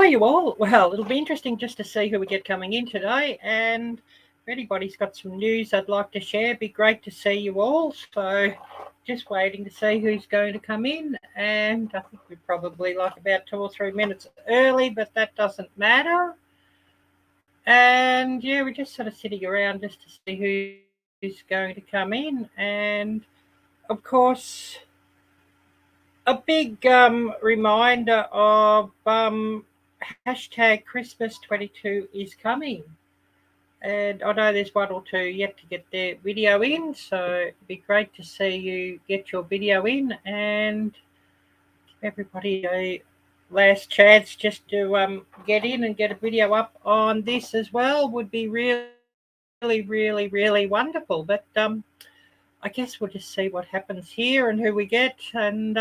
you all? Well, it'll be interesting just to see who we get coming in today, and if anybody's got some news I'd like to share, it'd be great to see you all. So just waiting to see who's going to come in, and I think we're probably like about 2 or 3 minutes early, but that doesn't matter. And yeah, we're just sort of sitting around just to see who's going to come in, and of course a big reminder of hashtag Christmas 22 is coming. And I know there's 1 or 2 yet to get their video in, so it'd be great to see you get your video in and give everybody a last chance just to get in and get a video up on this as well. Would be really, really, really wonderful. But I guess we'll just see what happens here and who we get, and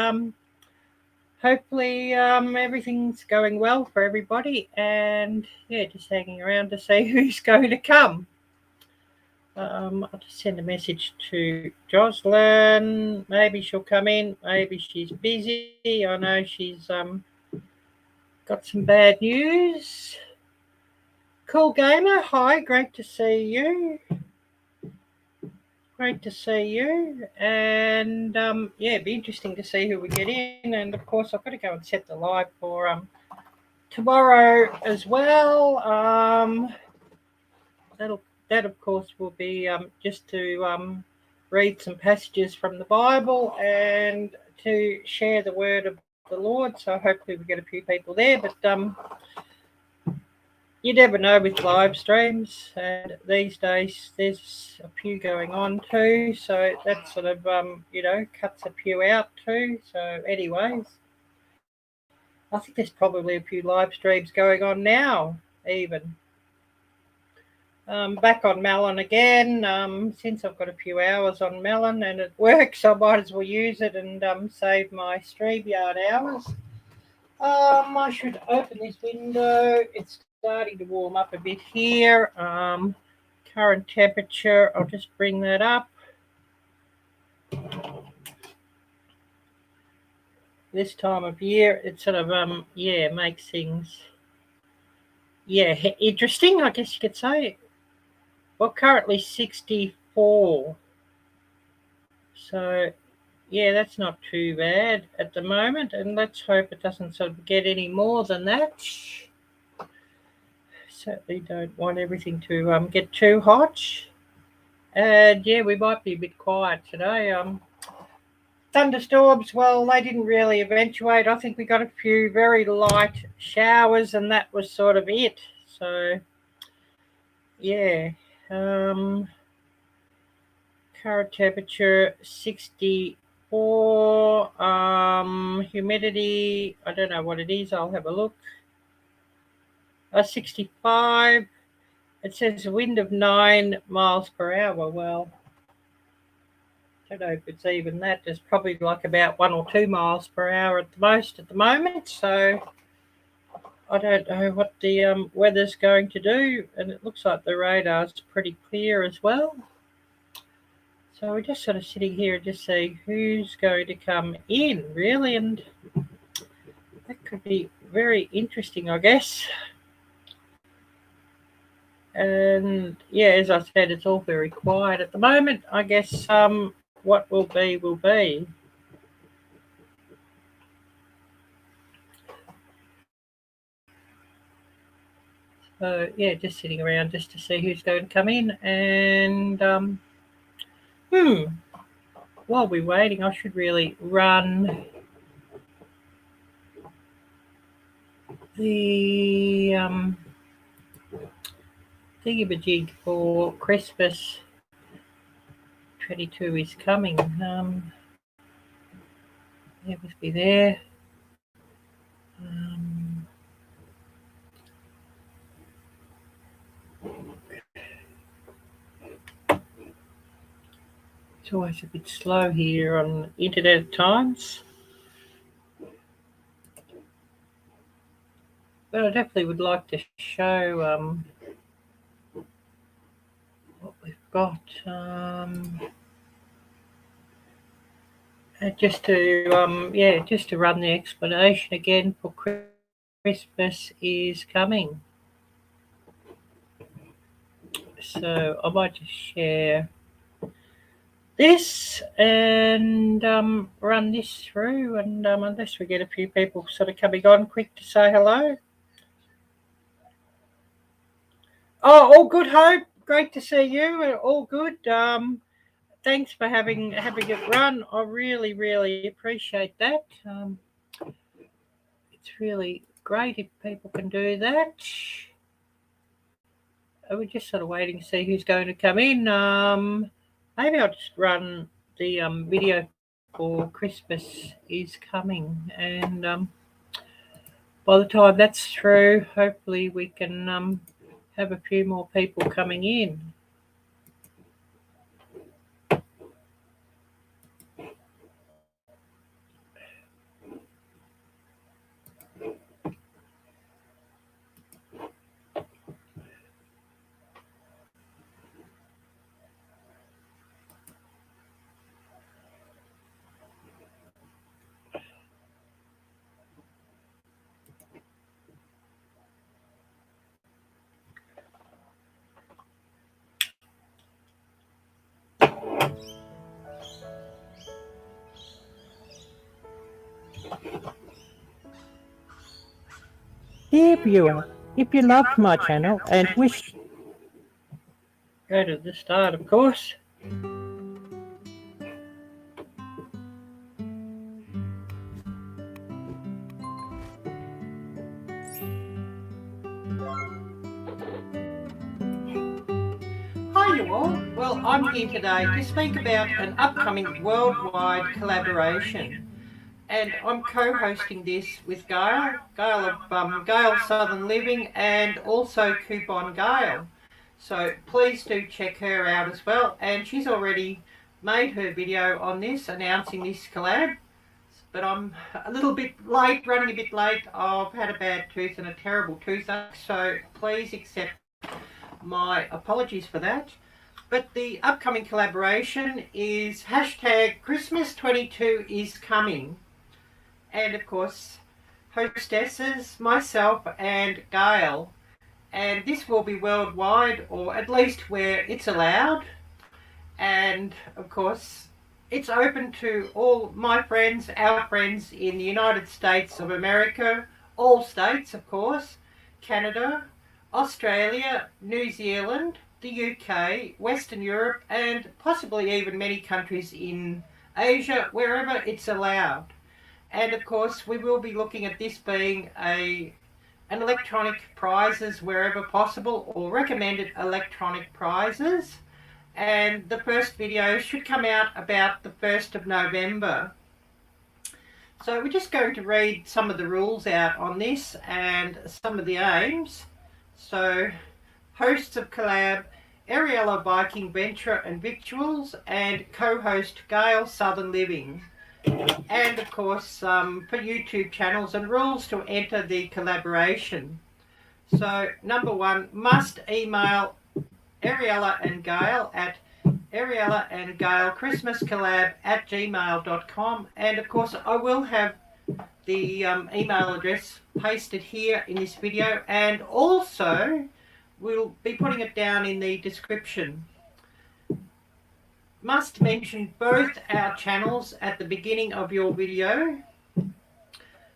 hopefully everything's going well for everybody, and yeah, just hanging around to see who's going to come. I'll just send a message to Jocelyn. Maybe she'll come in. Maybe she's busy. I know she's got some bad news. Cool Gamer, hi, great to see you. Great to see you. And yeah, it'd be interesting to see who we get in. And of course, I've got to go and set the live for tomorrow as well. That of course will be just to read some passages from the Bible and to share the word of the Lord. So hopefully we get a few people there. But you never know with live streams, and these days there's a few going on too, so that sort of cuts a few out too. So anyways, I think there's probably a few live streams going on now even. Back on Melon again, since I've got a few hours on Melon and it works, I might as well use it and save my StreamYard hours. I should open this window. It's starting to warm up a bit here. Current temperature, I'll just bring that up. This time of year, it sort of makes things interesting, I guess you could say. Well, currently 64. So yeah, that's not too bad at the moment, and let's hope it doesn't sort of get any more than that. Certainly don't want everything to get too hot. And yeah, we might be a bit quiet today. Thunderstorms, well, they didn't really eventuate. I think we got a few very light showers, and that was sort of it. So yeah, current temperature 64. Humidity, I don't know what it is. I'll have a look. 65. It says a wind of 9 miles per hour. Well, I don't know if it's even that. There's probably like about 1 or 2 miles per hour at the most at the moment. So I don't know what the weather's going to do. And it looks like the radar's pretty clear as well. So we're just sort of sitting here and just see who's going to come in, really. And that could be very interesting, I guess. And yeah, as I said, it's all very quiet at the moment. I guess what will be will be. So yeah, just sitting around just to see who's going to come in. And while we're waiting, I should really run the thingamajig for Christmas 22 is coming. It must be there. It's always a bit slow here on the internet at times. But I definitely would like to show what we've got. Just to run the explanation again for Christmas is coming. So I might just share this and run this through, and unless we get a few people sort of coming on quick to say hello. Oh, all good, Hope. Great to see you. All good. Thanks for having it run. I really appreciate that. It's really great if people can do that. We're just sort of waiting to see who's going to come in. Maybe I'll just run the video for Christmas is coming, and by the time that's through, hopefully we can have a few more people coming in. Dear viewer, if you loved my channel and wish go to the start, of course. Hi you all. Well, I'm here today to speak about an upcoming worldwide collaboration. And I'm co-hosting this with Gail of Gail Southern Living, and also Coupon Gail. So please do check her out as well. And she's already made her video on this, announcing this collab. But I'm a little bit late, running a bit late. I've had a bad tooth and a terrible toothache, so please accept my apologies for that. But the upcoming collaboration is hashtag Christmas22 is coming. And of course, hostesses, myself and Gail. And this will be worldwide, or at least where it's allowed. And of course, it's open to all my friends, our friends in the United States of America, all states of course, Canada, Australia, New Zealand, the UK, Western Europe, and possibly even many countries in Asia, wherever it's allowed. And of course, we will be looking at this being an electronic prizes wherever possible, or recommended electronic prizes. And the first video should come out about the 1st of November. So we're just going to read some of the rules out on this and some of the aims. So, hosts of collab, Arielle-Viking Venturer N Victuals, and co-host Gail Southern Living. And of course, for YouTube channels and rules to enter the collaboration. So, number one, must email Ariella and Gail at arielleandgailchristmascollab@gmail.com, and of course I will have the email address pasted here in this video, and also we'll be putting it down in the description. Must mention both our channels at the beginning of your video.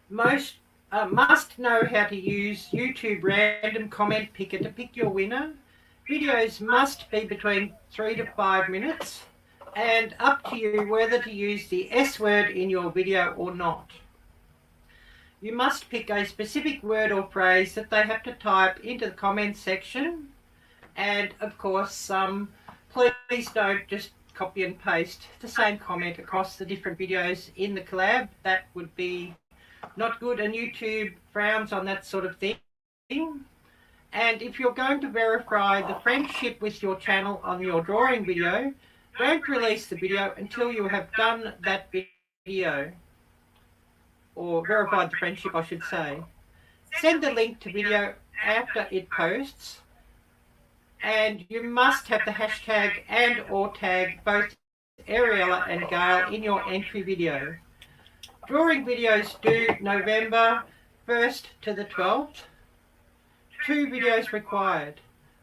Must know how to use YouTube random comment picker to pick your winner. Videos must be between 3 to 5 minutes, and up to you whether to use the S word in your video or not. You must pick a specific word or phrase that they have to type into the comments section, and of course please don't just copy and paste the same comment across the different videos in the collab. That would be not good, and YouTube frowns on that sort of thing. And if you're going to verify the friendship with your channel on your drawing video, don't release the video until you have done that video, or verified the friendship I should say. Send the link to video after it posts, and you must have the hashtag and or tag both Ariella and Gail in your entry video. Drawing videos due November 1st to the 12th. 2 videos required.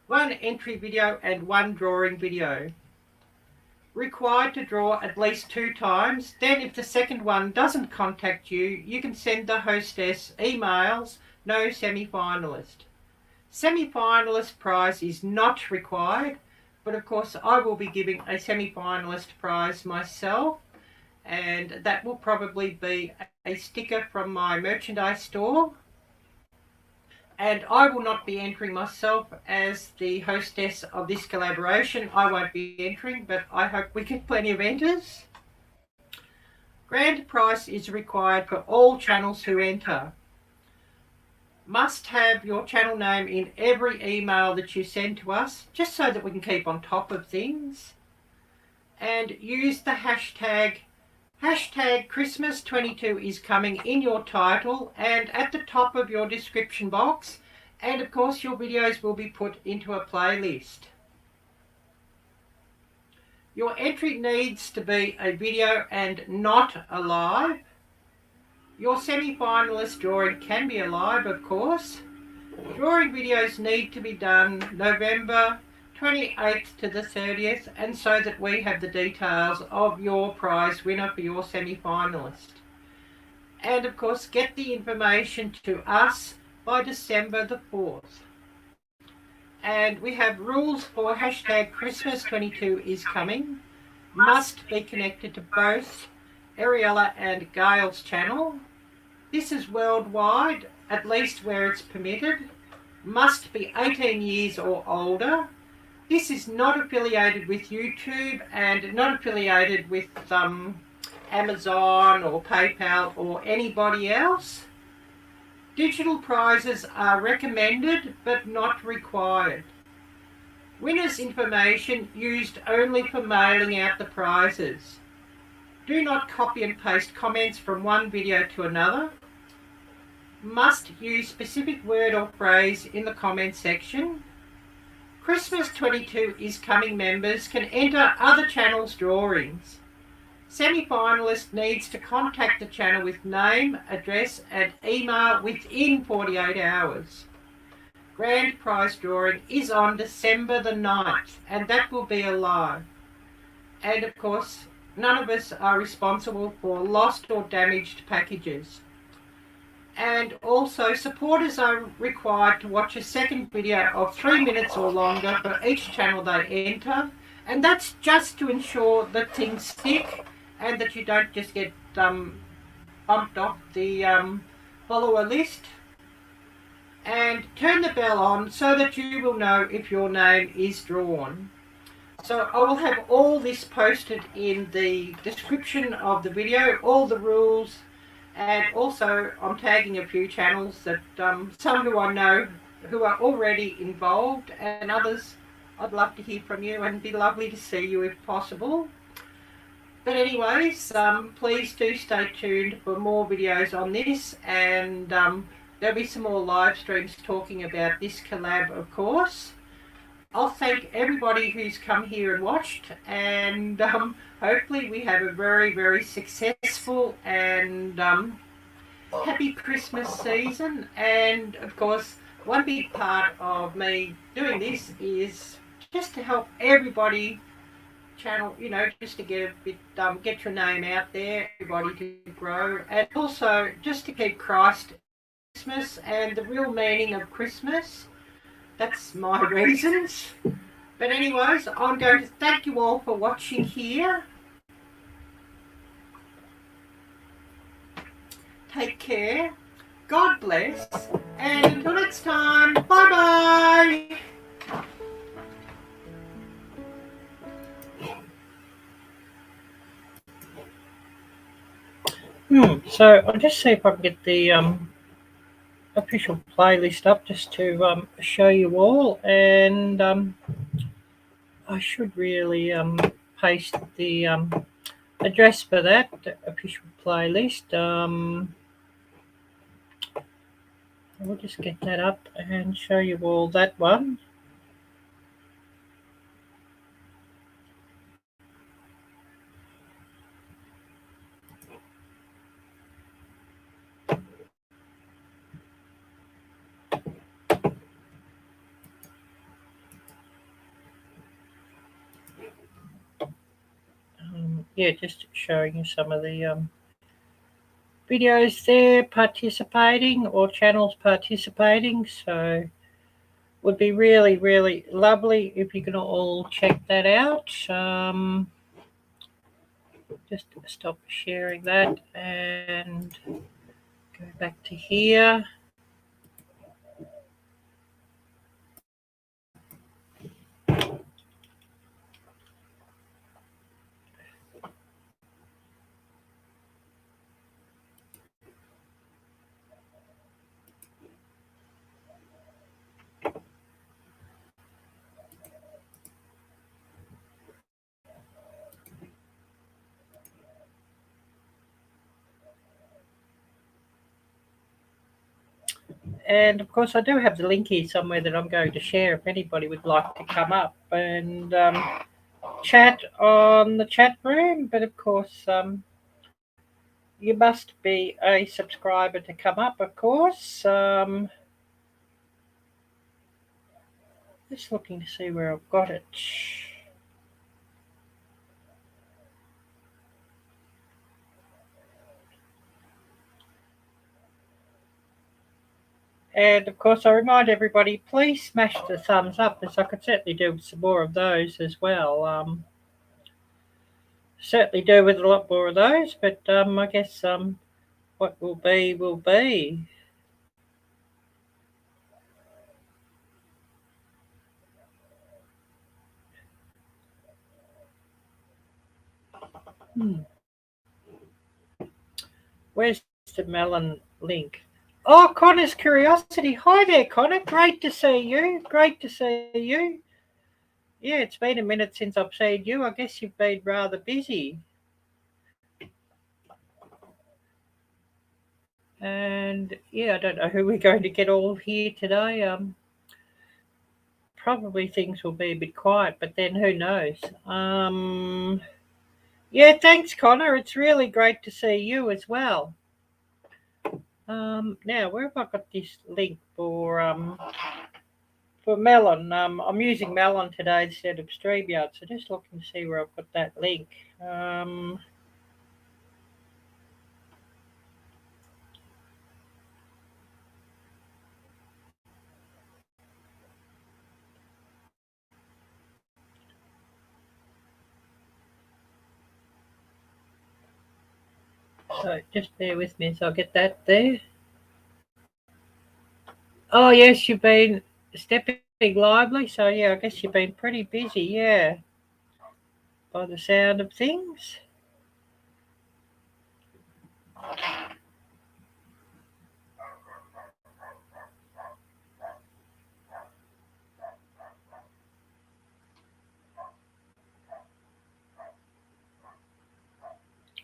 1 entry video and 1 drawing video. Required to draw at least 2 times. Then if the second one doesn't contact you, you can send the hostess emails, no semi-finalist. Semi-finalist prize is not required, but of course I will be giving a semi-finalist prize myself, and that will probably be a sticker from my merchandise store. And I will not be entering myself as the hostess of this collaboration. I won't be entering, but I hope we get plenty of enters. Grand prize is required for all channels who enter. Must have your channel name in every email that you send to us, just so that we can keep on top of things. And use the hashtag Christmas22 is coming in your title and at the top of your description box, and of course your videos will be put into a playlist. Your entry needs to be a video and not a live. Your semi-finalist drawing can be a live, of course. Drawing videos need to be done November 28th to the 30th, and so that we have the details of your prize winner for your semi-finalist. And of course, get the information to us by December the 4th. And we have rules for hashtag Christmas22 is coming. Must be connected to both Ariella and Gail's channel. This is worldwide, at least where it's permitted. Must be 18 years or older. This is not affiliated with YouTube and not affiliated with Amazon or PayPal or anybody else. Digital prizes are recommended but not required. Winners' information used only for mailing out the prizes. Do not copy and paste comments from one video to another. Must use specific word or phrase in the comment section. Christmas22 is coming members can enter other channels' drawings. Semi-finalist needs to contact the channel with name, address and email within 48 hours. Grand prize drawing is on December the 9th, and that will be a live. And of course, none of us are responsible for lost or damaged packages. And also, supporters are required to watch a second video of 3 minutes or longer for each channel they enter, and that's just to ensure that things stick and that you don't just get bumped off the follower list. And turn the bell on so that you will know if your name is drawn. So I will have all this posted in the description of the video, all the rules. And also, I'm tagging a few channels that some who I know who are already involved, and others I'd love to hear from you, and it'd be lovely to see you if possible. But anyways, please do stay tuned for more videos on this, and there'll be some more live streams talking about this collab, of course. I'll thank everybody who's come here and watched, and hopefully we have a very, very successful and happy Christmas season. And of course, one big part of me doing this is just to help everybody channel, you know, just to get a bit, get your name out there, everybody to grow, and also just to keep Christ, Christmas, and the real meaning of Christmas. That's my reasons. But anyways, I'm going to thank you all for watching here. Take care. God bless. And until next time, bye-bye. So I'll just see if I can get the official playlist up just to show you all, and I should really paste the address for that official playlist. We'll just get that up and show you all that one. yeah, just showing you some of the videos there participating, or channels participating. So would be really, really lovely if you can all check that out. Just stop sharing that and go back to here. And of course, I do have the link here somewhere that I'm going to share if anybody would like to come up and chat on the chat room. But of course, you must be a subscriber to come up, of course. Just looking to see where I've got it. And of course, I remind everybody, please smash the thumbs up, as I could certainly do with some more of those as well. Certainly do with a lot more of those, but I guess what will be, will be. Where's the melon link? Oh, Connor's Curiosity. Hi there, Connor. Great to see you. Great to see you. Yeah, it's been a minute since I've seen you. I guess you've been rather busy. And yeah, I don't know who we're going to get all here today. Probably things will be a bit quiet, but then who knows? Yeah, thanks, Connor. It's really great to see you as well. Now, where have I got this link for Melon? I'm using Melon today instead of StreamYard, so just looking to see where I've got that link. So just bear with me as I'll get that there. Oh, yes, you've been stepping lively, so yeah, I guess you've been pretty busy, yeah, by the sound of things.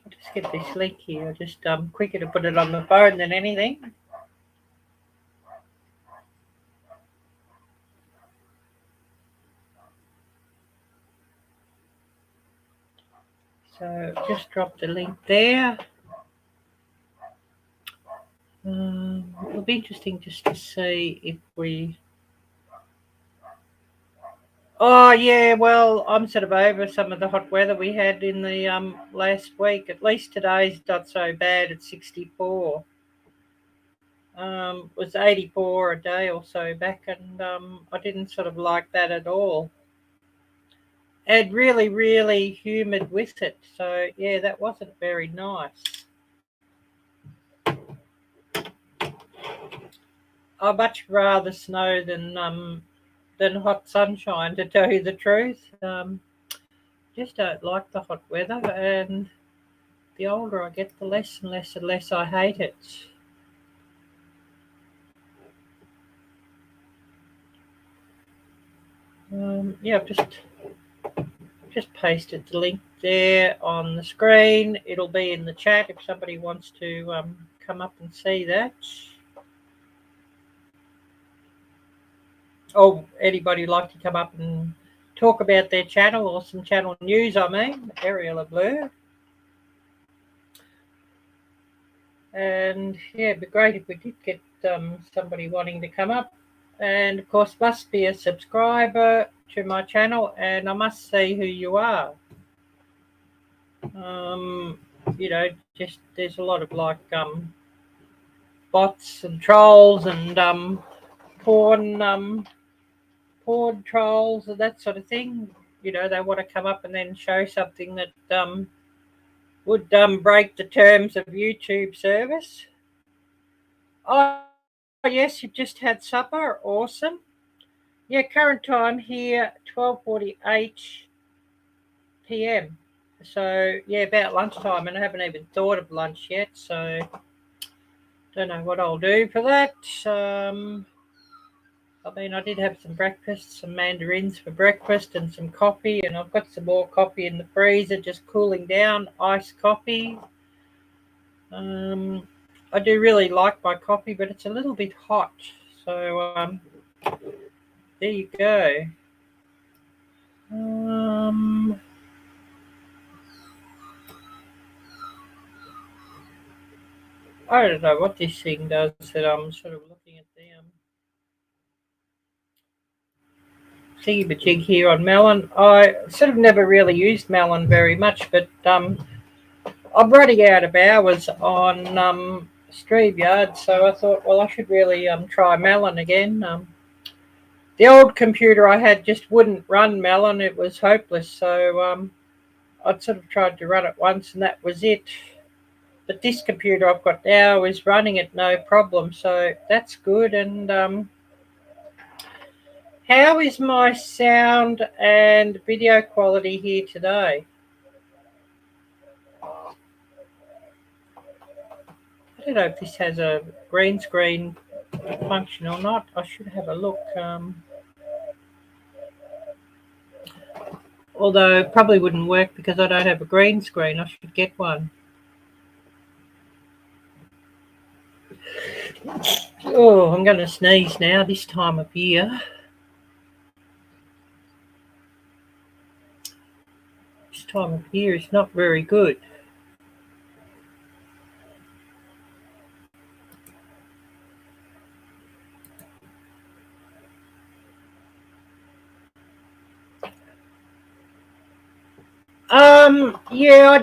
I'll just get this link here. I'll just quicker to put it on the phone than anything. So just drop the link there. It'll be interesting just to see if we... Oh, yeah, well, I'm sort of over some of the hot weather we had in the last week. At least today's not so bad at 64. It was 84 a day or so back, and I didn't sort of like that at all. And really, really humid with it. So, yeah, that wasn't very nice. I'd much rather snow than hot sunshine, to tell you the truth. Just don't like the hot weather, and the older I get, the less and less and less I hate it. Yeah, just pasted the link there on the screen. It'll be in the chat if somebody wants to come up and see that. Oh, anybody like to come up and talk about their channel or some channel news, I mean, Arielle Blue. And yeah, it'd be great if we did get somebody wanting to come up. And of course, must be a subscriber to my channel, and I must say who you are. You know, just there's a lot of like bots and trolls and porn porn trolls and that sort of thing. You know, they want to come up and then show something that would break the terms of YouTube service. Oh yes, you've just had supper. Awesome. Yeah, current time here 12:48 p.m. So yeah, about lunchtime, and I haven't even thought of lunch yet. So don't know what I'll do for that. I mean, I did have some breakfast, some mandarins for breakfast, and some coffee, and I've got some more coffee in the freezer, just cooling down, iced coffee. I do really like my coffee, but it's a little bit hot. So there you go. I don't know what this thing does. That I'm sort of looking at the thingy-majig here on melon. I sort of never really used melon very much, but I'm running out of hours on StreamYard, so I thought, well, I should really try melon again. The old computer I had just wouldn't run melon; it was hopeless. So I'd sort of tried to run it once, and that was it. But this computer I've got now is running it no problem, so that's good. And how is my sound and video quality here today? I don't know if this has a green screen function or not. I should have a look. Although it probably wouldn't work because I don't have a green screen. I should get one. Oh, I'm going to sneeze now this time of year. This time of year is not very good. Yeah,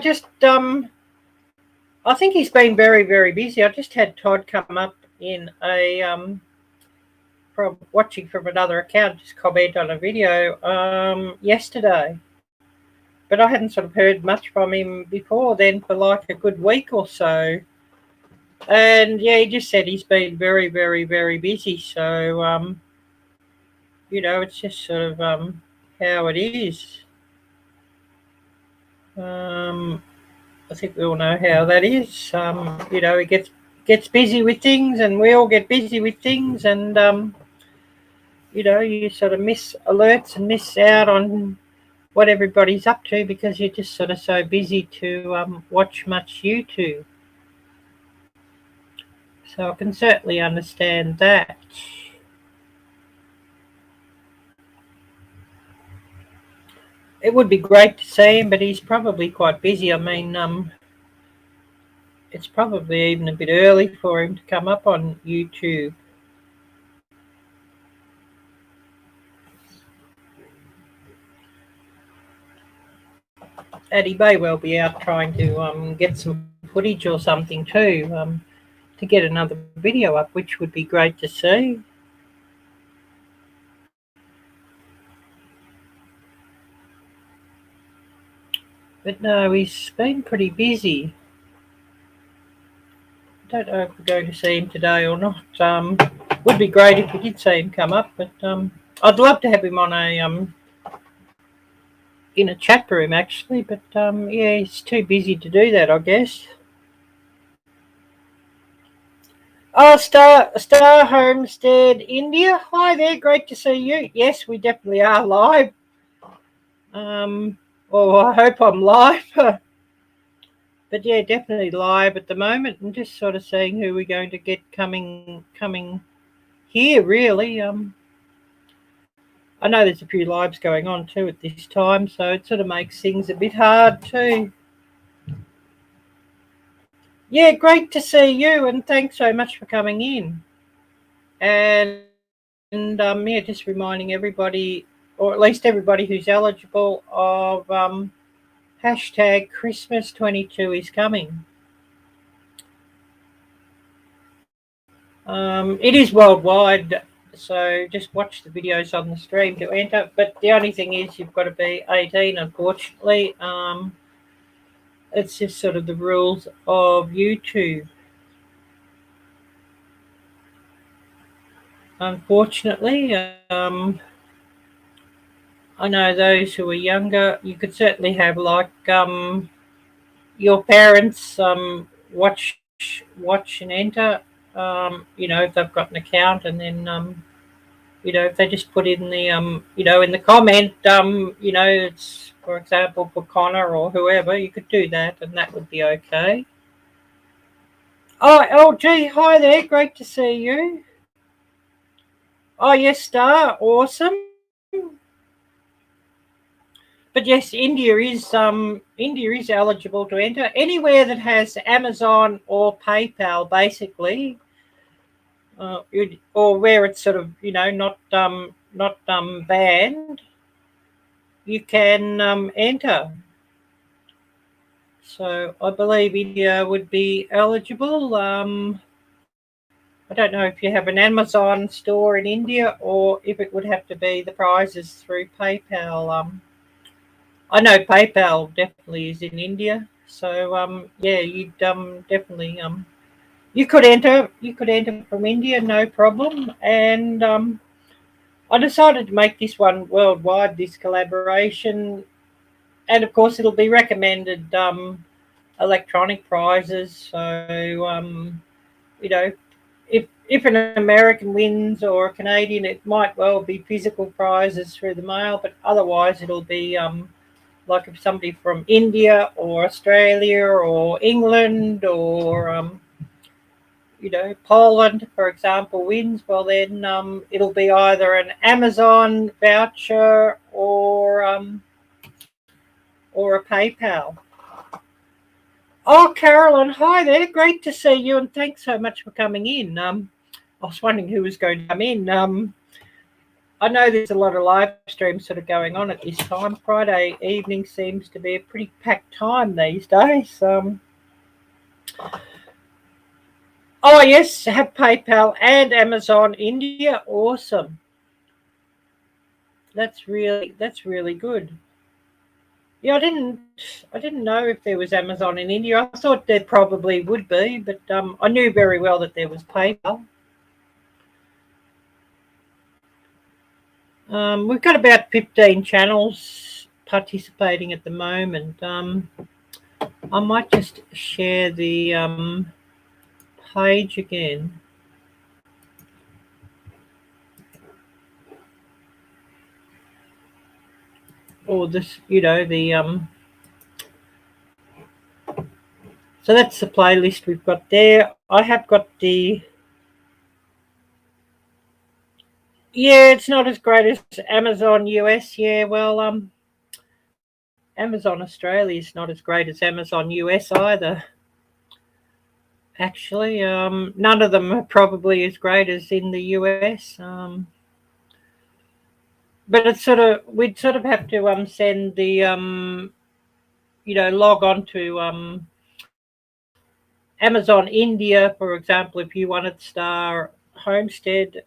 I think he's been very, very busy. I just had Todd come up in a from watching from another account, just comment on a video yesterday. But I hadn't sort of heard much from him before then for like a good week or so. And yeah, he just said he's been very, very, very busy. So you know, it's just sort of how it is. I think we all know how that is. You know, he gets busy with things, and we all get busy with things, and you know, you sort of miss alerts and miss out on what everybody's up to because you're just sort of so busy to watch much YouTube. So I can certainly understand that. It would be great to see him, but he's probably quite busy. I mean, it's probably even a bit early for him to come up on YouTube. And he may well be out trying to get some footage or something too, to get another video up, which would be great to see. But no, he's been pretty busy. I don't know if we're going to see him today or not. Would be great if we did see him come up, but I'd love to have him on a in a chat room actually. But yeah, he's too busy to do that, I guess. Oh, Star Homestead India. Hi there, great to see you. Yes, we definitely are live. Well, I hope I'm live. But yeah, definitely live at the moment, and just sort of seeing who we're going to get coming here. Really, I know there's a few lives going on too at this time, so it sort of makes things a bit hard too. Yeah, great to see you, and thanks so much for coming in. And yeah, just reminding everybody, or at least everybody who's eligible, of hashtag Christmas 22 is coming. It is worldwide, so just watch the videos on the stream to enter. But the only thing is you've got to be 18, unfortunately. It's just sort of the rules of YouTube. Unfortunately, I know those who are younger, you could certainly have like your parents watch and enter. If they've got an account, and then if they just put in the in the comment, it's, for example, for Connor or whoever, you could do that, and that would be okay. Oh, LG, hi there, great to see you. Oh yes, Star, awesome. But yes, India is eligible to enter anywhere that has Amazon or PayPal, basically, or where it's sort of not banned. You can enter. So I believe India would be eligible. I don't know if you have an Amazon store in India or if it would have to be the prizes through PayPal. I know PayPal definitely is in India, so yeah, you'd definitely you could enter from India, no problem. And I decided to make this one worldwide, this collaboration, and of course it'll be recommended electronic prizes. So if an American wins or a Canadian, it might well be physical prizes through the mail, but otherwise it'll be like if somebody from India or Australia or England or Poland, for example, wins, well then it'll be either an Amazon voucher or a PayPal. Oh, Carolyn, hi there. Great to see you, and thanks so much for coming in. I was wondering who was going to come in. I know there's a lot of live streams sort of going on at this time. Friday evening seems to be a pretty packed time these days. Oh yes, have PayPal and Amazon India. Awesome. That's really good. Yeah, I didn't know if there was Amazon in India. I thought there probably would be, but I knew very well that there was PayPal. We've got about 15 channels participating at the moment. I might just share the page again. Or this, so that's the playlist we've got there. I have got the, yeah, it's not as great as Amazon US. Yeah, well, Amazon Australia is not as great as Amazon US either. Actually, none of them are probably as great as in the US. But it's we'd sort of have to send the log on to Amazon India, for example, if you wanted Star Homestead,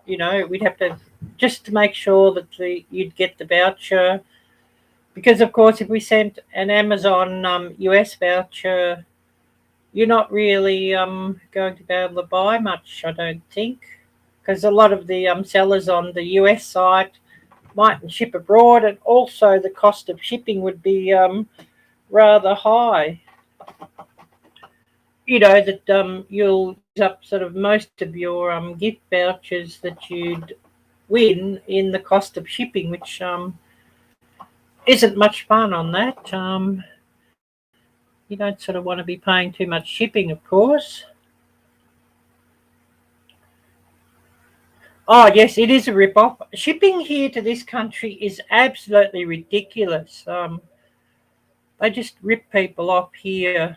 we'd have to, just to make sure that you'd get the voucher, because of course if we sent an Amazon US voucher, you're not really going to be able to buy much, I don't think, because a lot of the sellers on the US site mightn't ship abroad, and also the cost of shipping would be rather high. That you'll use up sort of most of your gift vouchers that you'd win in the cost of shipping, which isn't much fun on that. You don't sort of want to be paying too much shipping, of course. Oh, yes, it is a rip-off. Shipping here to this country is absolutely ridiculous. They just rip people off here,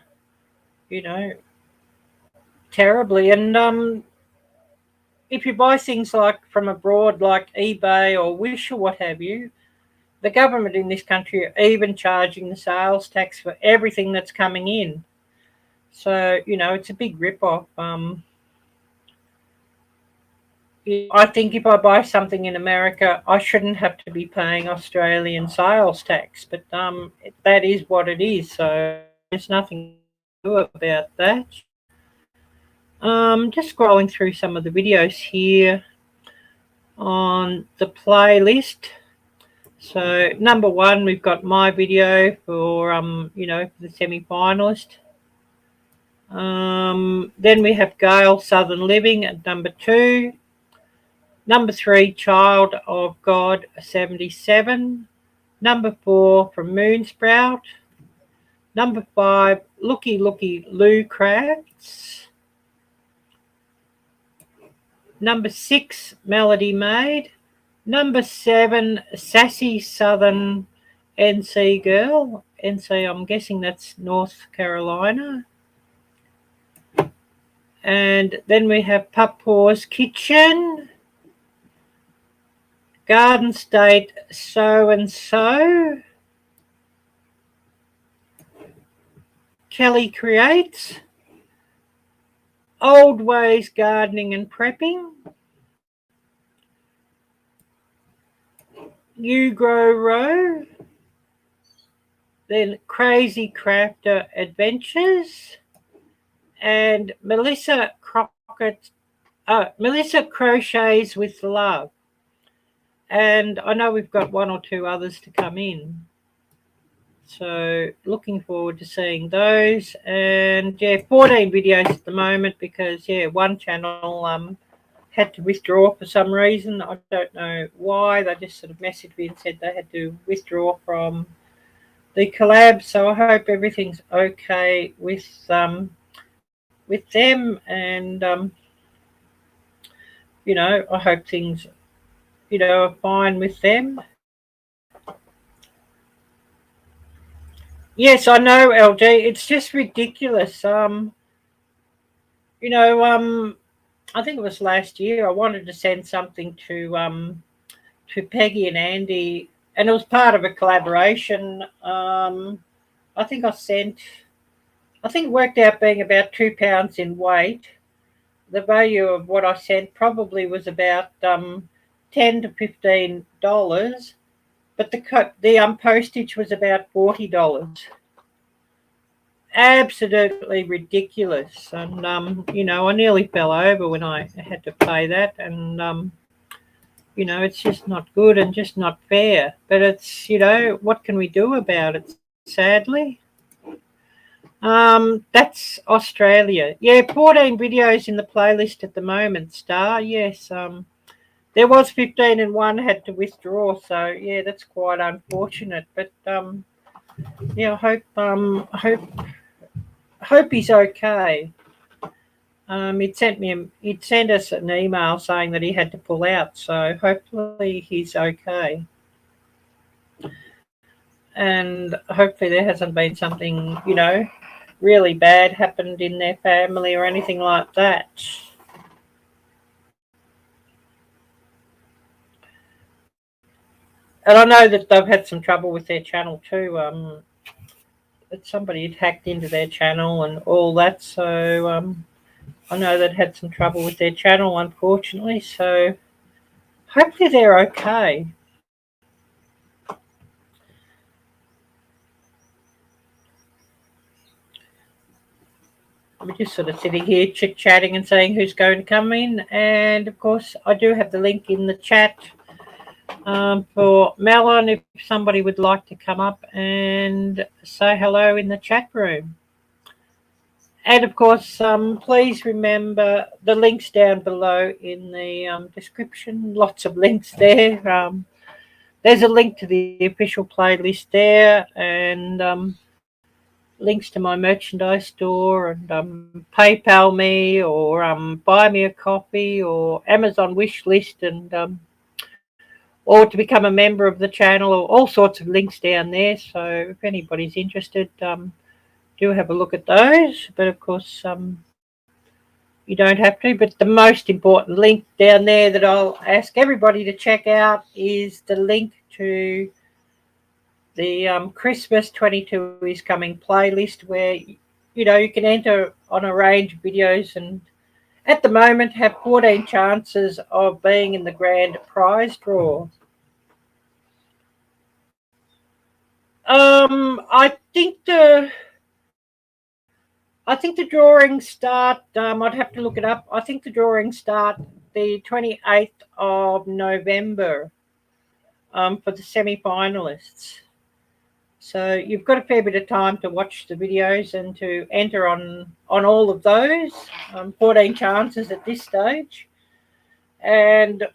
terribly. And if you buy things like from abroad, like eBay or Wish or what have you, the government in this country are even charging the sales tax for everything that's coming in. So, you know, it's a big rip-off. I think if I buy something in America, I shouldn't have to be paying Australian sales tax, but that is what it is. So there's nothing to do about that. Just scrolling through some of the videos here on the playlist. So number one, we've got my video for you know, for the semi-finalist. Then we have Gail Southern Living at number 2. Number 3, Child of God 77. Number 4, from Moonsprout. Number 5, Looky Looky Lou Crafts. Number 6, Melody Maid. Number 7, Sassy Southern NC Girl. NC, I'm guessing that's North Carolina. And then we have Pup Paw's Kitchen. Garden State So and So. Kelly Creates. Old Ways Gardening and Prepping. You Grow Row. Then Crazy Crafter Adventures. And Melissa Crochets with Love. And I know we've got 1 or 2 others to come in. So looking forward to seeing those. And yeah, 14 videos at the moment because yeah, one channel had to withdraw for some reason. I don't know why. They just sort of messaged me and said they had to withdraw from the collab. So I hope everything's okay with them, and you know, I hope things, you know, are fine with them. Yes, I know, LG. It's just ridiculous. You know, I think it was last year. I wanted to send something to Peggy and Andy, and it was part of a collaboration. I think it worked out being about 2 pounds in weight. The value of what I sent probably was about $10 to $15, but the postage was about $40. Absolutely ridiculous, and you know, I nearly fell over when I had to pay that, and you know, it's just not good and just not fair. But it's, you know, what can we do about it? Sadly. That's Australia. Yeah, 14 videos in the playlist at the moment, Star. Yes. There was 15 and one had to withdraw, so yeah, that's quite unfortunate. But yeah, I hope he's okay. He'd sent us an email saying that he had to pull out, so hopefully he's okay. And hopefully there hasn't been something, you know, really bad happened in their family or anything like that. And I know that they've had some trouble with their channel too. That somebody had hacked into their channel and all that, so I know they'd had some trouble with their channel, unfortunately, so hopefully they're okay. We're just sort of sitting here chit-chatting and saying who's going to come in, and of course I do have the link in the chat for Melon if somebody would like to come up and say hello in the chat room. And of course, please remember the links down below in the description. Lots of links there. There's a link to the official playlist there, and links to my merchandise store, and PayPal me, or buy me a coffee, or Amazon wish list, and or to become a member of the channel, or all sorts of links down there. So if anybody's interested, do have a look at those. But of course, you don't have to. But the most important link down there that I'll ask everybody to check out is the link to the Christmas 22 is coming playlist where, you know, you can enter on a range of videos and at the moment have 14 chances of being in the grand prize draw. I think the drawings start, I'd have to look it up. I think the drawings start the 28th of November for the semi-finalists. So you've got a fair bit of time to watch the videos and to enter on all of those. 14 chances at this stage. And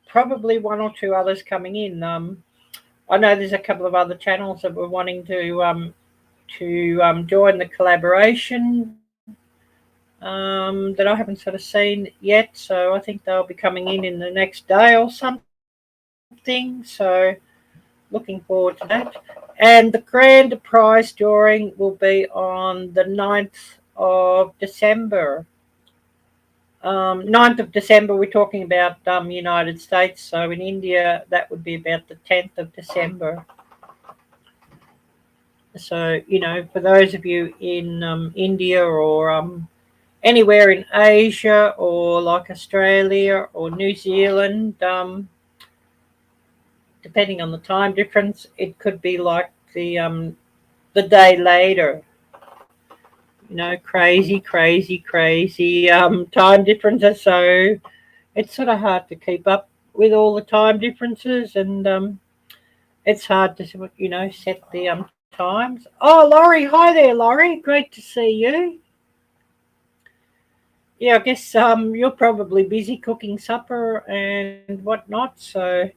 probably one or two others coming in. I know there's a couple of other channels that were wanting to join the collaboration that I haven't sort of seen yet. So I think they'll be coming in the next day or something. So looking forward to that. And the grand prize drawing will be on the 9th of December. 9th of December, we're talking about United States. So in India, that would be about the 10th of December. So, you know, for those of you in India or anywhere in Asia or like Australia or New Zealand, depending on the time difference, it could be like the day later. You know, crazy time differences. So it's sort of hard to keep up with all the time differences, and it's hard to, you know, set the times. Oh, Laurie, hi there, Laurie. Great to see you. Yeah, I guess you're probably busy cooking supper and whatnot. So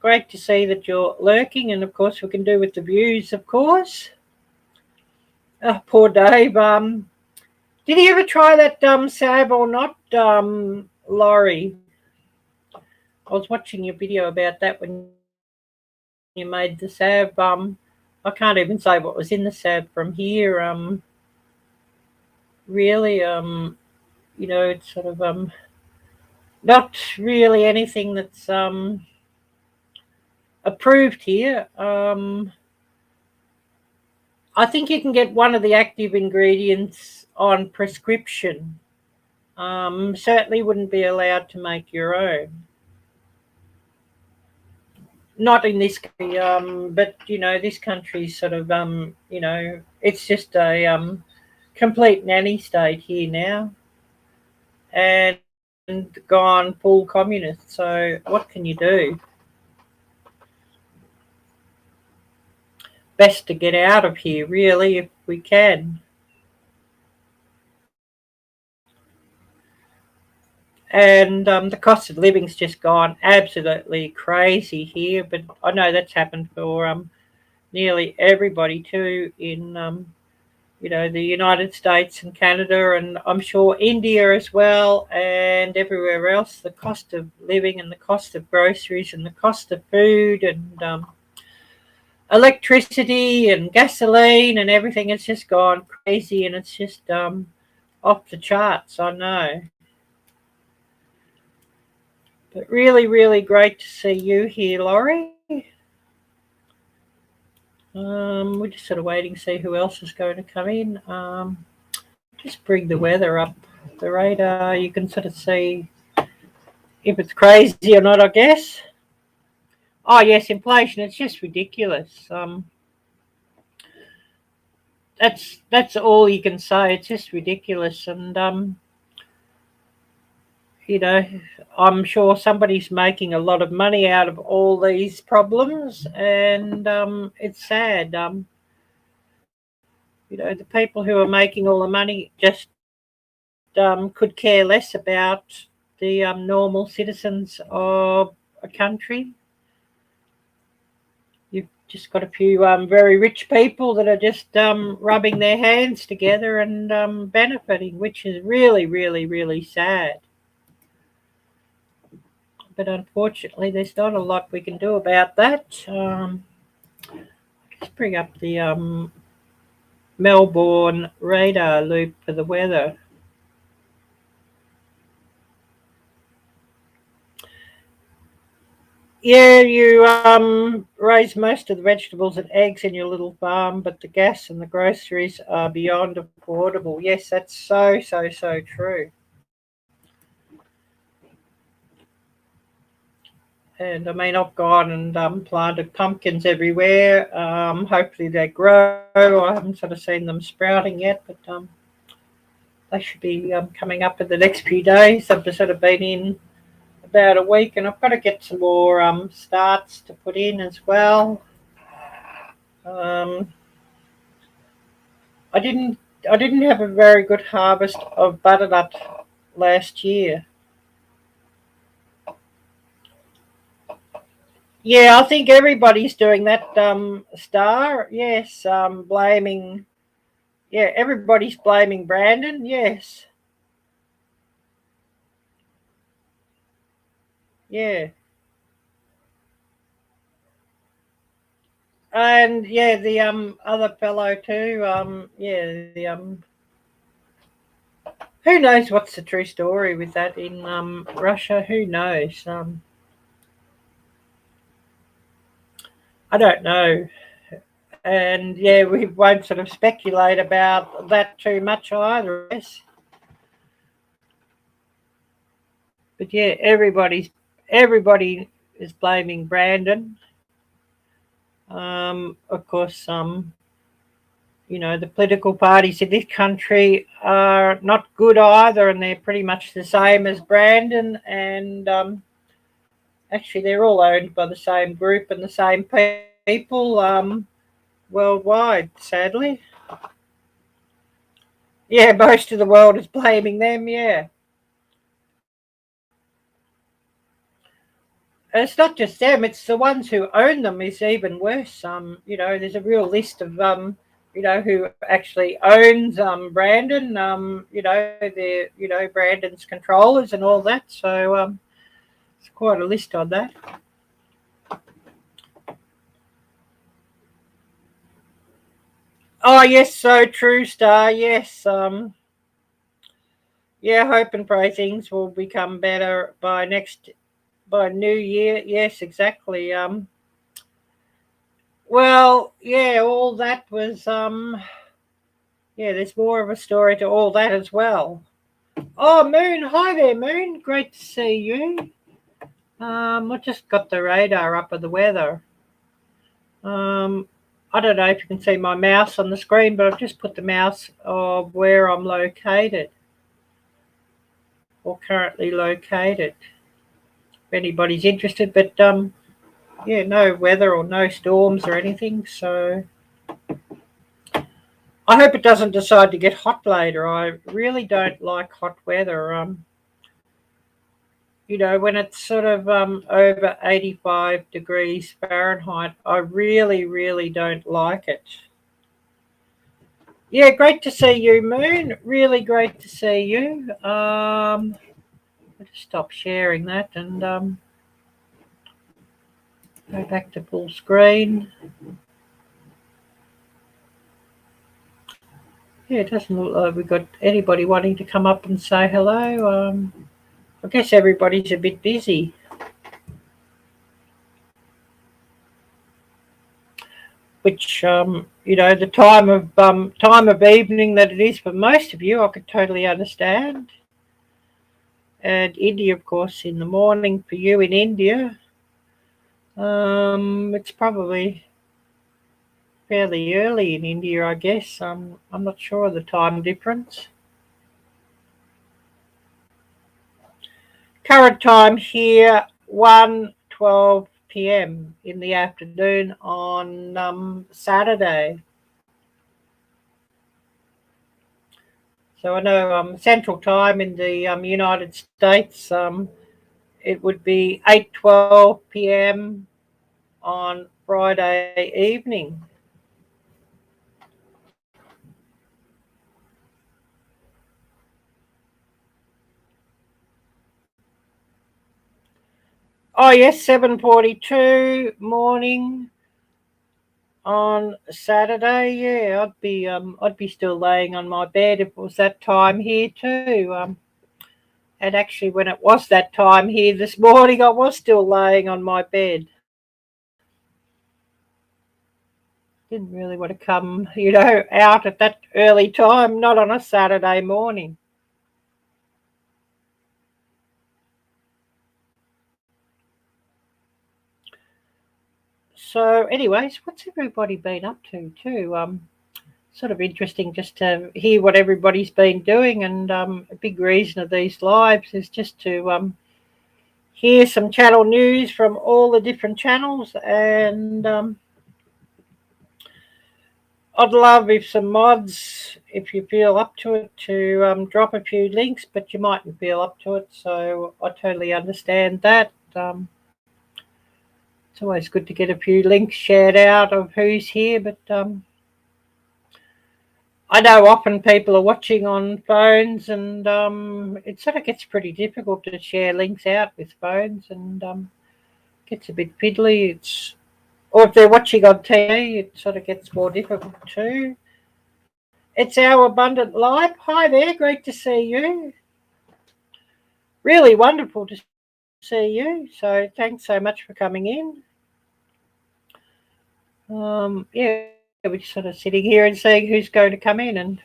great to see that you're lurking, and of course we can do with the views, of course. Oh, poor Dave. Did he ever try that sab or not, Laurie? I was watching your video about that when you made the sab. I can't even say what was in the sab from here. Really, you know, it's sort of not really anything that's approved here. I think you can get one of the active ingredients on prescription. Certainly wouldn't be allowed to make your own. Not in this country, but you know, this country's sort of you know, it's just a complete nanny state here now, and gone full communist. So what can you do? Best to get out of here, really, if we can. And the cost of living's just gone absolutely crazy here. But I know that's happened for nearly everybody too in you know, the United States and Canada, and I'm sure India as well, and everywhere else. The cost of living and the cost of groceries and the cost of food and electricity and gasoline and everything, it's just gone crazy, and it's just off the charts, I know. But really great to see you here, Laurie. We're just sort of waiting to see who else is going to come in. Just bring the weather up the radar. You can sort of see if it's crazy or not, I guess. Oh yes, inflation. It's just ridiculous. That's all you can say. It's just ridiculous, and you know, I'm sure somebody's making a lot of money out of all these problems, and it's sad. You know, the people who are making all the money just could care less about the normal citizens of a country. You've just got a few very rich people that are just rubbing their hands together and benefiting, which is really sad. But unfortunately, there's not a lot we can do about that. Just bring up the Melbourne radar loop for the weather. Yeah, you raise most of the vegetables and eggs in your little farm, but the gas and the groceries are beyond affordable. Yes, that's so true. And I mean, I've gone and planted pumpkins everywhere. Hopefully they grow. I haven't sort of seen them sprouting yet, but they should be coming up in the next few days. I've just sort of been in about a week, and I've got to get some more starts to put in as well. Um, I didn't I didn't have a very good harvest of butternut last year. Yeah, I think everybody's doing that. Star, yes, blaming. Yeah, everybody's blaming Brandon. Yes, yeah, and yeah, the other fellow too. Yeah, the who knows what's the true story with that in Russia? Who knows? I don't know. And yeah, we won't sort of speculate about that too much either. Yes. But yeah, everybody is blaming Brandon. Of course, the political parties in this country are not good either, and they're pretty much the same as Brandon. And actually, they're all owned by the same group and the same people worldwide. Sadly, yeah, most of the world is blaming them. Yeah. It's not just them; it's the ones who own them is even worse. There's a real list of who actually owns Brandon. The Brandon's controllers and all that. So it's quite a list on that. Oh yes, so true, Star. Yes, yeah. Hope and pray things will become better by New Year. Yes, exactly. Well, yeah, all that was yeah, there's more of a story to all that as well. Oh, Moon. Hi there, Moon. Great to see you. I just got the radar up of the weather. Um, I don't know if you can see my mouse on the screen, but I've just put the mouse of where I'm located or currently located. If anybody's interested, but yeah, no weather or no storms or anything. So I hope it doesn't decide to get hot later. I really don't like hot weather. When it's sort of over 85 degrees Fahrenheit, I really don't like it. Yeah, great to see you, Moon. Really great to see you. I'll just stop sharing that and go back to full screen. Yeah, it doesn't look like we've got anybody wanting to come up and say hello. I guess everybody's a bit busy. Which the time of evening that it is for most of you, I could totally understand. And India, of course, in the morning for you in India. It's probably fairly early in India, I guess. I'm not sure of the time difference. Current time here, 1:12 p.m. in the afternoon on Saturday. So I know Central Time in the United States, it would be 8:12 p.m. on Friday evening. Oh yes, 7:42 morning on Saturday. Yeah, I'd be still laying on my bed if it was that time here too. And actually, when it was that time here this morning, I was still laying on my bed. Didn't really want to come, out at that early time, not on a Saturday morning. So anyways, what's everybody been up to too? Sort of interesting just to hear what everybody's been doing, and a big reason of these lives is just to hear some channel news from all the different channels, and I'd love if some mods, if you feel up to it, to drop a few links, but you mightn't feel up to it, so I totally understand that. It's always good to get a few links shared out of who's here, but I know often people are watching on phones, and it sort of gets pretty difficult to share links out with phones, and gets a bit fiddly. Or if they're watching on TV, it sort of gets more difficult too. It's our Abundant Life. Hi there, great to see you. Really wonderful to see you. So thanks so much for coming in. Yeah, we're just sort of sitting here and seeing who's going to come in, and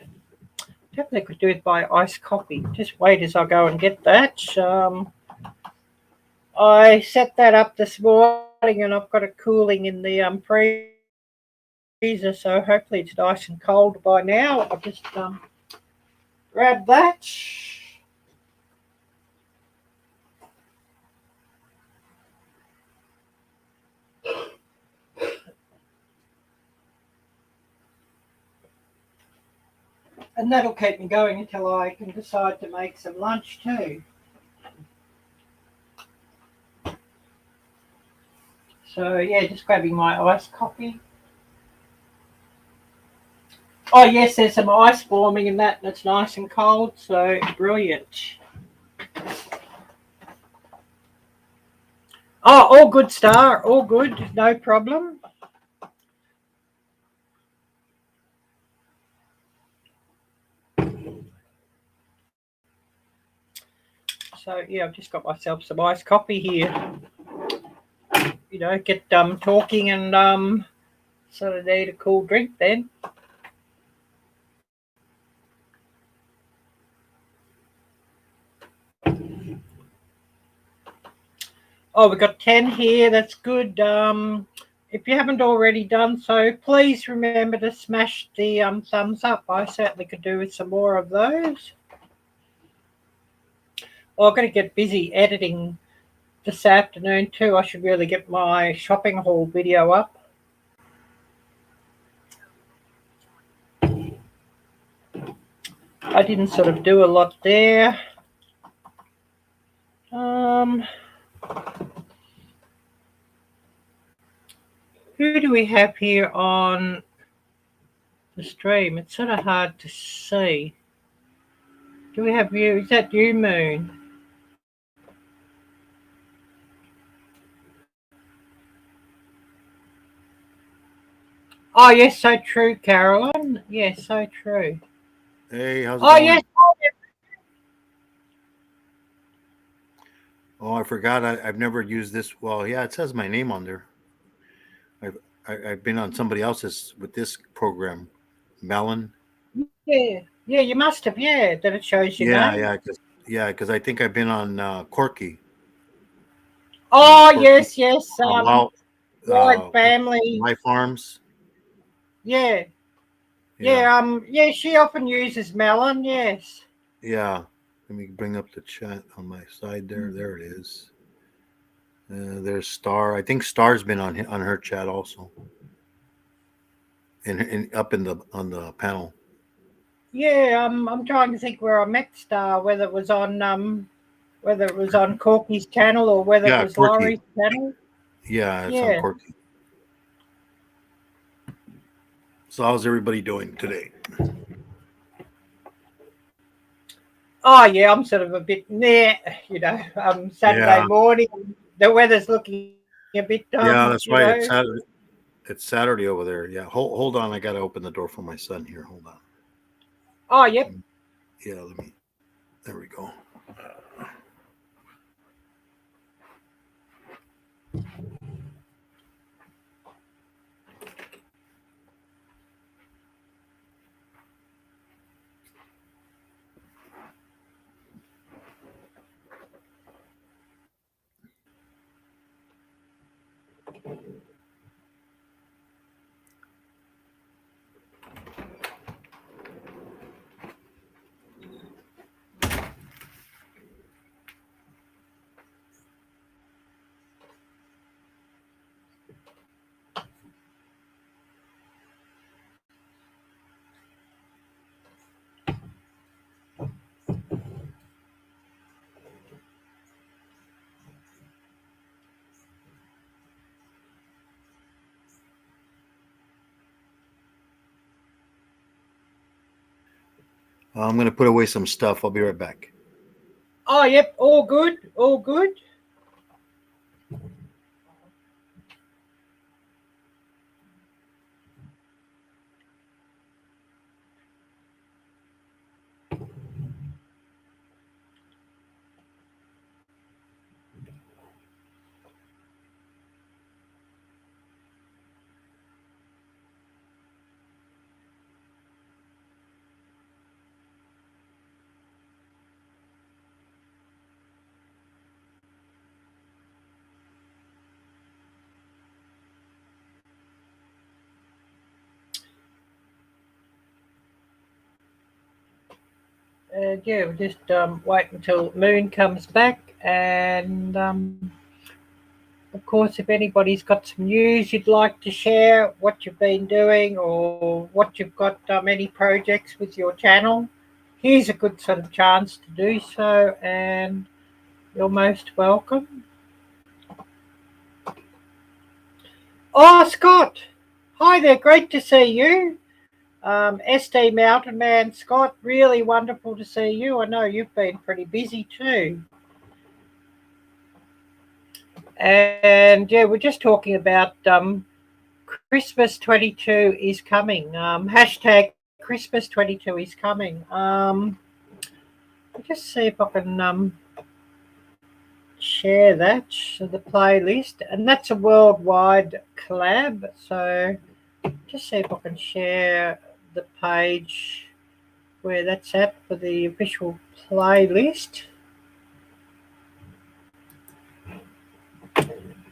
definitely could do it by iced coffee. Just wait as I go and get that. I set that up this morning, and I've got it cooling in the freezer, so hopefully it's nice and cold by now. I'll just grab that. And that'll keep me going until I can decide to make some lunch too. So yeah, just grabbing my iced coffee. Oh yes, there's some ice forming in that, and it's nice and cold, so brilliant. Oh, all good, Star, all good, no problem. So yeah, I've just got myself some iced coffee here. Get talking, and sort of need a cool drink then. Oh, we've got 10 here. That's good. If you haven't already done so, please remember to smash the thumbs up. I certainly could do with some more of those. Well, I'm going to get busy editing this afternoon too. I should really get my shopping haul video up. I didn't sort of do a lot there. Who do we have here on the stream? It's sort of hard to see. Do we have you? Is that you, Moon? Oh, yes, so true, Carolyn. Yes, so true. Hey, how's it going? Yes. Oh, I forgot. I've never used this. Well, yeah, it says my name on there. I've been on somebody else's with this program, Melon. Yeah, you must have. Yeah, that it shows your name. Because I think I've been on Corky. Oh, Corky. yes. White family. My farms. Yeah. She often uses Melon. Yes. Yeah. Let me bring up the chat on my side there. There it is. There's Star. I think Star's been on her chat also. And up on the panel. Yeah, I'm trying to think where I met Star, whether it was on Corky's channel or whether it was Corky. Laurie's channel. Yeah, it's on Corky. So how's everybody doing today? Oh yeah, I'm sort of a bit Saturday morning. The weather's looking a bit yeah, that's right. It's Saturday over there. Yeah. Hold on, I gotta open the door for my son here. Hold on. Oh, yep. Yeah, there we go. I'm going to put away some stuff. I'll be right back. Oh, yep, all good, all good. Yeah, we'll just wait until Moon comes back, and of course, if anybody's got some news you'd like to share, what you've been doing, or what you've got any projects with your channel, here's a good sort of chance to do so, and you're most welcome. Oh, Scott, hi there, great to see you. SD Mountain Man, Scott, really wonderful to see you. I know you've been pretty busy too. And yeah, we're just talking about Christmas 22 is coming. Hashtag Christmas 22 is coming. I'll just see if I can share that to the playlist. And that's a worldwide collab. So just see if I can share the page where that's at for the official playlist.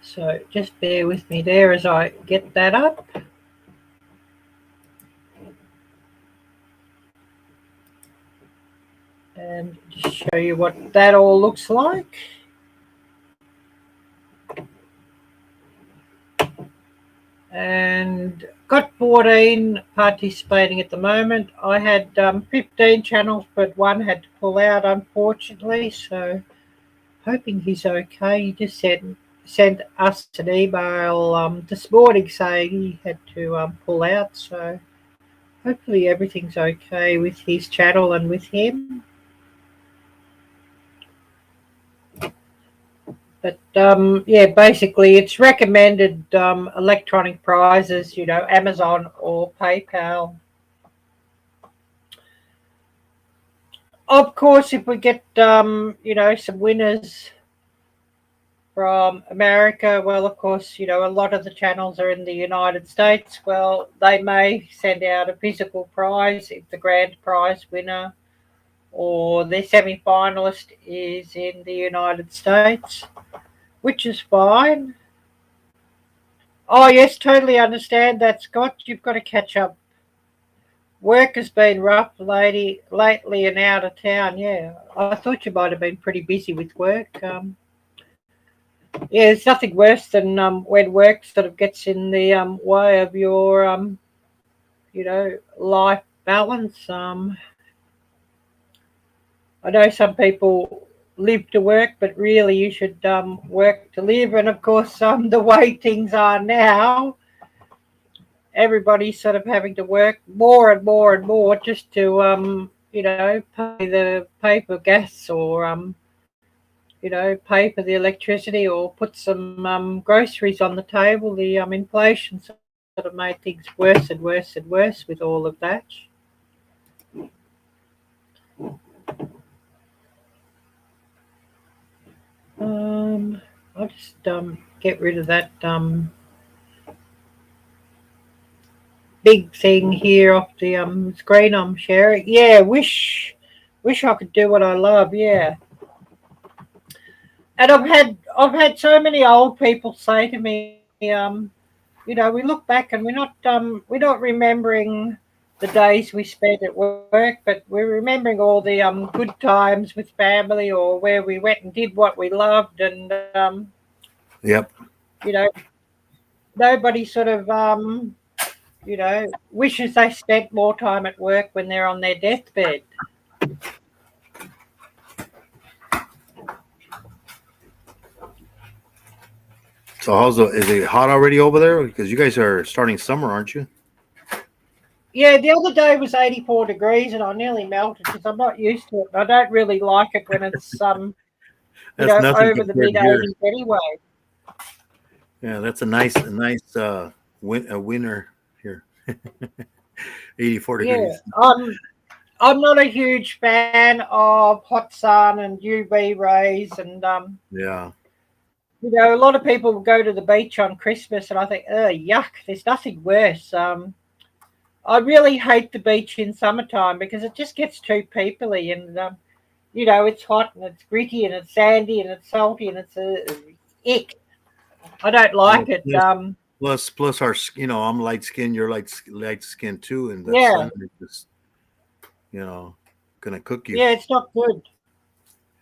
So just bear with me there as I get that up. And just show you what that all looks like. And got 14 participating at the moment. I had 15 channels, but one had to pull out, unfortunately. So hoping he's okay. He just sent us an email this morning saying he had to pull out. So hopefully everything's okay with his channel and with him. But yeah, basically it's recommended electronic prizes, Amazon or PayPal. Of course, if we get, some winners from America, well, of course, a lot of the channels are in the United States. Well, they may send out a physical prize if the grand prize winner or their semi-finalist is in the United States, which is fine. Oh, yes, totally understand that, Scott. You've got to catch up. Work has been rough lately and out of town, yeah. I thought you might have been pretty busy with work. Yeah, it's nothing worse than when work sort of gets in the way of your, life balance. I know some people live to work, but really you should work to live. And of course, the way things are now, everybody's sort of having to work more and more and more just to, pay for gas or, pay for the electricity or put some groceries on the table. The inflation sort of made things worse and worse and worse with all of that. I'll just get rid of that big thing here off the screen I'm sharing. Yeah, wish I could do what I love. Yeah, and I've had so many old people say to me, we look back and we're not remembering the days we spent at work, but we're remembering all the good times with family or where we went and did what we loved, and Yep. Nobody sort of wishes they spent more time at work when they're on their deathbed. So is it hot already over there? Because you guys are starting summer, aren't you? Yeah, the other day was 84 degrees and I nearly melted because I'm not used to it. I don't really like it when it's That's nothing over the compared mid to here. 80s anyway. Yeah, that's a nice winter here. 84 Yeah, degrees. I'm not a huge fan of hot sun and UV rays, and Yeah. a lot of people will go to the beach on Christmas, and I think, oh, yuck, there's nothing worse. I really hate the beach in summertime because it just gets too peoply, and it's hot and it's gritty and it's sandy and it's salty and it's ick. I don't like Well, it. plus our, I'm light skinned, you're light skinned too, and the Yeah, sun is just, you know, gonna cook you. yeah, it's not good.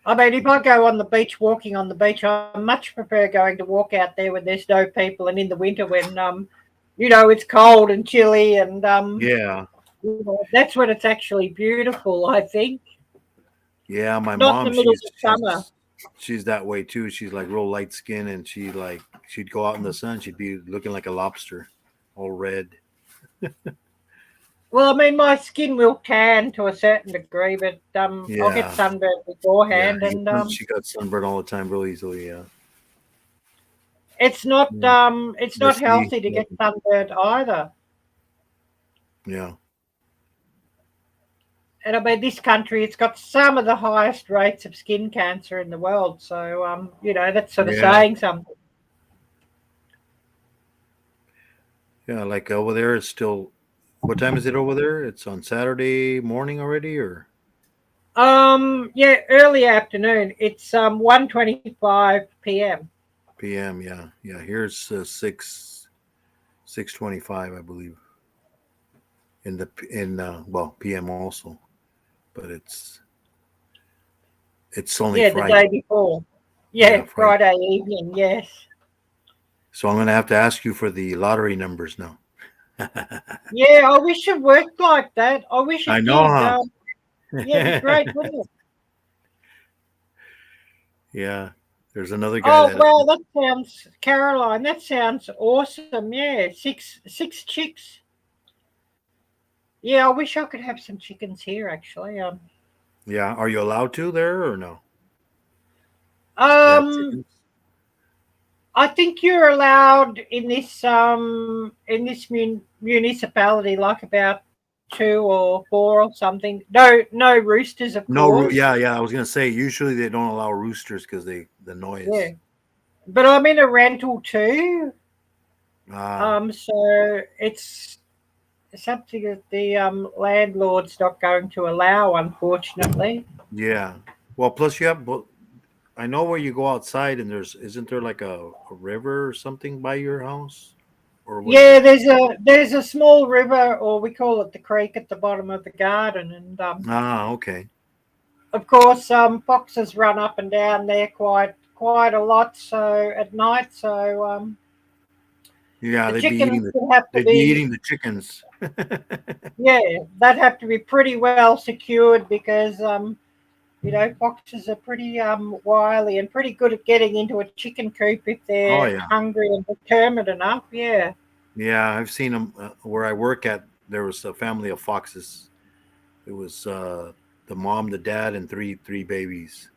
I mean, if I go on the beach, walking on the beach, I much prefer going to walk out there when there's no people, and in the winter when it's cold and chilly, and Yeah. that's when it's actually beautiful. I think Yeah, my not in mom, the middle of summer. she's that way too. She's like real light skin, and she'd go out in the sun, she'd be looking like a lobster, all red. Well, I mean, my skin will tan to a certain degree, but I'll get Yeah. sunburned Yeah. beforehand, and She got sunburned all the time real easily, yeah. Yeah. it's not See. healthy to get sunburned either. Yeah. And I mean, this country, it's got some of the highest rates of skin cancer in the world. So, that's sort of Yeah. saying something. Yeah, like over there it's still, what time is it over there? It's on Saturday morning already, or Yeah, early afternoon. It's 1:25 p.m. PM, yeah. Yeah, here's 6:25, I believe. Well, PM also. But it's only Yeah, the Friday. day before. Yeah, Yeah, Friday. Friday evening. Yes. So I'm gonna have to ask you for the lottery numbers now. Yeah, I wish it worked like that. I wish I it know, did. huh? Yeah, it'd be great, wouldn't it? Yeah. There's another guy Oh that wow, that sounds Caroline. That sounds awesome. Yeah, six chicks. Yeah, I wish I could have some chickens here. Actually, yeah. Are you allowed to there or no? To have um, chickens? I think you're allowed in this municipality, like about two or four or something. No roosters, of No, course. yeah. I was gonna say usually they don't allow roosters because the Yeah, noise. but I'm in a rental too. Ah, So it's something that the landlord's not going to allow, unfortunately. yeah. Well, plus you have. I know where you go outside and isn't there like a river or something by your house, or what is Yeah, it? there's a small river, or we call it the creek, at the bottom of the garden, and Ah, okay. of course, foxes run up and down there quite a lot. So at night, so Yeah, the chickens would have to they'd be be, eating the chickens. yeah, they'd have to be pretty well secured because foxes are pretty wily and pretty good at getting into a chicken coop if Oh they're yeah, hungry and determined enough. Yeah. yeah. I've seen them where I work at. There was a family of foxes. It was the mom, the dad, and three babies.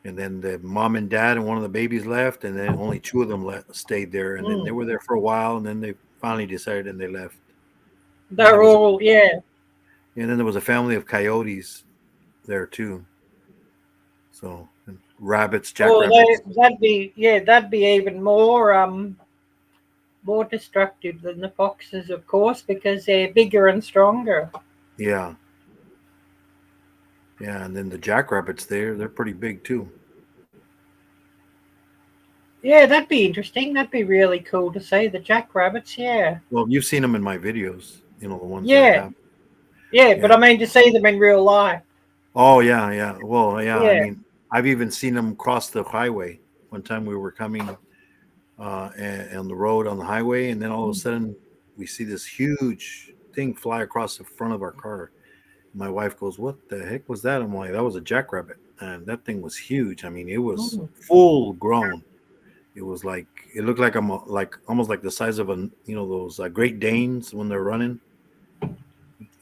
And then the mom and dad and one of the babies left, and then only two of them stayed there. And then they Mm. were there for a while, and then they finally decided and they left. And They're all, yeah. then there was a family of coyotes there too. So and rabbits, Oh, jackrabbits. that'd be even more destructive than the foxes, of course, because they're bigger and stronger. Yeah, yeah. And then the jackrabbits they're pretty big too. Yeah, that'd be interesting. That'd be really cool to see the jackrabbits. Yeah, Well, you've seen them in my videos. The ones that I yeah, have. yeah. But Yeah. I mean to see them in real life. Oh yeah, yeah. Well, yeah. I Yeah. mean, I've even seen them cross the highway. One time we were coming on the road on the highway, and then all of a sudden we see this huge thing fly across the front of our car. My wife goes, "What the heck was that?" I'm like, "That was a jackrabbit, and that thing was huge. I mean, it was Mm. full grown. It was like it looked like like almost like the size of those Great Danes when they're running.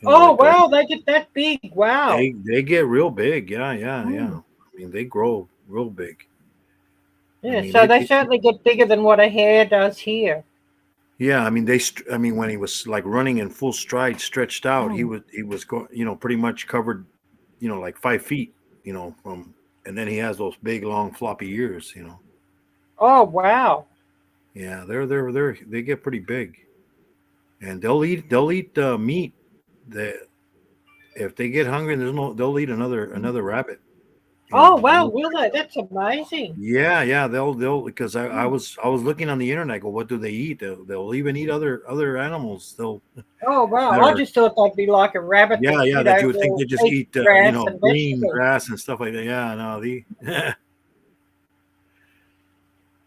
Oh, like wow, they get that big. Wow. they get real big. Yeah, yeah, yeah. Mm. I mean, they grow real big. I Yeah, mean, so they certainly get bigger than what a hare does here. yeah. I mean, I mean, when he was like running in full stride, stretched out, Mm. he was going, pretty much covered, like 5 feet, from, and then he has those big, long, floppy ears. Oh, wow. Yeah, they get pretty big, and they'll eat meat. That if they get hungry, they'll eat another rabbit. Oh, wow, They'll will they? That's amazing. Yeah, yeah, they'll because I Mm. was looking on the internet. I go, what do they eat? They'll even eat other animals. They'll Oh, wow. that I are just thought they'd be like a rabbit Yeah, that, yeah, that you would think will they just eat eat grass and green vegetables. grass and stuff like that. Yeah, no, the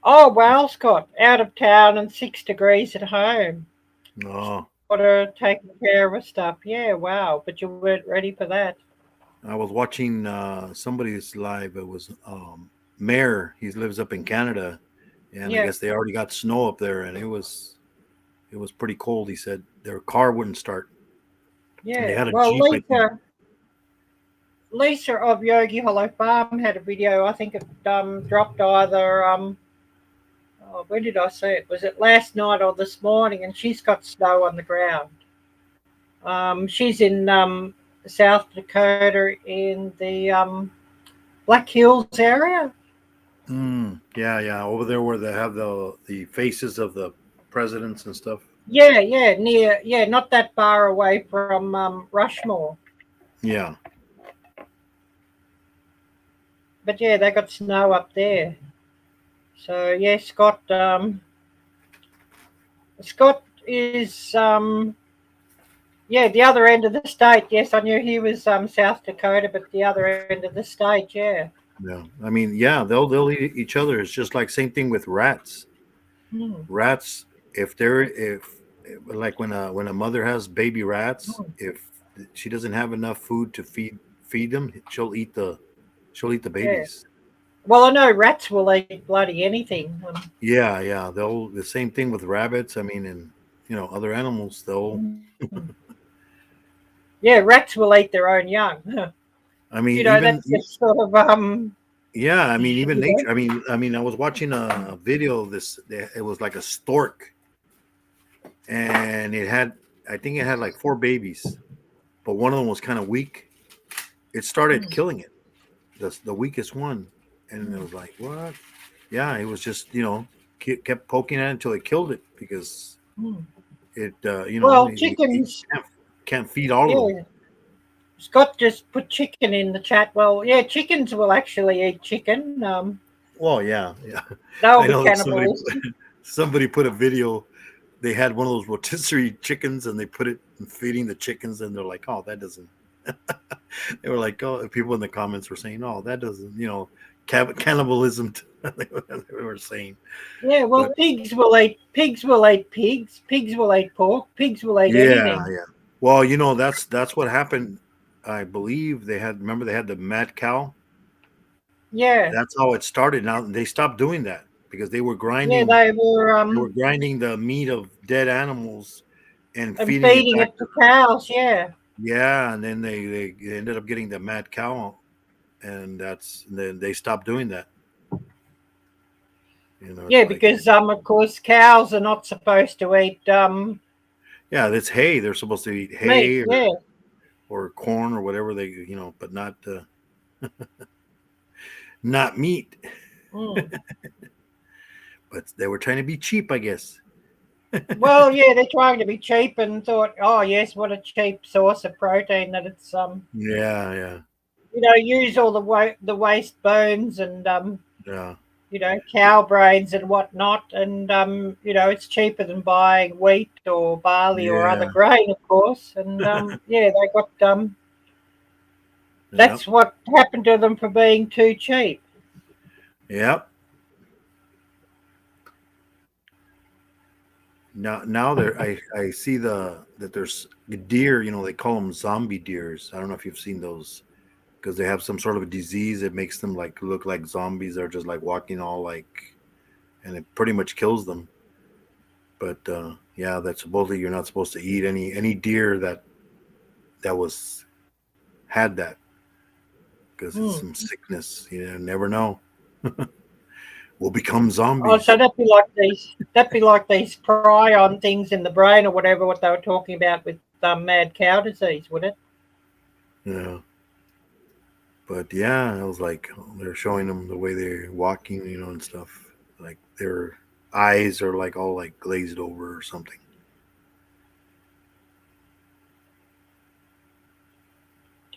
Oh, wow, Scott. Out of town and 6 degrees at home. no. Water taking care of her stuff. Yeah, wow. But you weren't ready for that. I was watching somebody's live. It was Mayor. He lives up in Canada, and I Yeah, guess they already got snow up there, and it was pretty cold. He said their car wouldn't start, and they yeah. had a Well, Jeep, I think. Lisa of Yogi Hollow Farm had a video. I think it dropped either when did I see it? Was it last night or this morning? And she's got snow on the ground. She's in South Dakota in the Black Hills area. Yeah, yeah, over there where they have the faces of the presidents and stuff. Yeah, yeah, near, yeah, not that far away from Rushmore. Yeah. But yeah, they got snow up there. So yeah, Scott is yeah, the other end of the state. Yes, I knew he was South Dakota, but the other end of the state, yeah. Yeah, I mean, yeah, they'll eat each other. It's just like same thing with rats. Mm, Rats, if like when a mother has baby rats, mm, if she doesn't have enough food to feed them, she'll eat the yeah. babies. Well, I know rats will eat bloody anything. Yeah, yeah, they'll the same thing with rabbits. I mean, and other animals. They'll. Yeah, rats will eat their own young. I mean, That's just sort of yeah, I mean, even you know. nature. I was watching a video of this. It was like a stork, and I think it had like 4 babies, but one of them was kind of weak. It started Mm, killing it, the weakest one, and it mm, was like, what? Yeah, it was just kept poking at it until it killed it because mm. it Well, he chickens. can't feed all of them. Yeah, Scott just put chicken in the chat. Well, yeah, chickens will actually eat chicken. Well, yeah, yeah. They'll I be know that somebody cannibalistic. somebody put a video. They had one of those rotisserie chickens, and they put it in feeding the chickens, and they're like, "Oh, that doesn't." They were like, "Oh," people in the comments were saying, "Oh, that doesn't," cannibalism. They were saying, Yeah, well, but pigs will eat pigs. Will eat pigs. Pigs will eat pork. Pigs will eat yeah, anything. yeah. Well, that's what happened. I believe remember they had the mad cow. Yeah, That's how it started. Now they stopped doing that because they were yeah, grinding. they were They were grinding the meat of dead animals and and feeding it feeding back it to to cows. Yeah, yeah, and then they ended up getting the mad cow, and then they stopped doing that. It's yeah, like because of course cows are not supposed to eat yeah, that's hay. They're supposed to eat meat. hay Yeah. or corn or whatever but not meat. Mm. But they were trying to be cheap, I guess. Well, yeah, they're trying to be cheap and thought, oh yes, what a cheap source of protein that it's Yeah, yeah, use all the waste bones and yeah, cow brains and whatnot, and it's cheaper than buying wheat or barley or other yeah, grain, of course. And yeah, they got yeah, that's what happened to them for being too cheap. yeah. Now I see that there's deer. They call them zombie deers. I don't know if you've seen those because they have some sort of a disease that makes them like look like zombies. They're just like walking all like, and it pretty much kills them. But yeah, that supposedly you're not supposed to eat any deer that that had that, because it's some sickness. You never know. We'll become Oh, zombies. so that'd be like these prion things in the brain or whatever, what they were talking about with mad cow disease, would it? Yeah. But yeah, I was like, they're showing them the way they're walking, and stuff. Like their eyes are like all like glazed over or something.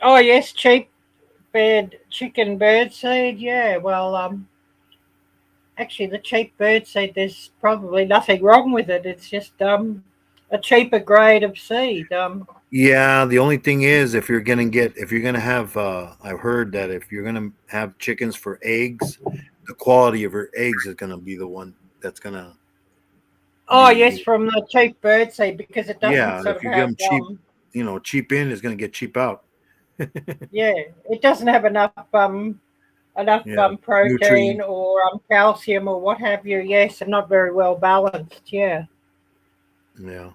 Oh yes, cheap chicken bird seed. Yeah, well, actually, the cheap bird seed, there's probably nothing wrong with it. It's just a cheaper grade of seed. Yeah, the only thing is if you're gonna have I've heard that if you're gonna have chickens for eggs, the quality of your eggs is gonna be the one that's gonna Oh yes, be. from the cheap bird seed because it doesn't Yeah, sort if of you give have them cheap, cheap in is gonna get cheap out. yeah, it doesn't have enough Yeah, protein nutrient. or calcium or what have you. Yes, and not very well balanced. Yeah. Yeah.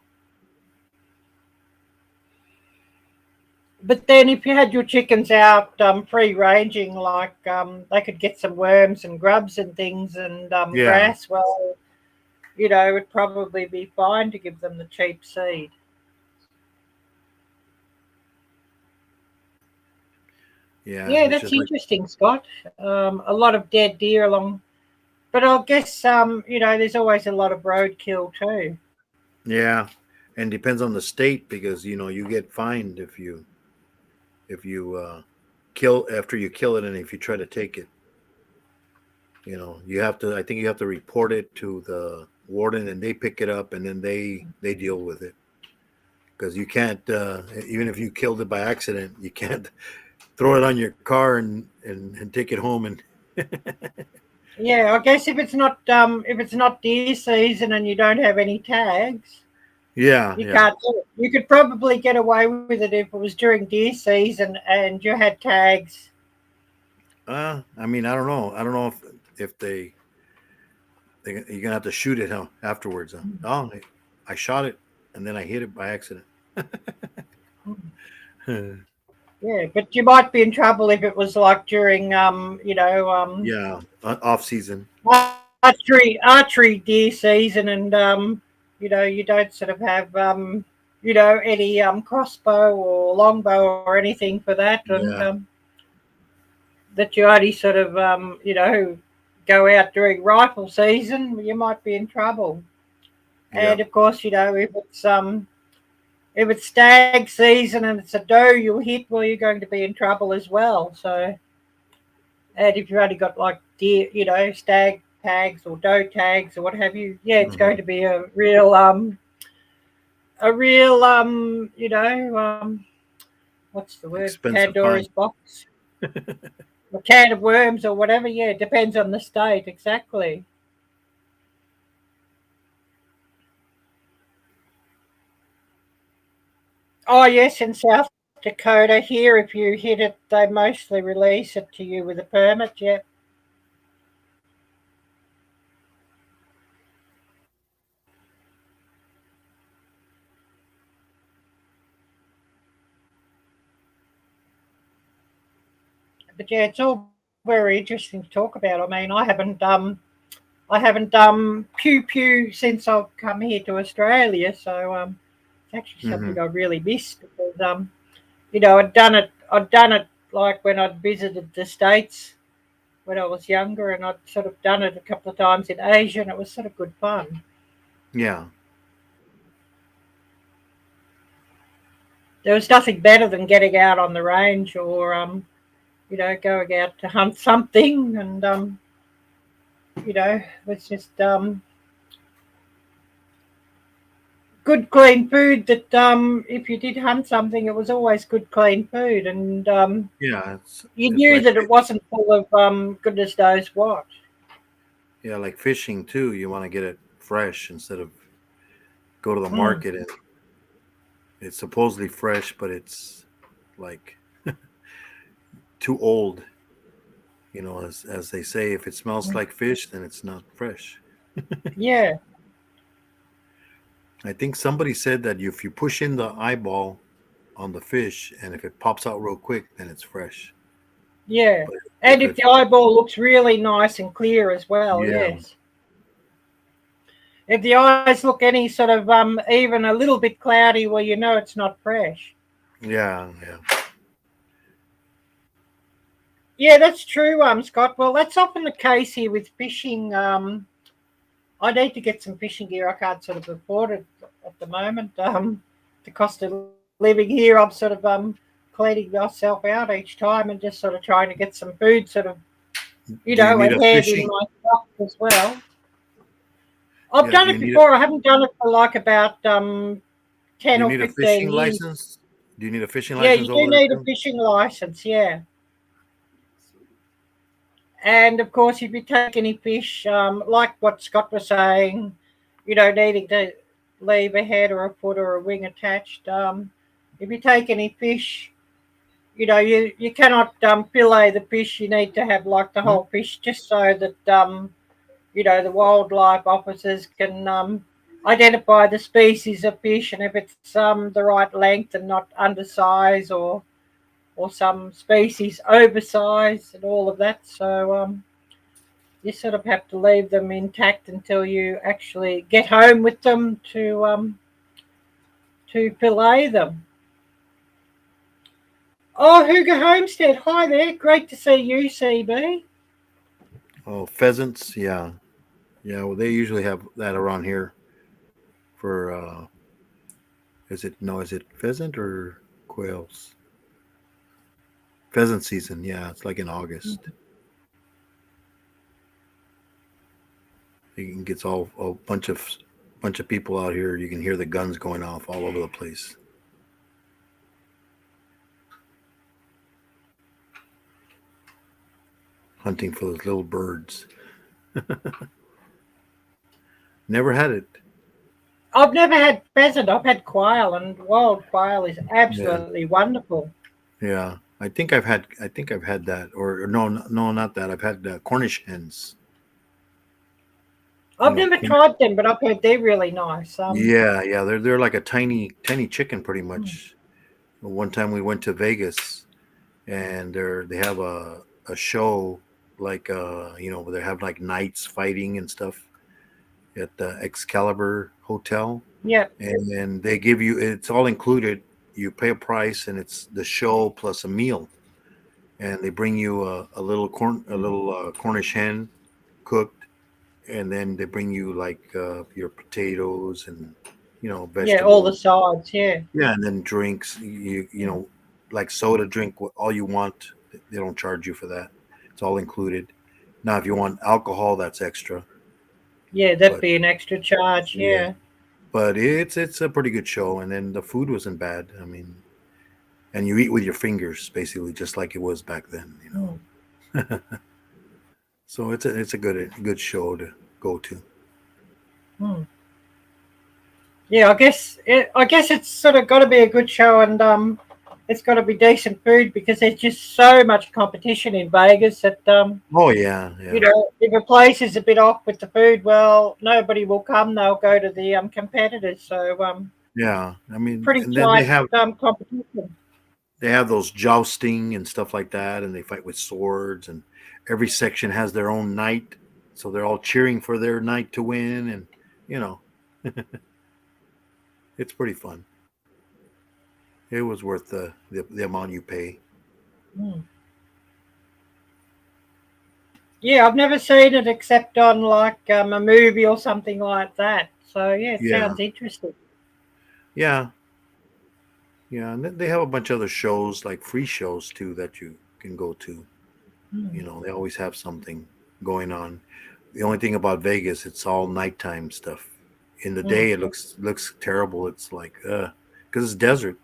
But then, if you had your chickens out free ranging, like they could get some worms and grubs and things and Yeah. grass, well, it would probably be fine to give them the cheap seed. Yeah. Yeah, It's that's just like, interesting, Scott. A lot of dead deer along, but I guess there's always a lot of roadkill too. yeah, and depends on the state because you get fined if you kill after you kill it, and if you try to take it, you have to. I think you have to report it to the warden, and they pick it up, and then they deal with it because you can't. Even if you killed it by accident, you can't throw it on your car and take it home and. Yeah, I guess if it's not deer season and you don't have any tags, Yeah, you yeah. can't do it. You could probably get away with it if it was during deer season and you had tags. I mean, I don't know. I don't know if you're gonna have to shoot it afterwards. Huh? Oh, I shot it and then I hit it by accident. Yeah, but you might be in trouble if it was like during Yeah, off season. archery deer season and you don't sort of have any crossbow or longbow or anything for that, and Yeah, that you only sort of go out during rifle season, you might be in trouble. yeah, And of course, if it's stag season and it's a doe you hit, well, you're going to be in trouble as well. So, and if you've only got like deer, stag tags or doe tags or what have you, yeah, it's hmm going to be a real what's the word? expensive Pandora's fine. box, a can of worms or whatever. Yeah, it depends on the state exactly. Oh yes, in South Dakota here, if you hit it, they mostly release it to you with a permit. Yeah. But yeah, it's all very interesting to talk about. I mean, I haven't pew pew since I've come here to Australia, so it's actually Hmm. something I really miss because I'd done it like when I'd visited the States when I was younger, and I'd sort of done it a couple of times in Asia, and it was sort of good fun. Yeah, There was nothing better than getting out on the range or going out to hunt something, and it was just good clean food that if you did hunt something, it was always good clean food, and yeah. you It's knew like that it wasn't full of goodness knows what. yeah, like fishing too. You want to get it fresh instead of go to the Mm. market and it's supposedly fresh, but it's like too old. As they say, if it smells like fish, then it's not fresh. Yeah. I think somebody said that if you push in the eyeball on the fish, and if it pops out real quick, then it's fresh. Yeah. But And if the eyeball looks really nice and clear as well, yeah, yes. If the eyes look any sort of even a little bit cloudy, well, you know it's not fresh. yeah. Yeah, that's true, Scott. Well, that's often the case here with fishing. I need to get some fishing gear. I can't sort of afford it at the moment. The cost of living here, I'm sort of cleaning myself out each time and just sort of trying to get some food sort of, Do you need a ahead in fishing? my stock as well. I've Yeah. done it before. I haven't done it for like about 10 Do you or need a 15 fishing years. license? Do you need a fishing Yeah, you license do over there need a too? fishing license, yeah. And of course, if you take any fish, like what Scott was saying, needing to leave a head or a foot or a wing attached, if you take any fish, you cannot fillet the fish. You need to have like the Hmm? whole fish just so that, the wildlife officers can identify the species of fish and if it's the right length and not undersized or some species oversized and all of that. So you sort of have to leave them intact until you actually get home with them to fillet them. Oh, Hugo Homestead, hi there. Great to see you, CB. Oh, pheasants. Yeah, yeah. Well, they usually have that around here for. Is it no? Is it pheasant or quails? Pheasant season. Yeah, it's like in August. It gets all a bunch of people out here. You can hear the guns going off all over the place. Hunting for those little birds. Never had it. I've never had pheasant. I've had quail, and wild quail is Yeah, absolutely wonderful. yeah. I think I've had that, or no, no, not that. I've had Cornish hens. You I've know, never Corn- tried them, but I've heard they're really nice. yeah, yeah. They're like a tiny chicken, pretty much. One time we went to Vegas, and they have a show like where they have like knights fighting and stuff at the Excalibur Hotel, Yeah, and they give you it's all included. You pay a price, and it's the show plus a meal, and they bring you a little Cornish hen cooked, and then they bring you like your potatoes and yeah, all the vegetables. sides. Yeah. Yeah, and then drinks. Like soda, drink all you want. They don't charge you for that. It's all included. Now, if you want alcohol, that's extra. Yeah, that'd But be an extra charge. yeah, Yeah. but it's a pretty good show, and then the food wasn't bad. I mean, and you eat with your fingers, basically, just like it was back then. Mm. So it's a good show to go to. Mm. Yeah, I guess it's sort of got to be a good show, and it's got to be decent food because there's just so much competition in Vegas that Oh yeah, yeah, if a place is a bit off with the food, well, nobody will come. They'll go to the competitors. So yeah. I mean, pretty and then they tight have competition. they have those jousting and stuff like that, and they fight with swords, and every section has their own knight, so they're all cheering for their knight to win, and you know, it's pretty fun. It was worth the amount you pay. Mm. Yeah, I've never seen it except on like a movie or something like that. So yeah, it Yeah, sounds interesting. yeah, yeah. And then they have a bunch of other shows, like free shows too, that you can go to. Mm. They always have something going on. The only thing about Vegas, it's all nighttime stuff. In the Mm. day, it looks terrible. It's like because it's desert.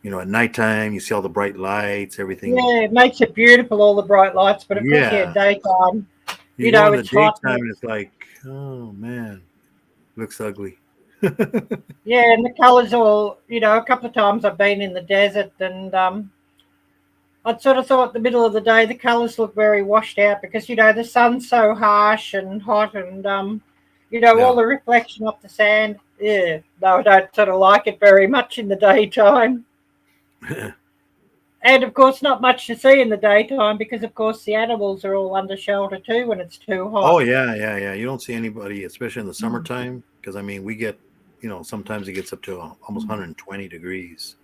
At nighttime, you see all the bright lights, everything. Yeah, it makes it beautiful, all the bright lights. But of course, yeah, Yeah, daytime, you go in the it's hot. daytime, and it's like, oh man, looks ugly. Yeah, and the colours all, a couple of times I've been in the desert and I'd sort of thought the middle of the day the colours look very washed out because, the sun's so harsh and hot and, all Yeah, the reflection off the sand. Yeah, no, I don't sort of like it very much in the daytime. And of course, not much to see in the daytime because, of course, the animals are all under shelter too when it's too hot. Oh yeah. You don't see anybody, especially in the summertime, because I mean we get, sometimes it gets up to almost 120 degrees.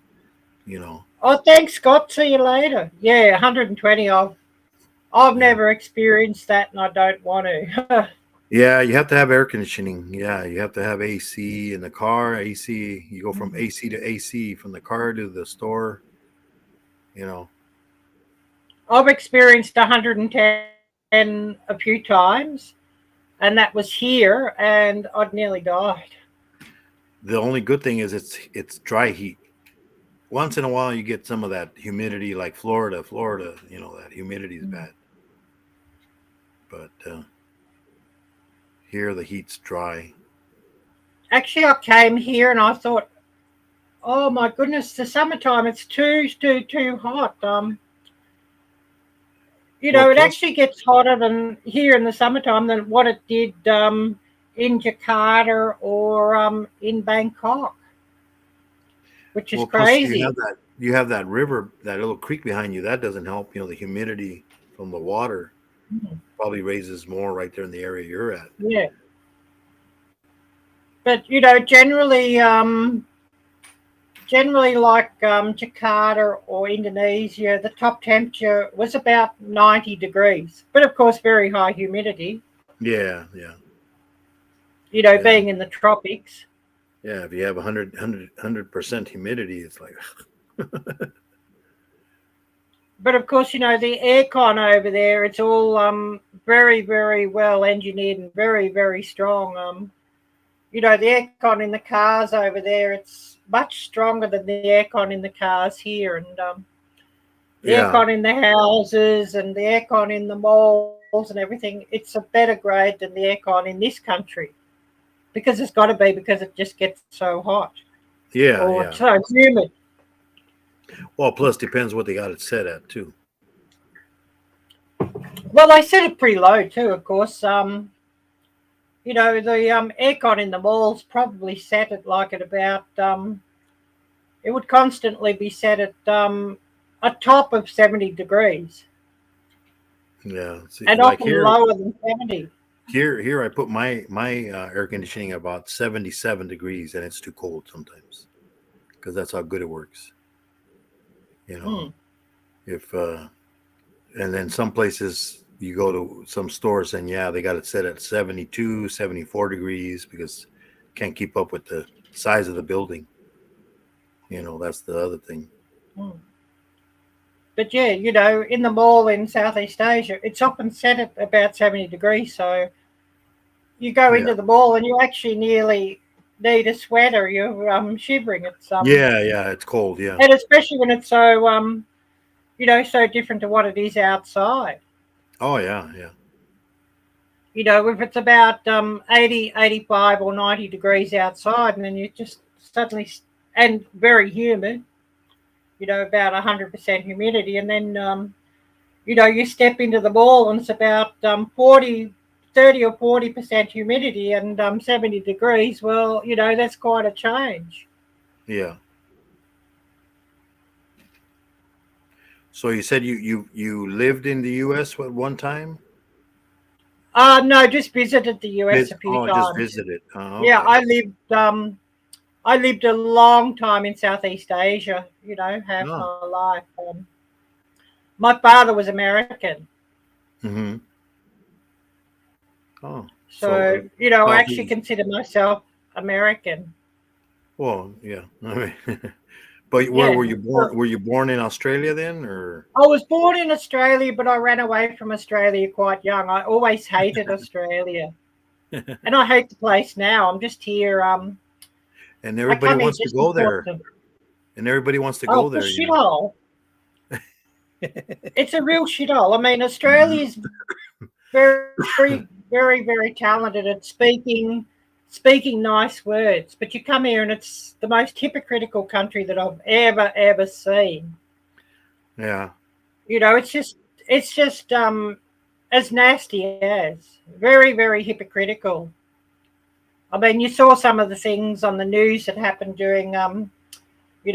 Oh, thanks, Scott. See you later. Yeah, 120. I've never experienced that, and I don't want to. Yeah, you have to have air conditioning. Yeah, you have to have AC in the car. AC, you go from AC to AC, from the car to the store. I've experienced 110 a few times, and that was here, and I'd nearly died. The only good thing is it's dry heat. Once in a while, you get some of that humidity, like Florida. That humidity is bad. But here, the heat's dry. Actually, I came here and I thought, oh my goodness, the summertime, it's too hot. It actually gets hotter than here in the summertime than what it did in Jakarta or in Bangkok, which is crazy. You have that river, that little creek behind you. That doesn't help. The humidity from the water probably raises more right there in the area you're at. Yeah. But generally like Jakarta or Indonesia, the top temperature was about 90 degrees, but of course very high humidity. Yeah. Being in the tropics. Yeah, if you have 100% humidity, it's like. But of course, the aircon over there, it's all very, very well engineered and very, very strong. The aircon in the cars over there, it's much stronger than the aircon in the cars here. And the aircon in the houses and the aircon in the malls and everything, it's a better grade than the aircon in this country. Because it's got to be, because it just gets so hot. Or so humid. Well, plus depends what they got it set at, too. Well, they set it pretty low, too, of course. The aircon in the malls probably set it like at about, it would constantly be set at a top of 70 degrees. Yeah. And often lower than 70. Here I put my air conditioning about 77 degrees, and it's too cold sometimes because that's how good it works. If and then some places you go to some stores and they got it set at 72, 74 degrees because can't keep up with the size of the building. That's the other thing. But in the mall in Southeast Asia, it's often set at about 70 degrees. So you go into the mall and you actually nearly need a sweater. You're shivering. It's it's cold. Yeah, and especially when it's so so different to what it is outside. Oh yeah. If it's about 80, 85 or 90 degrees outside, and then you just suddenly, and very humid, about 100% humidity, and then you step into the mall and it's about 30 or 40% humidity and 70 degrees. Well, that's quite a change. Yeah. So you said you lived in the U.S. at one time? No, just visited the U.S. a few times. Just visited. Okay. Yeah, I lived a long time in Southeast Asia. Half my life. My father was American. Mm-hmm. Oh. So I actually consider myself American. Well, yeah. But where were you born? Were you born in Australia then, or? I was born in Australia, but I ran away from Australia quite young. I always hated Australia, and I hate the place now. I'm just here. And everybody wants to go there. And everybody wants to go there. Shithole. It's a real shithole. I mean, Australia's very, very, very talented at speaking nice words, but you come here and it's the most hypocritical country that I've ever seen. Yeah. It's just as nasty as. Very, very hypocritical. I mean, you saw some of the things on the news that happened during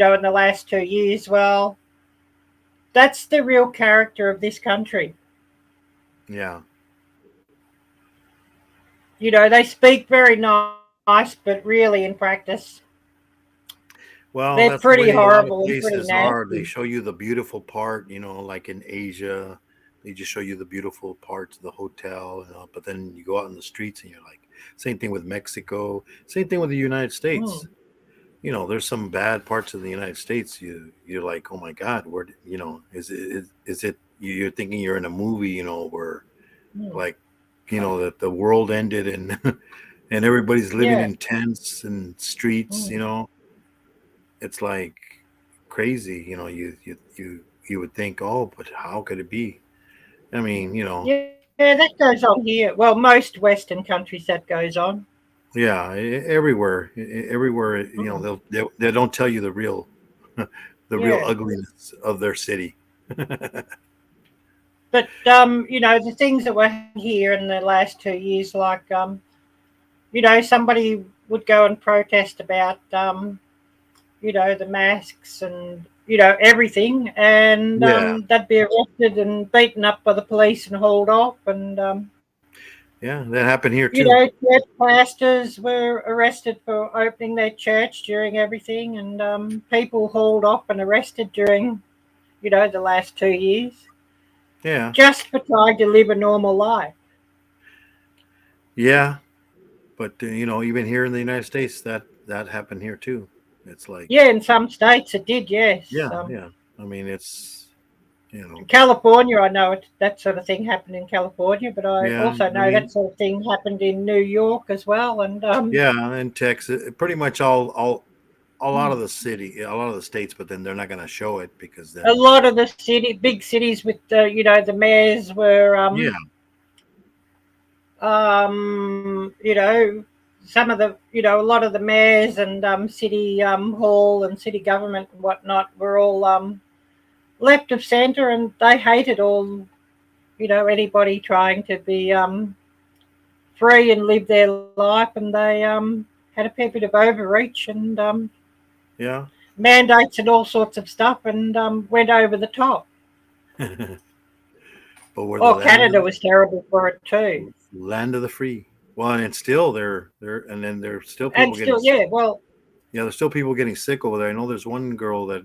in the last 2 years. Well, that's the real character of this country. Yeah. They speak very nice, but really in practice, Well, they're that's the pretty way a lot of horrible and pretty places are. They nasty. show you the beautiful part, like in Asia, they just show you the beautiful parts of the hotel, but then you go out in the streets and you're like, same thing with Mexico, same thing with the United States. Mm, There's some bad parts of the United States. You're like, oh my God, where, is it, you're thinking you're in a movie, where mm. like, that the world ended and, and everybody's living Yeah. in tents and streets, Mm. it's like crazy. You would think, oh, but how could it be? I mean, Yeah, that goes on here. Well, most Western countries that goes on. yeah, everywhere, Mm. they don't tell you the real, the real Yeah. ugliness of their city. But the things that were here in the last 2 years, like somebody would go and protest about the masks and everything, and Yeah, they'd be arrested and beaten up by the police and hauled off, and yeah, that happened here too. church pastors were arrested for opening their church during everything, and people hauled off and arrested during the last 2 years, Yeah, just for trying to live a normal life. yeah, but even here in the United States, that happened here too. It's like, Yeah, in some states it did, yes. yeah, yeah. I mean, it's California, I know that sort of thing happened in California, but I yeah. also I know mean, that sort of thing happened in New York as well. And yeah, in Texas, pretty much all a lot of the city, a lot of the states, but then they're not going to show it because a then, lot of the big cities with the mayors were, yeah, some of the, a lot of the mayors and city hall and city government and whatnot were all left of centre, and they hated all, anybody trying to be free and live their life, and they had a fair bit of overreach and yeah. mandates and all sorts of stuff, and went over the top. But we're the Oh, Canada was terrible for it too, land of the free. Well, and still and then there's still and people getting still, yeah. Well, yeah, there's still people getting sick over there. I know there's one girl that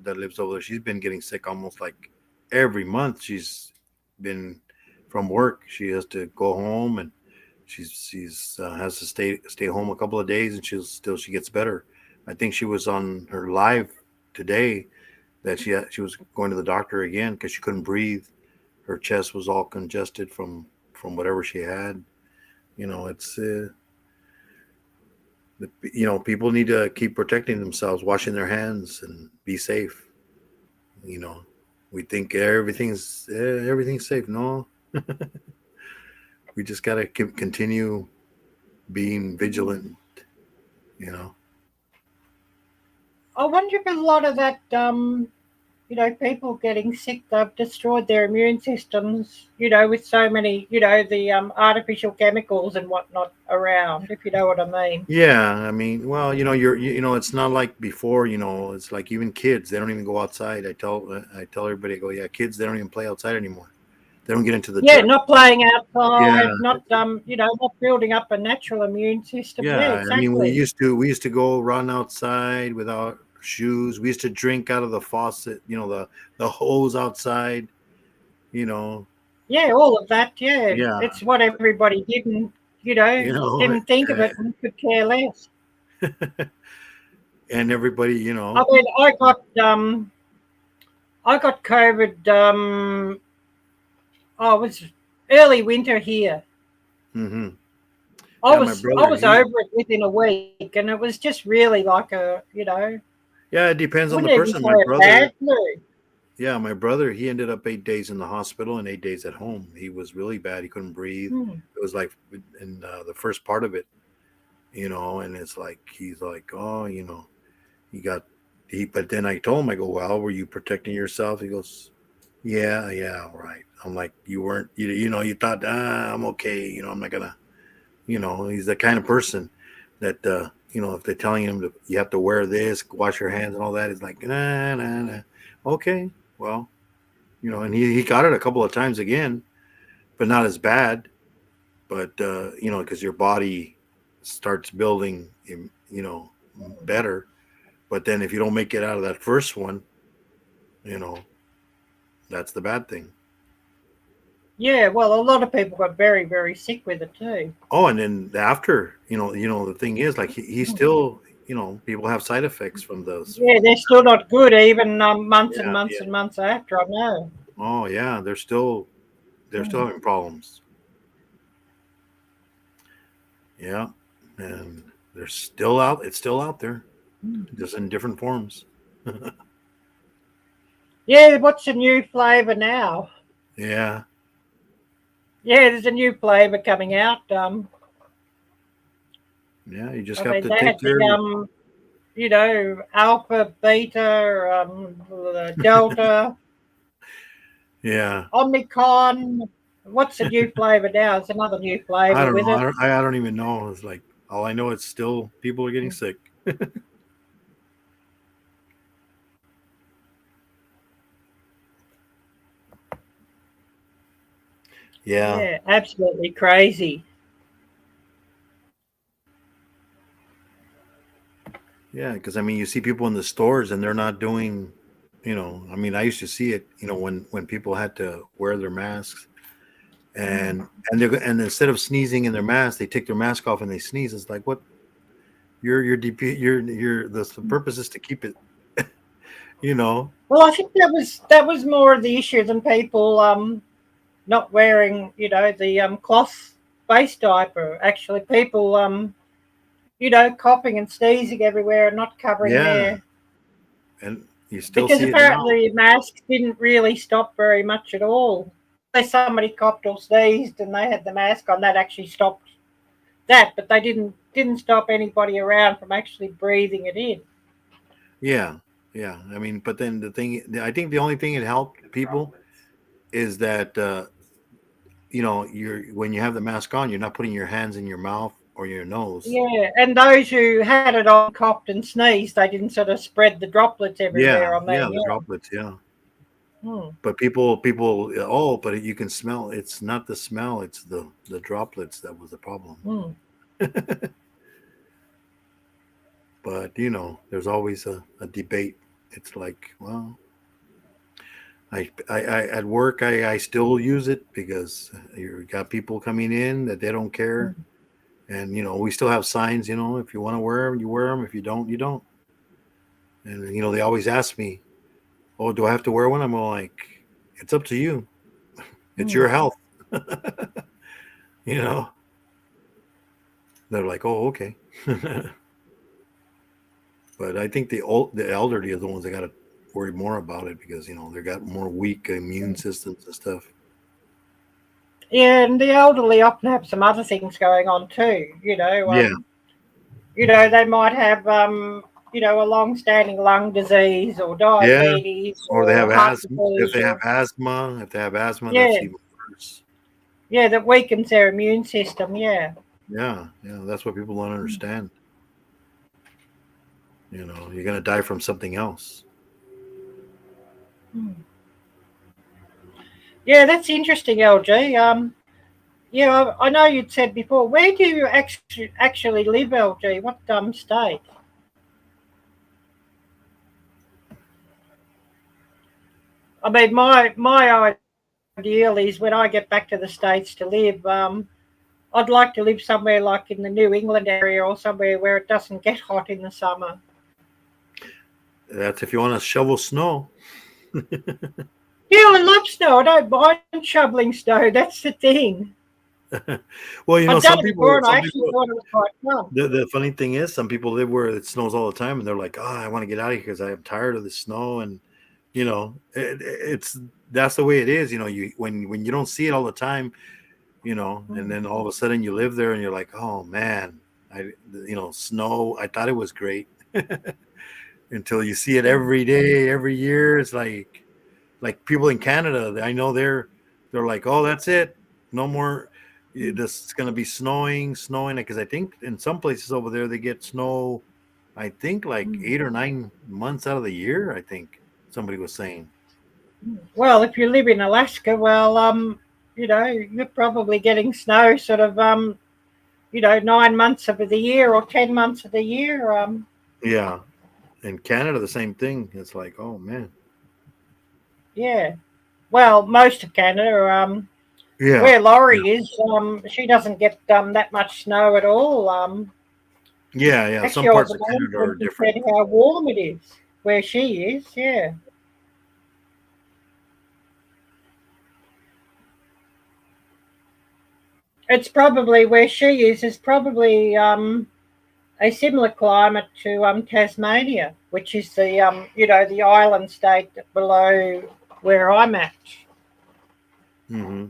lives over there. She's been getting sick almost like every month. She's been from work. She has to go home and she's has to stay home a couple of days and she gets better. I think she was on her live today that she was going to the doctor again because she couldn't breathe. Her chest was all congested from whatever she had. It's people need to keep protecting themselves, washing their hands, and be safe. You know, we think everything's safe. No, we just gotta continue being vigilant. You know. I wonder if a lot of that, people getting sick, they've destroyed their immune systems, with so many, the artificial chemicals and whatnot around, if you know what I mean. Yeah, I mean, well, it's not like before. It's like even kids, they don't even go outside. I tell everybody, I go, yeah, kids, they don't even play outside anymore. They don't get into the Yeah, dirt. not playing Yeah, outside, not not building up a natural immune system. Yeah, yeah. I mean, we exactly. used to go run outside without shoes. We used to drink out of the faucet, the hose outside. You know, Yeah, all of that. Yeah, yeah, it's what everybody did, and you know, didn't think of it and could care less. and everybody, I mean, I got COVID. Oh, it was early winter here. hmm I yeah, my was I brother, was over it within a week, and it was just really like a yeah, it depends on the wouldn't even person. say a bad flu. Yeah, my brother, he ended up 8 days in the hospital and 8 days at home. He was really bad. He couldn't breathe. Hmm. It was like in the first part of it, and it's like, he's like, oh, he got, but then I told him, I go, well, were you protecting yourself? He goes, yeah, yeah, all right. I'm like, you weren't, you thought, I'm okay. I'm not gonna, he's the kind of person that, if they're telling him you have to wear this, wash your hands and all that, it's like, nah. Okay, well, and he got it a couple of times again, but not as bad. But because your body starts building, better. But then if you don't make it out of that first one, that's the bad thing. Yeah, well, a lot of people got very, very sick with it too. Oh, and then after, the thing is, like, he's still, people have side effects from those. Yeah, they're still not good, even months and Yeah, months yeah. and months after. I know. Oh yeah, they're still having problems. Yeah, and they're still out. It's still out there, just in different forms. Yeah, what's the new flavour now? Yeah. Yeah, there's a new flavour coming out. Yeah, you just I have mean, to they take had care. the alpha, beta, delta, Yeah. omicron. What's the new flavour now? It's another new I flavour don't with know. it. I don't even know. It's like, all I know, it's still people are getting sick. Yeah. Yeah, absolutely crazy. Yeah, because I mean, you see people in the stores and they're not doing, I mean, I used to see it, when people had to wear their masks, and instead of sneezing in their mask, they take their mask off and they sneeze. It's like, what? You're DP. The purpose is to keep it. Well, I think that was more of the issue than people not wearing, the cloth face diaper. Actually, people coughing and sneezing everywhere and not covering Yeah, their, and you still because see it now. apparently masks didn't really stop very much at all. If somebody coughed or sneezed and they had the mask on, that actually stopped that, but they didn't stop anybody around from actually breathing it in. Yeah, yeah. I mean, but then I think the only thing that helped people is that you're when you have the mask on, you're not putting your hands in your mouth or your nose. Yeah, and those who had it on, coughed and sneezed, they didn't sort of spread the droplets everywhere on Yeah, them. the droplets. Yeah, Hmm. but people. Oh, but you can smell. It's not the smell; it's the droplets that was the problem. Hmm. But there's always a debate. It's like, well, I at work I still use it because you got people coming in that they don't care, and we still have signs. If you want to wear them, you wear them. If you don't, you don't. And they always ask me, "Oh, do I have to wear one?" I'm all like, "It's up to you. It's your health." you know. They're like, "Oh, okay." But I think the elderly are the ones that got to worry more about it because they got more weak immune systems and stuff. Yeah, and the elderly often have some other things going on too. Yeah, They might have a long-standing lung disease or yeah. diabetes Or they or have heart asthma. If disease they have or asthma, that's yeah, even worse. yeah, that weakens their immune system. Yeah. Yeah, yeah. That's what people don't understand. You're gonna die from something else. Yeah, that's interesting, LG. Yeah, I know you'd said before. Where do you actually live, LG? What state? I mean, my ideal is when I get back to the States to live, I'd like to live somewhere like in the New England area or somewhere where it doesn't get hot in the summer. That's if you want to shovel snow. Yeah, I love snow. I don't mind shoveling snow. That's the thing. Well, I've done some it before, people, and I actually thought it was quite fun. the funny thing is, some people live where it snows all the time, and they're like, "Oh, I want to get out of here because I'm tired of the snow." And it's that's the way it is. You when you don't see it all the time, and then all of a sudden you live there, and you're like, "Oh man, snow. I thought it was great." Until you see it every day, every year. It's like people in Canada. I know they're like, "Oh, that's it. No more." It's going to be snowing, because I think in some places over there they get snow. I think like 8 or 9 months out of the year. I think somebody was saying. Well, if you live in Alaska, well, you're probably getting snow sort of 9 months of the year or 10 months of the year. Yeah, in Canada the same thing. It's like, oh man. Yeah. Well, most of Canada. Yeah. Where Laurie is, she doesn't get that much snow at all. Yeah. Some Actually, I was parts of amazed Canada when are she different. said how warm it is where she is. Yeah. It's probably where she is probably a similar climate to Tasmania, which is the the island state below where I'm at. Mm-hmm.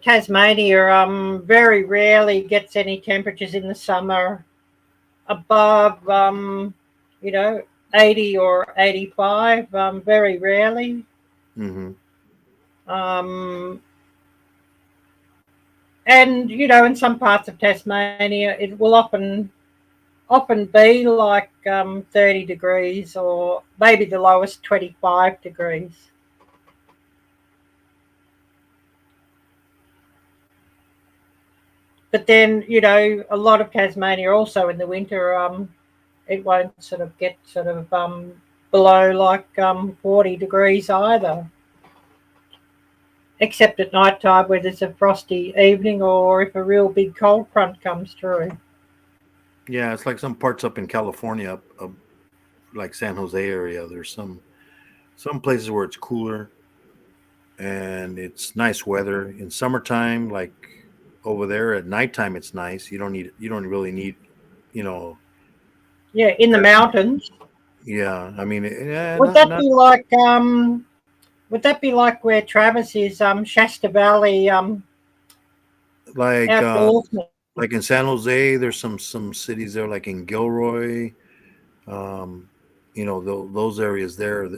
Tasmania very rarely gets any temperatures in the summer above 80 or 85, very rarely. Mm-hmm. Um, and in some parts of Tasmania, it will often be like 30 degrees or maybe the lowest 25 degrees. But then, a lot of Tasmania also in the winter, it won't sort of get sort of below like 40 degrees either. Except at night time where there's a frosty evening or if a real big cold front comes through. Yeah, it's like some parts up in California, up like San Jose area. There's some places where it's cooler and it's nice weather in summertime. Like over there at nighttime, it's nice. You don't really need, you know. Yeah, in the mountains. Yeah, I mean, yeah, Would that be like where Travis is, Shasta Valley, like outdoorsman? like in San Jose. There's some cities there, like in Gilroy. Um, those areas there.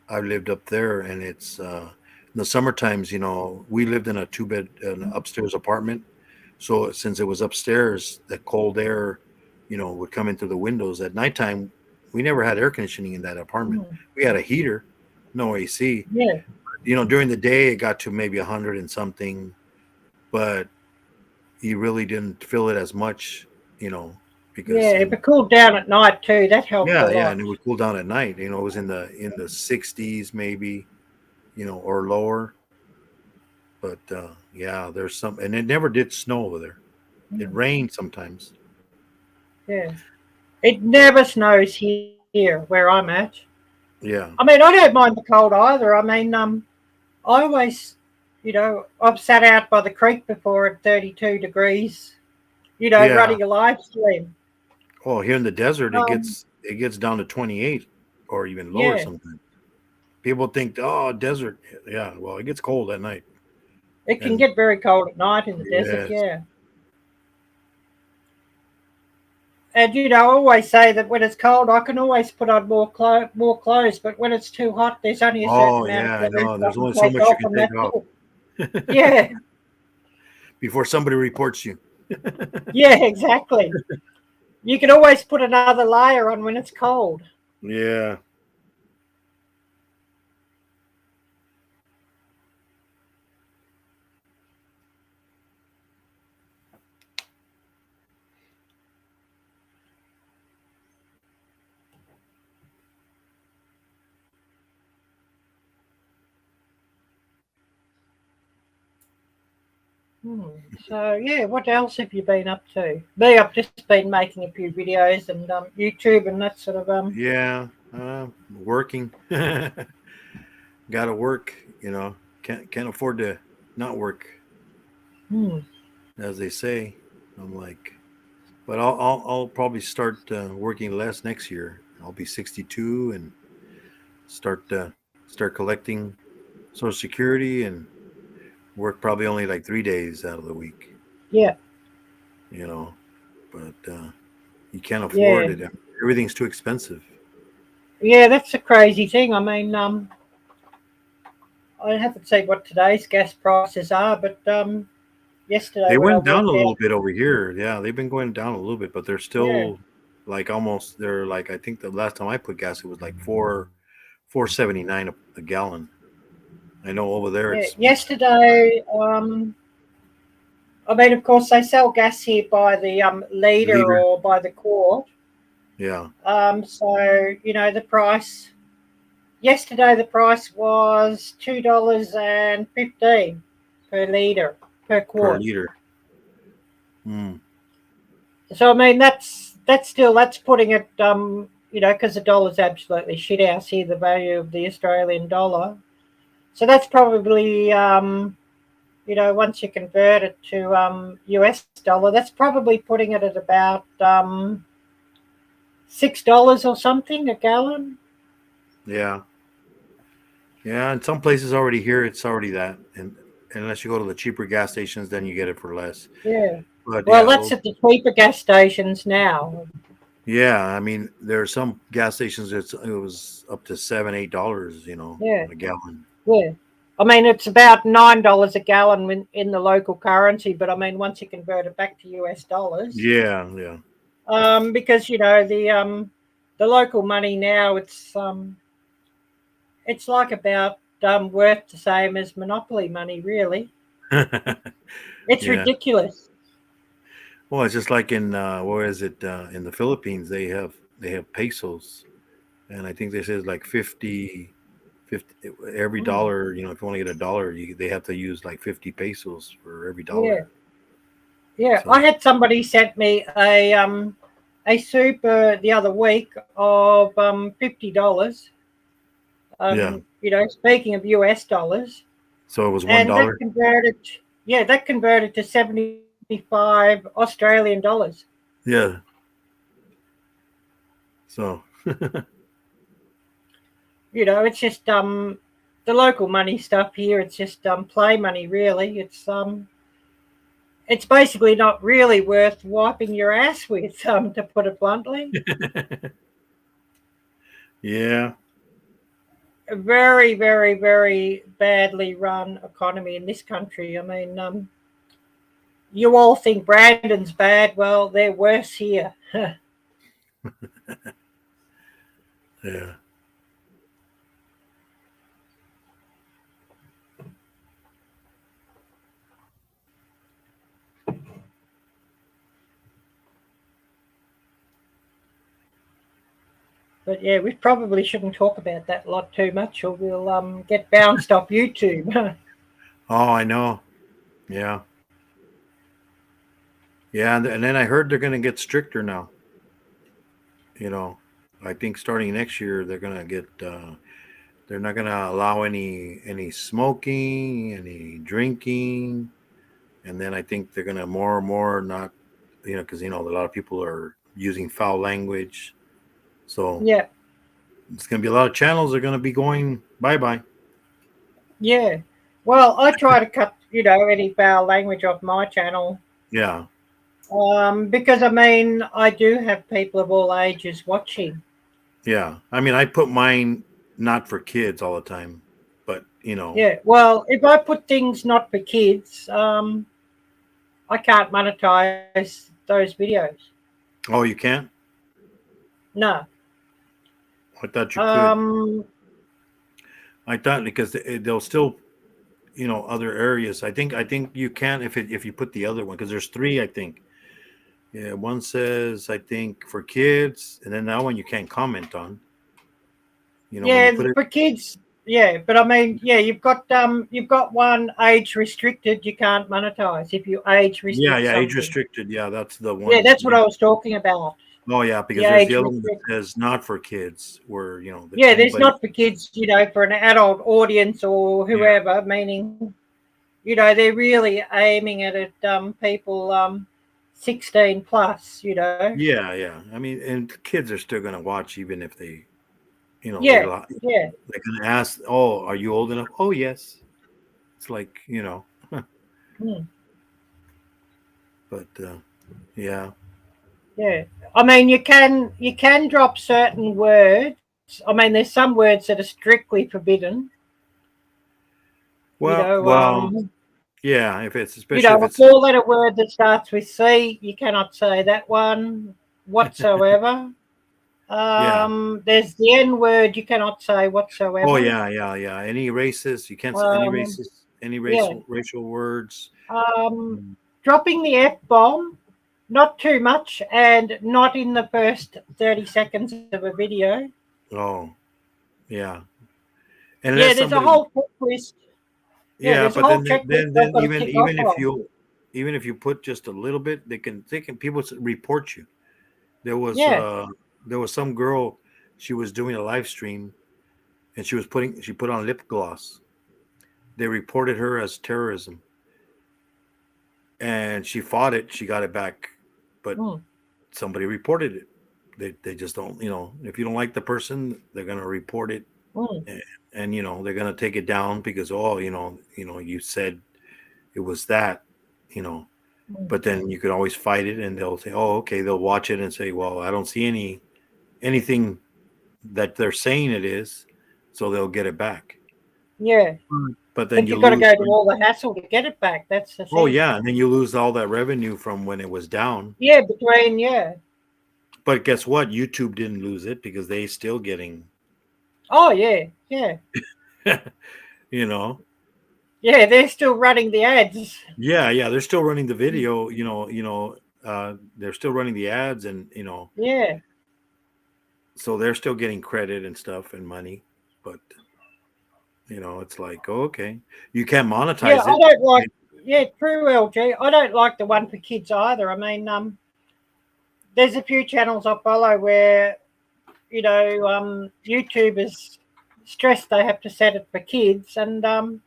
I lived up there, and it's in the summer times. We lived in a two-bed, an upstairs apartment. So since it was upstairs, the cold air, would come into the windows. At nighttime, we never had air conditioning in that apartment. We had a heater, no AC. Yeah. During the day, it got to maybe 100 and something, but you really didn't feel it as much, because Yeah, if it cooled down at night too, that helped a yeah, lot. and it would cool down at night. It was in the 60s maybe, or lower. But yeah, there's some, and it never did snow over there. It rained sometimes. Yeah. It never snows here where I'm at. Yeah. I mean, I don't mind the cold either. I mean, I always, I've sat out by the creek before at 32 degrees, Yeah. running a live stream. Oh, here in the desert, it Um, gets down to 28 or even lower yeah, sometimes. People think, oh, desert. Yeah. Well, it gets cold at night. it can And get very cold at night in the desert, yes. yeah. And I always say that when it's cold, I can always put on more clothes. But when it's too hot, there's only a certain Oh, amount of yeah, I clothes know. I There's can only so take much you off, can and take that's off it. Yeah, before somebody reports you. yeah, exactly. You can always put another layer on when it's cold. Yeah. So yeah, what else have you been up to? Me, I've just been making a few videos and YouTube and that sort of Yeah. Working. Gotta work, can't afford to not work, hmm. as they say. I'm like, but I'll probably start working less next year. I'll be 62 and start collecting Social Security and work probably only like 3 days out of the week. Yeah, you know. But you can't afford yeah. it. everything's too expensive. Yeah, that's a crazy thing. I mean, I haven't seen what today's gas prices are, but yesterday They when I went down a walked little out, bit over here. Yeah, they've been going down a little bit, but they're yeah, still like almost. They're like I think the last time I put gas, it was like 4.79 a gallon. I know over there yeah, it's much. yesterday, I mean, of course, they sell gas here by the liter Liter. or by the quart. Yeah, So you know the price. Yesterday, the price was $2.15 per liter per per quart. liter. Mm. So I mean, that's putting it you know, because the dollar's absolutely shit house here, the value of the Australian dollar. So that's probably you know, once you convert it to US dollar, that's probably putting it at about $6 or something a gallon. Yeah, yeah. In some places already here, it's already that, and unless you go to the cheaper gas stations, then you get it for less. Yeah. But Well, yeah, that's at the cheaper gas stations now. yeah. I mean, there are some gas stations it was up to $7, $8, Yeah. a gallon. Yeah. I mean, it's about $9 a gallon in the local currency, but I mean, once you convert it back to US dollars, Yeah, yeah. because you know the local money now, it's like about worth the same as monopoly money, really. It's Yeah. ridiculous. Well, it's just like in where is it in the Philippines? They have pesos, and I think they says like 50 every Mm, dollar. If you want to get a dollar, they have to use like 50 pesos for every yeah, dollar. yeah. I So had somebody sent me a super the other week of $50. yeah, You know, speaking of US dollars. so it was one And that dollar. converted, yeah, that converted to 75 Australian dollars. Yeah. So You know, it's just the local money stuff here. It's just play money, really. It's basically not really worth wiping your ass with, to put it bluntly. yeah, A very, very, very badly run economy in this country. I mean, you all think Brandon's bad. Well, they're worse here. yeah. But yeah, we probably shouldn't talk about that lot too much, or we'll get bounced off YouTube. Oh, I know. Yeah, yeah, and then I heard they're going to get stricter now. You know, I think starting next year they're going to get. They're not going to allow any smoking, any drinking, and then I think they're going to more and more not, because a lot of people are using foul language, so Yeah, it's going to be a lot of channels that are going to be going bye bye. yeah. Well, I try to cut, you know, any foul language off my channel, Yeah, because I mean, I do have people of all ages watching. yeah. I mean, I put mine not for kids all the time, but Yeah. Well, if I put things not for kids, I can't monetize those videos. oh, you can't. No. I thought you could. Um, I thought because they'll still other areas. I think you can if you put the other one because there's three. I think. Yeah, one says I think for kids, and then that one you can't comment on. When you Yeah, put it. for kids, yeah, but I mean, yeah, you've got one age restricted. You can't monetize if you age Yeah, restrict yeah, age something. restricted. Yeah, that's the Yeah, one. that's what I was talking about. Oh yeah, The because there's the age other one that restrict. says not for kids, where that Yeah, there's anybody. not for kids, you know, for an adult audience or Yeah, whoever. Meaning, you know, they're really aiming it at people 16 plus. You know. yeah, yeah. I mean, and kids are still gonna watch even if they, Yeah, yeah, they're gonna ask, "Oh, are you old enough?" Oh, yes. It's like mm, but yeah. Yeah. I mean, you can drop certain words. I mean, there's some words that are strictly forbidden. You Well, know, well, yeah. If it's you especially know, if a it's four-letter word that starts with C, you cannot say that one whatsoever. yeah. There's the N word you cannot say Oh whatsoever. yeah, yeah, yeah. Any racist? You can't say any Um, racist, any yeah. racial words. Um, Mm. dropping the F bomb, not too much, and not in the first 30 seconds of a video. Oh yeah, and Yeah, unless there's a somebody, whole checklist. Yeah, yeah, there's a but whole checklist then I've got to tick off on. even if you put just a little bit, they can people report you. There was Yeah. uh there was some girl, she was doing a live stream and she put on lip gloss. They reported her as terrorism and she fought it. She got it back, but Mm, somebody reported it. They just don't, if you don't like the person, they're gonna report it, mm, and they're gonna take it down because you said it was that, you know. mm. But then you could always fight it, and they'll say, oh, okay, they'll watch it and say, well, I don't see anything that they're saying it is, so they'll get it back. Yeah. But then But you you've got to lose. go to all the hassle to get it back. That's the Oh thing. yeah, and then you lose all that revenue from when it was down. Yeah, between, yeah. But guess what? YouTube didn't lose it because they still getting, Oh, yeah, yeah. you know. Yeah, they're still running the ads. Yeah, yeah, they're still running the video. They're still running the ads, and Yeah. so they're still getting credit and stuff and money. But it's like, oh, okay, you can't Yeah, monetize I it. don't like, yeah, true LG. I don't like the one for kids either. I mean, there's a few channels I follow where, YouTubers stress they have to set it for kids, and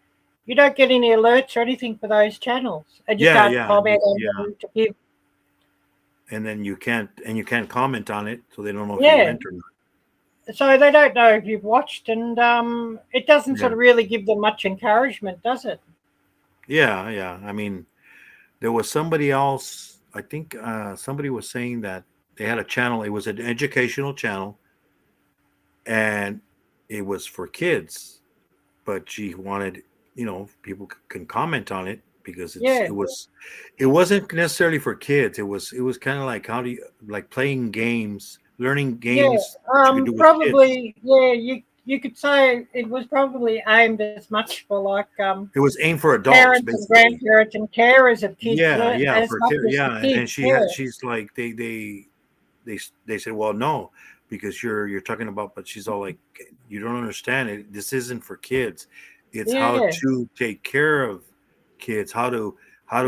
you don't get any alerts or anything for those channels, and you Yeah, can't yeah, comment on yeah. them to give. And then you can't comment on it, so they don't know if you Yeah, went or not. so they don't know if you've watched, and it doesn't Yeah, sort of really give them much encouragement, does it? yeah, yeah. I mean, there was somebody else. I think somebody was saying that they had a channel. It was an educational channel, and it was for kids. But she wanted, people can comment on it because Yeah, it wasn't necessarily for kids. It was kind of like how do you like playing games, learning yeah. games that you could do with kids. Probably, yeah. You could say it was probably aimed as much for like It was aimed for adults, parents and basically. grandparents and carers of kids Yeah, yeah, as for much kids. as the Yeah, and kids. Yeah, she's like they said, well, no, because you're talking about, but she's all like, you don't understand it. This isn't for kids. It's how yeah, to take care of kids, how to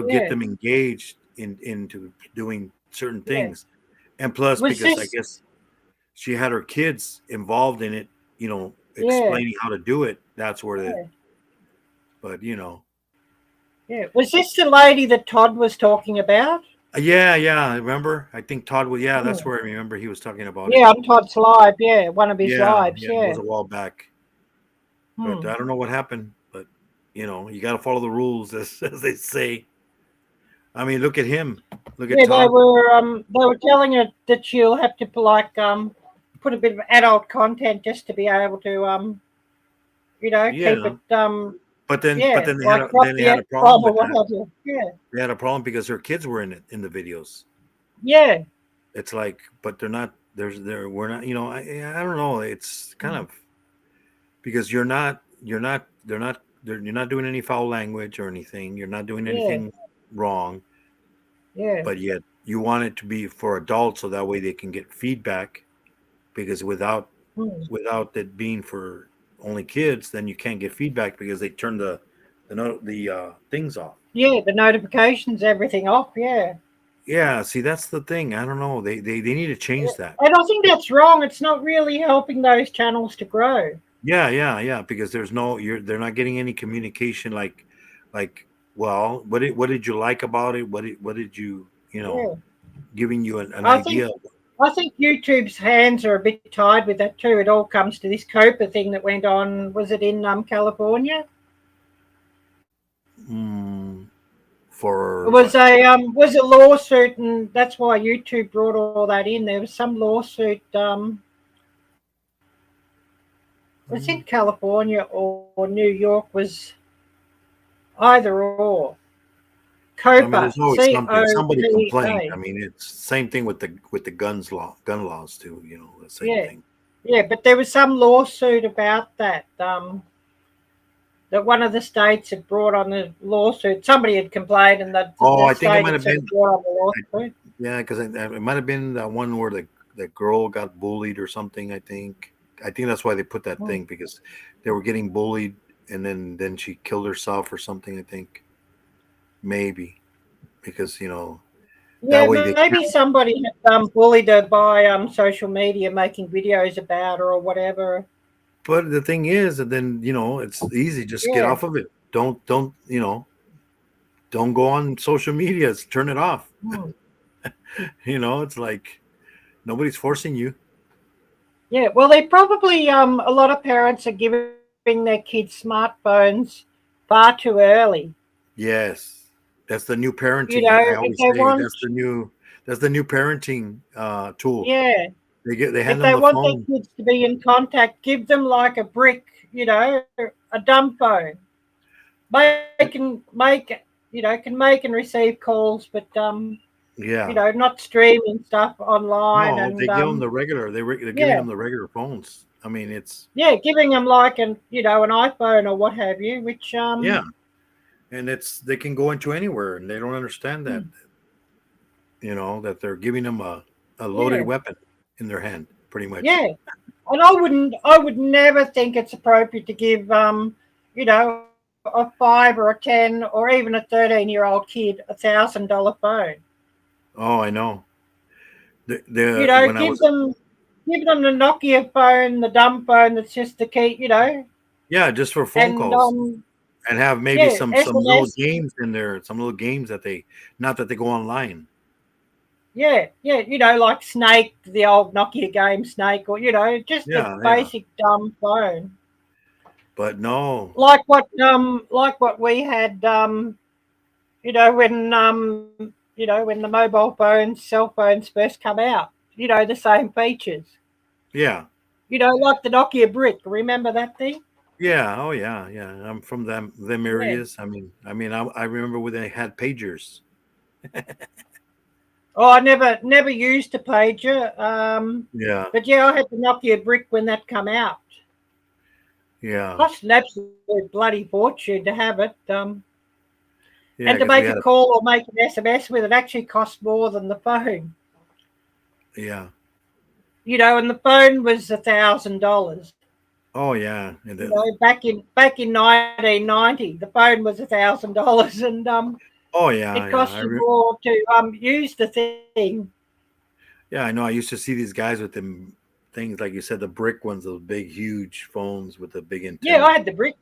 get yeah, them engaged into doing certain yeah. things. And plus, Was because I this? guess she had her kids involved in it, Yeah, explaining how to do it. That's where yeah, but yeah. Was this the lady that Todd was talking about? yeah, yeah. I remember. I think Todd was. Yeah, that's Hmm. where I remember he was talking about it. Yeah, on Todd's live. Yeah, one of his Yeah, lives. yeah. It Yeah. was a while back, but Hmm. I don't know what happened. But you got to follow the rules, as they say. I mean, look at him. Look at Yeah, Todd. they were telling her that she'll have to like put a bit of adult content just to be able to keep Yeah, it but yeah, then like drop then they the had F a problem bomb or with what that. have you. Yeah. They had a problem because her kids were in it in the videos. Yeah. It's like, but they're not. We're not. I don't know. It's kind Hmm. of because you're not doing any foul language or anything. You're not doing Yeah. anything wrong, Yeah. but yet you want it to be for adults so that way they can get feedback because Hmm. without it being for only kids, then you can't get feedback because they turn the things off. Yeah, the notifications, everything off. Yeah. Yeah, see, that's the thing. I don't know. They need to change that. And I think that's wrong. It's not really helping those channels to grow. Yeah, yeah, yeah. Because they're not getting any communication. Like, well, what did you like about it? What did Yeah. giving you an I think idea? I think YouTube's hands are a bit tied with that too. It all comes to this COPA thing that went on. Was it in California? Mm, for It was a lawsuit, and that's why YouTube brought all that in. There was some lawsuit. It was in California or New York. Was either or. I mean, COPA, there's always something. Somebody complained. COPA. I mean, it's same thing with the gun laws too. You know, the same Yeah. thing. Yeah, but there was some lawsuit about that. That one of the states had brought on the lawsuit. Somebody had complained, and that Oh, the I think it state might had have sort been. of brought on the lawsuit. Yeah, because it might have been that one where the girl got bullied or something. I think that's why they put that thing, because they were getting bullied, and then she killed herself or something. I think maybe because that Yeah, way they. maybe somebody had bullied her by social media, making videos about her or whatever. But the thing is, and then it's easy. Just get Yeah. off of it. Don't go on social media. Turn it off. It's like nobody's forcing you. Yeah, well, they probably a lot of parents are giving their kids smartphones far too early. Yes, that's the new parenting. I If always they say want, that's the new parenting tool. yeah, They if hand them they the want their phone. kids to be in contact, give them like a brick, a dumb phone. They can make and receive calls, but Yeah. not streaming stuff online, No, and they give them the regular. They're giving yeah, them the regular phones. I mean, it's yeah, giving them like an iPhone or what have you, which yeah, and they can go into anywhere, and they don't understand that. That they're giving them a loaded yeah, weapon in their hand, pretty much. yeah. And I would never think it's appropriate to give a 5 or a 10 or even a 13-year-old kid $1,000 phone. Oh, I know. When I Give was them the Nokia phone, the dumb phone that's just the key, yeah, just for phone and calls, and have maybe yeah, some little SMS. games in there, some little games that they not that they go online. Yeah, like Snake, the old Nokia game Snake, or just a Yeah, yeah. basic dumb phone. But no. Like what we had when the mobile phones, cell phones first come out, the same features. Yeah. Like the Nokia brick. Remember that thing? Yeah. Oh, yeah. Yeah. I'm from them Yeah. areas. I remember when they had pagers. Oh, I never used a pager. Yeah. But yeah, I had the Nokia brick when that come out. Yeah. Cost an absolute bloody fortune to have it. Yeah, And to make a call or make an SMS with it actually cost more than the phone. Yeah. And the phone was $1,000. Oh, yeah. And back in 1990, the phone was $1,000, and oh, yeah. it cost you more to use the thing. Yeah, I know. I used to see these guys with them things like you said, the brick ones, those big, huge phones with the big antenna. Yeah, I had the brick.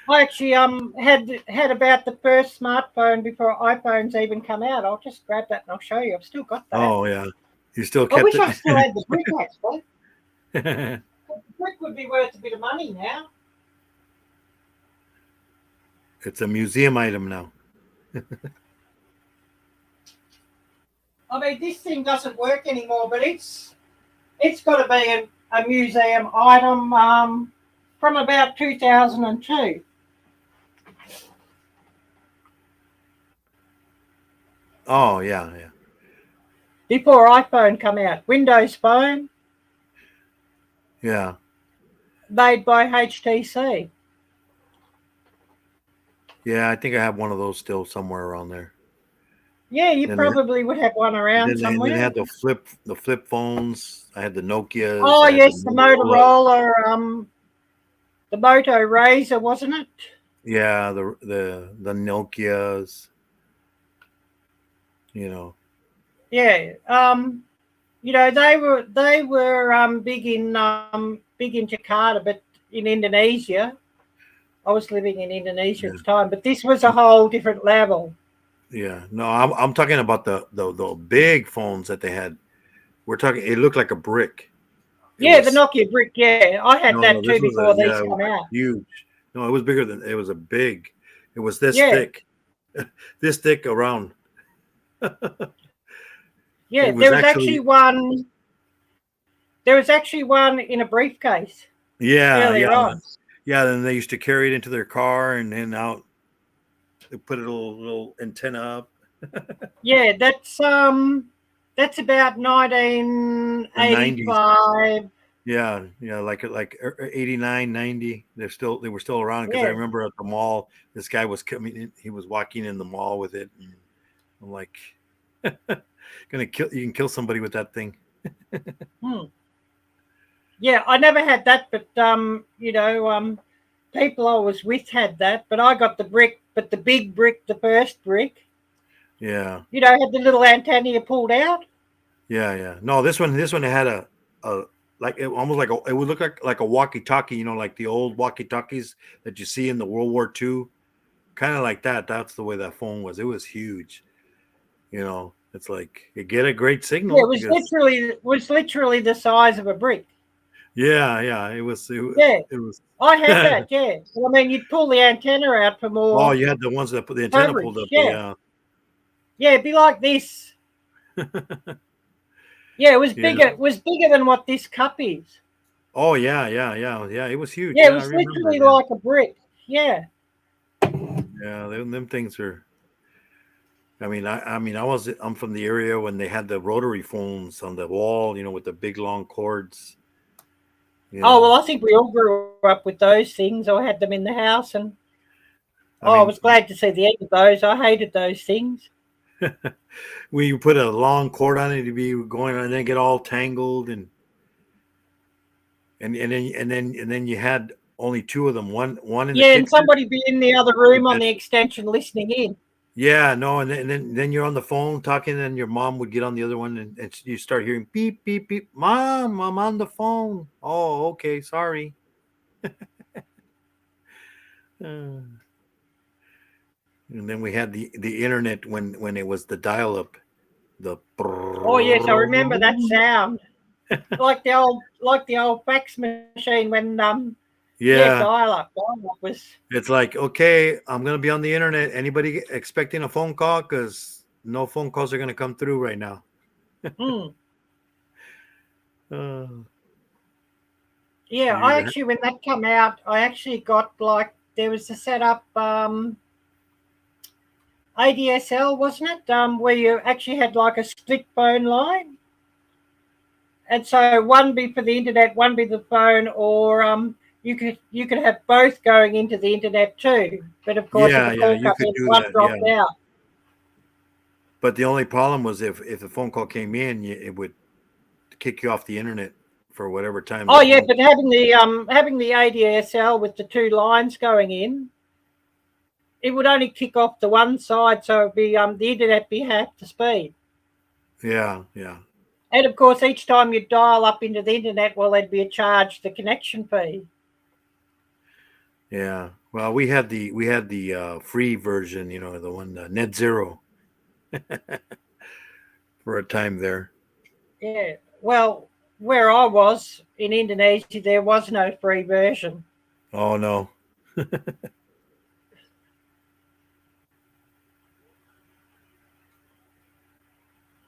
I actually had about the first smartphone before iPhones even come out. I'll just grab that and I'll show you. I've still got that. Oh, yeah. You still kept I wish it? I still had the brick, actually. The brick would be worth a bit of money now. It's a museum item now. I mean, this thing doesn't work anymore, but it's got to be a museum item from about 2002. Oh, yeah, yeah. Before iPhone come out. Windows Phone. Yeah. Made by HTC. Yeah, I think I have one of those still somewhere around there. Yeah, you probably would have one around somewhere. Then they had the flip phones. I had the Nokias. Oh, yes, the Motorola, the Moto Razor, wasn't it? Yeah, the Nokias. Yeah. They were big in Jakarta, but in Indonesia. I was living in Indonesia at the time, but this was a whole different level. Yeah, no, I'm talking about the big phones that they had. We're talking. It looked like a brick. The Nokia brick. Yeah, I had that too before these come out. Huge. No, it was bigger than. It was a big. It was this Yeah. thick, this thick around. Yeah, It was there was actually one. There was actually one in a briefcase. Yeah, earlier on. yeah. Then they used to carry it into their car and then out. They put a little antenna up. Yeah, that's about The 90s. 1985. Yeah, like 89, 90. They were still around because I Yeah. remember at the mall, this guy was coming in, he was walking in the mall with it. And I'm like, you can kill somebody with that thing. Yeah, I never had that, but people I was with had that, but I got the brick, but the big brick, the first brick. Yeah. Had the little antenna you pulled out. Yeah. No, this one had a like it almost like it would look like a walkie-talkie, like the old walkie-talkies that you see in the World War II, kind of like that. That's the way that phone was. It was huge. It's like you get a great signal. Yeah, it was literally the size of a brick. Yeah. It was. I had that. Yeah, I mean, you'd pull the antenna out for more. Oh, you had the ones that put the antenna pulled up. Yeah, it'd be like this. Yeah, it was bigger. It was bigger than what this cup is. Oh yeah. It was huge. Yeah, it was literally like a brick. Yeah. Yeah, them things are. I'm from the area when they had the rotary phones on the wall, with the big long cords. Oh well, I think we all grew up with those things. I had them in the house, and I was glad to see the end of those. I hated those things. We put a long cord on it to be going on and then get all tangled and then you had only two of them. One in the kitchen. And somebody be in the other room on the extension listening in. Yeah, no, and then you're on the phone talking, and your mom would get on the other one, and you start hearing beep beep beep. Mom, I'm on the phone. Oh, okay, sorry. And then we had the internet when it was the dial-up. Oh yes, I remember that sound. like the old fax machine when dial-up was. It's like, okay, I'm gonna be on the internet. Anybody expecting a phone call? Because no phone calls are gonna come through right now. Yeah, I actually, when that came out, I actually got there was a setup ADSL, wasn't it? Where you actually had like a split phone line. And so one be for the internet, one be the phone, or you could have both going into the internet too. But of course, if the call comes in, one dropped out. But the only problem was if the phone call came in, it would kick you off the internet for whatever time. Oh yeah, but having the ADSL with the two lines going in, it would only kick off the one side, so it'd be the internet be half the speed. Yeah. And of course, each time you dial up into the internet, well, there'd be a charge, the connection fee. Yeah. Well, we had the free version, the one net zero for a time there. Yeah. Well, where I was in Indonesia, there was no free version. Oh no.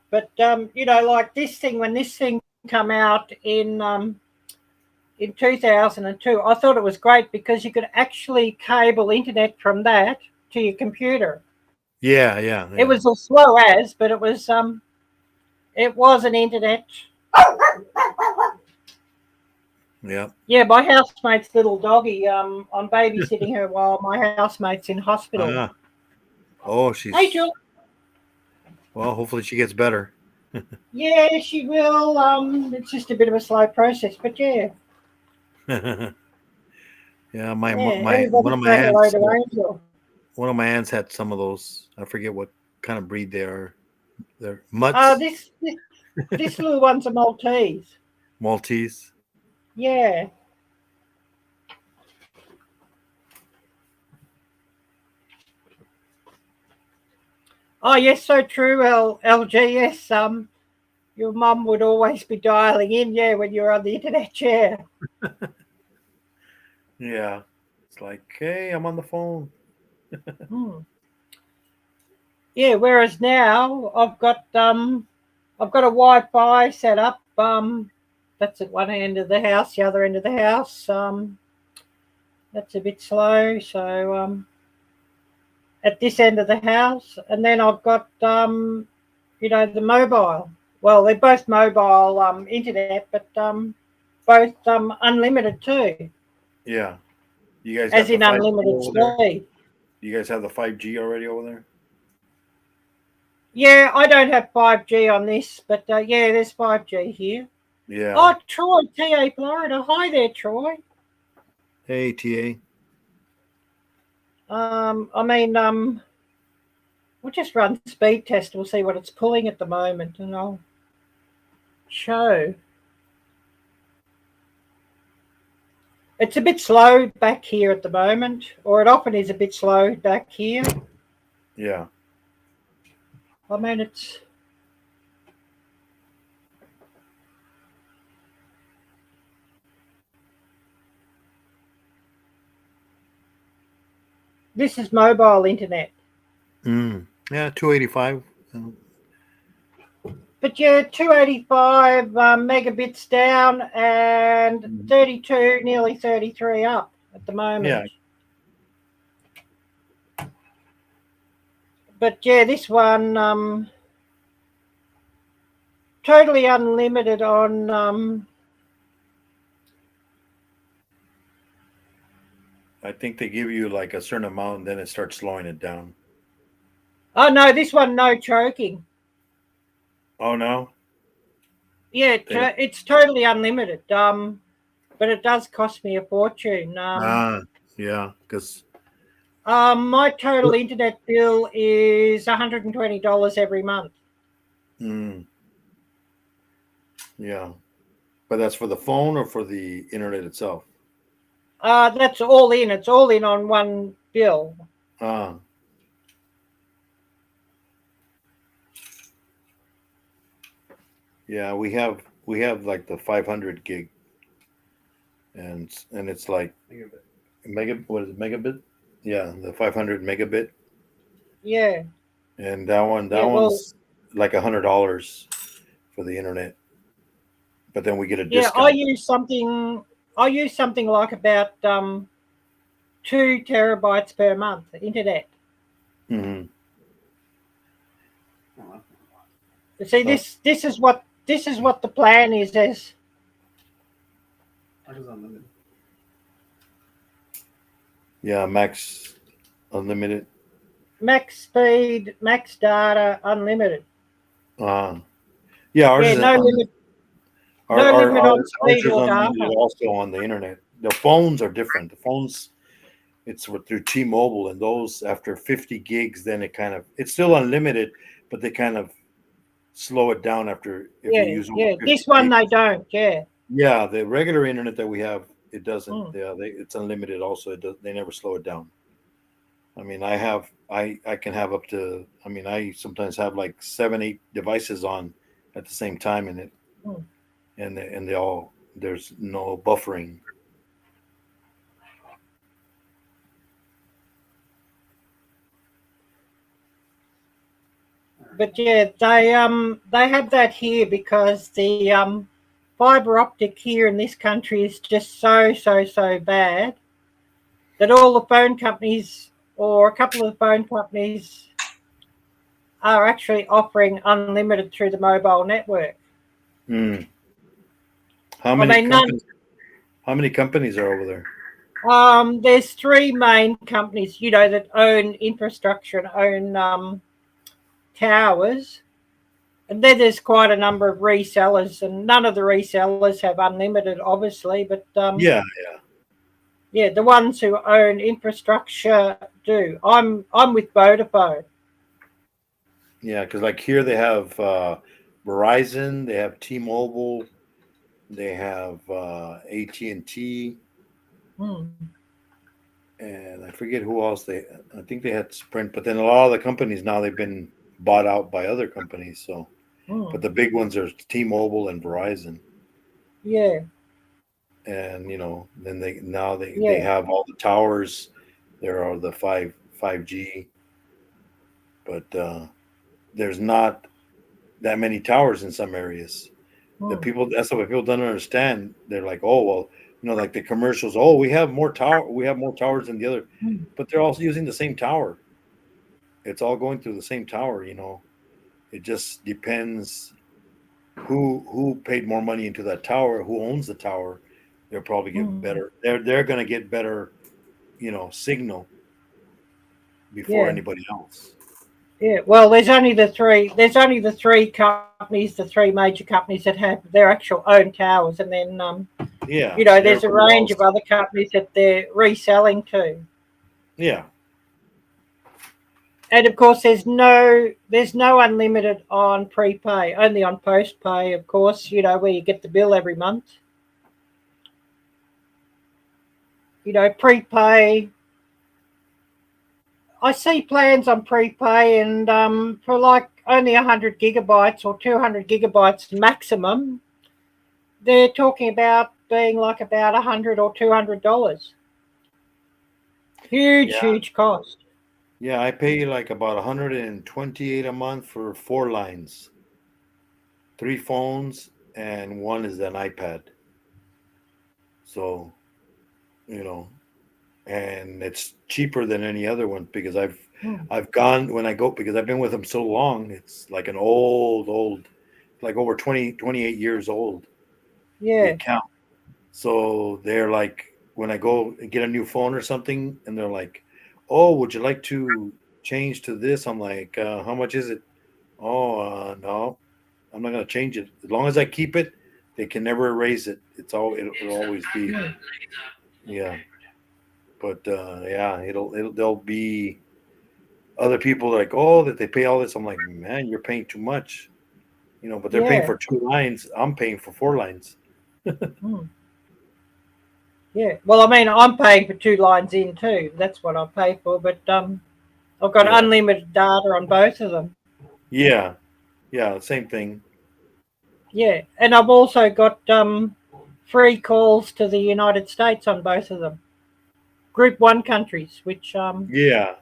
But like this thing, when this thing come out in 2002, I thought it was great because you could actually cable internet from that to your computer. Yeah. It was as slow as, but it was an internet. Yeah. Yeah, my housemate's little doggy. I'm babysitting her while my housemate's in hospital. Oh, she's. Hey, Jill. Well, hopefully she gets better. Yeah, she will. It's just a bit of a slow process, but yeah. Yeah, one of my aunts had some of those. I forget what kind of breed they are. They're mutts. This little one's a Maltese. Maltese. Yeah. Oh yes, so true, LG. Yes, your mum would always be dialing in, when you're on the internet. Yeah, it's like, hey, I'm on the phone. Yeah, whereas now I've got a Wi-Fi set up. That's at one end of the house, the other end of the house. That's a bit slow. So at this end of the house, and then I've got the mobile. Well, they're both mobile internet, but both unlimited too. Yeah. You guys As got the in 5G unlimited over there? speed. You guys have the 5G already over there? Yeah, I don't have 5G on this, but yeah, there's 5G here. Yeah. Oh, Troy, TA Florida. Hi there, Troy. Hey, TA. We'll just run speed test. We'll see what it's pulling at the moment, and I'll show. It's a bit slow back here at the moment, or it often is a bit slow back here. Yeah. I mean, it's... This is mobile internet. Yeah, 285. But yeah, 285 megabits down and 32, nearly 33 up at the moment. Yeah. But yeah, this one totally unlimited on I think they give you like a certain amount and then it starts slowing it down. Oh no, this one no choking. Oh no? Yeah, it's totally unlimited. But it does cost me a fortune. Yeah, because my total internet bill is $120 every month. Yeah. But that's for the phone or for the internet itself? That's all in. It's all in on one bill. Yeah, we have like the 500 gig, and it's like what is it, megabit? Yeah, the 500 megabit. Yeah. And one's like $100 for the internet, but then we get a discount. Yeah, I use something like about 2 terabytes per month internet. Mm-hmm. See, this is what the plan is. Yeah, max unlimited. Max speed, max data, unlimited. Yeah, ours is no limit. No limit on speed or data. Also on the internet. The phones are different. The phones, it's through T-Mobile, and those after 50 gigs, then it's still unlimited, but they kind of slow it down after if you use. Yeah, this one they don't. Yeah. Yeah, the regular internet that we have, it doesn't. Yeah, it's unlimited. Also, they never slow it down. I mean, I can have up to. I mean, I sometimes have like 7-8 devices on at the same time, and and they all, there's no buffering. But yeah, they have that here because the fiber optic here in this country is just so bad that all the phone companies, or a couple of the phone companies, are actually offering unlimited through the mobile network. How many companies are over there? There's 3 main companies, that own infrastructure and own towers. And then there's quite a number of resellers, and none of the resellers have unlimited, obviously. But yeah, the ones who own infrastructure do. I'm with Vodafone. Yeah, because like here they have Verizon, they have T-Mobile, they have AT&T, and I forget who else I think they had Sprint, but then a lot of the companies now, they've been bought out by other companies. So, but the big ones are T-Mobile and Verizon. Yeah. And then they have all the towers. There are the 5G, but there's not that many towers in some areas. The people, that's what people don't understand. They're like, oh well, like the commercials. Oh, we have more towers than the other, but they're all using the same tower. It's all going through the same tower. It just depends who paid more money into that tower, who owns the tower. They'll probably get better. They're going to get better, signal before anybody else. Yeah, well, there's only the three. There's only the three companies, the three major companies that have their actual own towers, and then there's a range of other companies that they're reselling to. Yeah. And of course, there's no unlimited on prepay, only on postpay. Of course, where you get the bill every month. Prepay. I see plans on prepay, and for like only 100 gigabytes or 200 gigabytes maximum, they're talking about being like about $100 or $200. Huge cost. Yeah, I pay like about 128 a month for 4 lines, 3 phones, and one is an iPad. So, and it's cheaper than any other one because I've gone when I go because I've been with them so long. It's like an old, like over 28 years old. Yeah. The account. So they're like, when I go and get a new phone or something, and they're like, "Oh, would you like to change to this?" I'm like, "How much is it?" "Oh, no, I'm not gonna change it. As long as I keep it, they can never erase it. It'll always be." Yeah. But there'll be other people like, "Oh, that they pay all this." I'm like, "Man, you're paying too much." But they're paying for 2 lines. I'm paying for 4 lines. Yeah. Well, I mean, I'm paying for 2 lines in too. That's what I pay for. But I've got unlimited data on both of them. Yeah. Yeah. Same thing. Yeah, and I've also got free calls to the United States on both of them. Group 1 countries, which that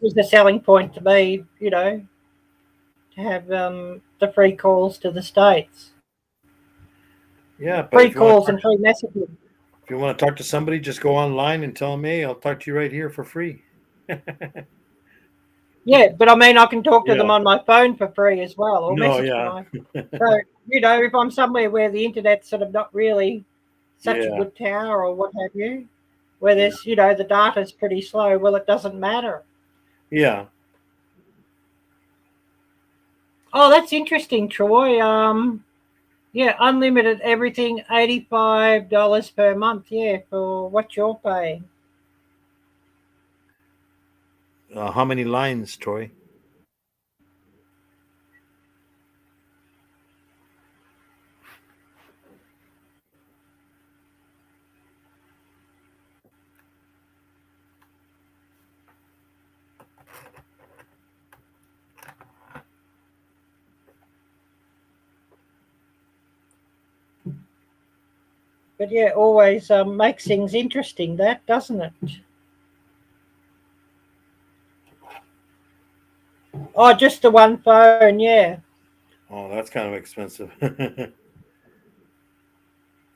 was the selling point to me. To have the free calls to the States. Yeah, but free calls and free messaging. If you want to talk to somebody, just go online and tell them, "Hey, I'll talk to you right here for free." Yeah, but I mean, I can talk to them on my phone for free as well, or message So, if I'm somewhere where the internet's sort of not really such a good tower or what have you, where there's, the data's pretty slow, well, it doesn't matter. Yeah. Oh, that's interesting, Troy. Unlimited everything, $85 per month, for what you're paying. How many lines, Troy? But always makes things interesting, that, doesn't it? Oh, just the one phone, yeah. Oh, that's kind of expensive.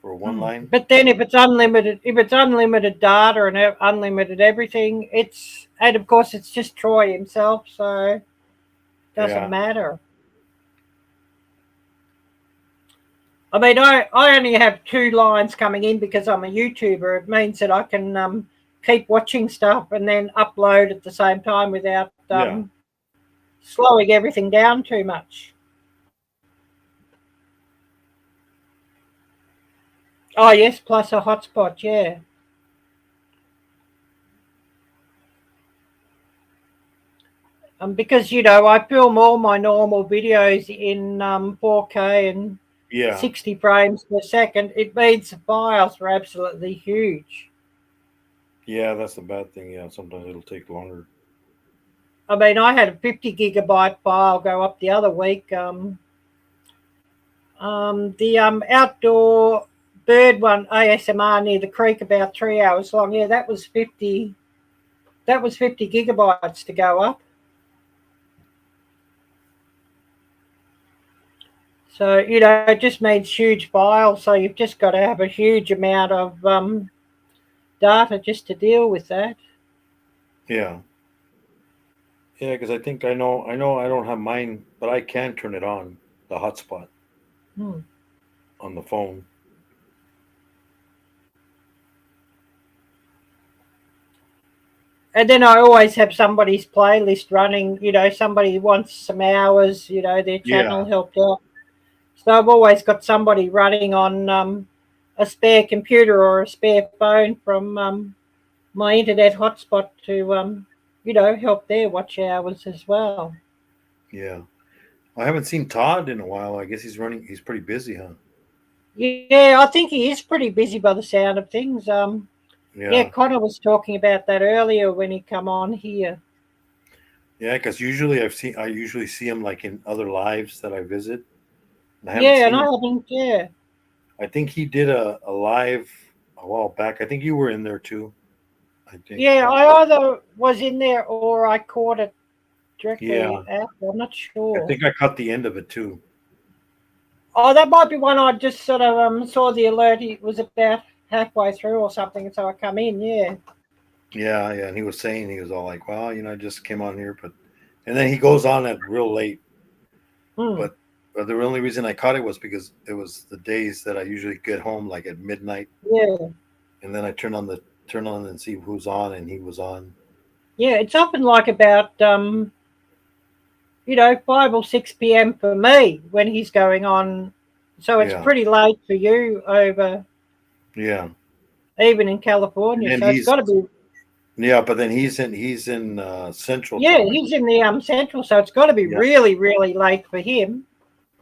For 1 line. But then if it's unlimited data and unlimited everything, and of course it's just Troy himself, so it doesn't matter. I mean, I only have 2 lines coming in because I'm a YouTuber. It means that I can keep watching stuff and then upload at the same time without slowing everything down too much. Oh, yes, plus a hotspot, yeah. Because, I film all my normal videos in 4K and 60 frames per second. It means the files are absolutely huge. Yeah, that's the bad thing. Yeah, sometimes it'll take longer. I mean, I had a 50 gigabyte file go up the other week. The outdoor bird one, ASMR near the creek, about 3 hours long. Yeah, that was 50 that was 50 gigabytes to go up. So, you know, it just means huge files. So you've just got to have a huge amount of data just to deal with that. Yeah. Yeah, because I think I know I don't have mine, but I can turn it on, the hotspot on the phone. And then I always have somebody's playlist running, you know, somebody wants some hours, you know, their channel Yeah. helped out. So I've always got somebody running on a spare computer or a spare phone from my internet hotspot to, you know, help their watch hours as well. Yeah. I haven't seen Todd in a while. I guess he's pretty busy, huh? Yeah, I think he is pretty busy by the sound of things. Yeah, Yeah. Connor was talking about that earlier when he come on here. Yeah, because I usually see him like in other lives that I visit. And I haven't Yeah, and seen I him. haven't, yeah. I think he did a live a while back. I think you were in there too. I think. Yeah, I either was in there or I caught it directly Yeah. after. I'm not I sure. think I caught the end of it too. Oh, that might be one I just sort of saw the alert. It was about halfway through or something, so I come in. Yeah. Yeah, yeah. And he was saying he was all like, "Well, I just came on here, but," and then he goes on at real late. Hmm. But the only reason I caught it was because it was the days that I usually get home like at midnight, Yeah. and then I turn on and see who's on, and he was on. Yeah. It's often like about you know, 5 or 6 p.m. for me when he's going on. So it's Yeah, pretty late for you over yeah. even in And California. then So it's got to be. yeah, but then he's in Central Yeah, time. he's in the central, so it's got to be Yeah, really, really late for him.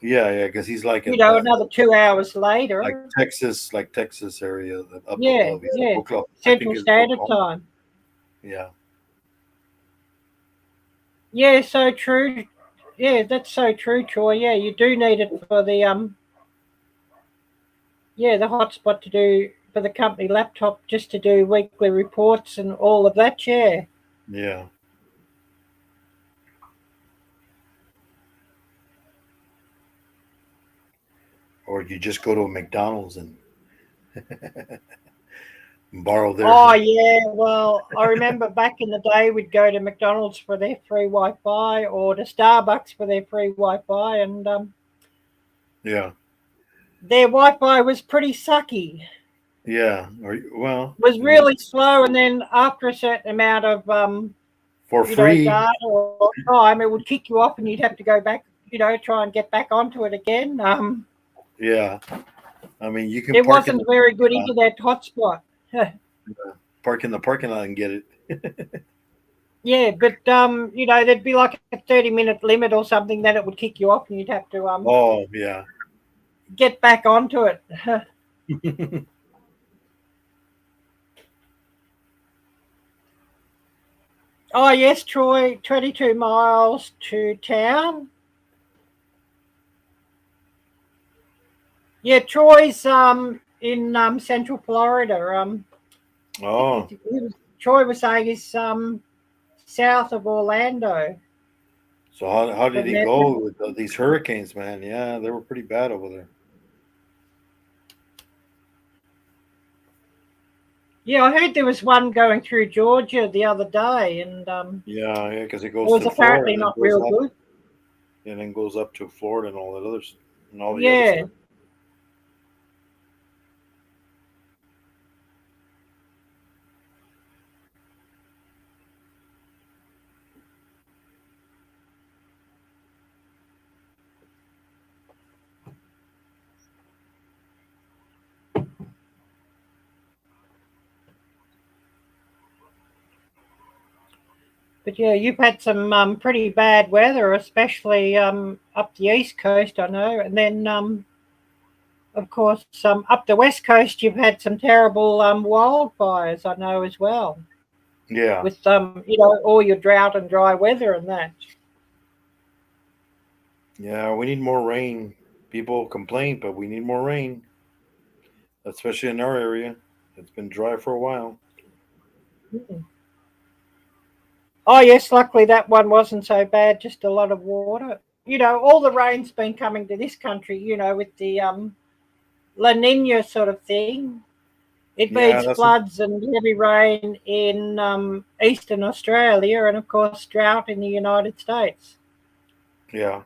yeah, yeah. Because he's like You at know, another 2 hours like later. Texas area up Yeah, above. He's yeah. Oklahoma. I think Central it's Standard Oklahoma. Time. Yeah, Yeah, so true. Yeah, that's so true, Troy. Yeah, you do need it for the yeah, the hotspot to do for the company laptop just to do weekly reports and all of that. Yeah. yeah. Or you just go to a McDonald's and borrow Oh their. yeah. Well, I remember back in the day we'd go to McDonald's for their free Wi-Fi or to Starbucks for their free Wi-Fi, and Yeah, their Wi-Fi was pretty sucky. yeah. Or well, Was really slow, and then after a certain amount of for you know, free. data or time, it would kick you off, and you'd have to go back, you know, try and get back onto it again. Yeah, I mean you can There wasn't very good internet hotspot. park in the parking lot and get it. Yeah, but you know, there'd be like a 30-minute limit or something, then it would kick you off, and you'd have to Oh yeah. get back onto it. Oh yes, Troy, 22 miles to town. Yeah, Troy's in Central Florida. I think Oh, Troy was saying he's south of Orlando. so how did From he there. go with these hurricanes, man? Yeah, they were pretty bad over there. Yeah, I heard there was one going through Georgia the other day, and Yeah, yeah, because it it goes was through Florida apparently and then not goes real up good. and then goes up to Florida and all that and all the other Yeah. stuff. But yeah, you've had some pretty bad weather, especially up the east coast, I know, and then of course up the west coast you've had some terrible wildfires, I know as well. Yeah, With you know, all your drought and dry weather and that. yeah, we need more rain. People complain, but we need more rain, especially in our area. It's been dry for a while. Mm. Oh yes, luckily that one wasn't so bad. Just a lot of water. All the rain's been coming to this country. With the La Nina sort of thing. It Yeah, means that's floods and heavy rain in eastern Australia, and of course drought in the United States. yeah.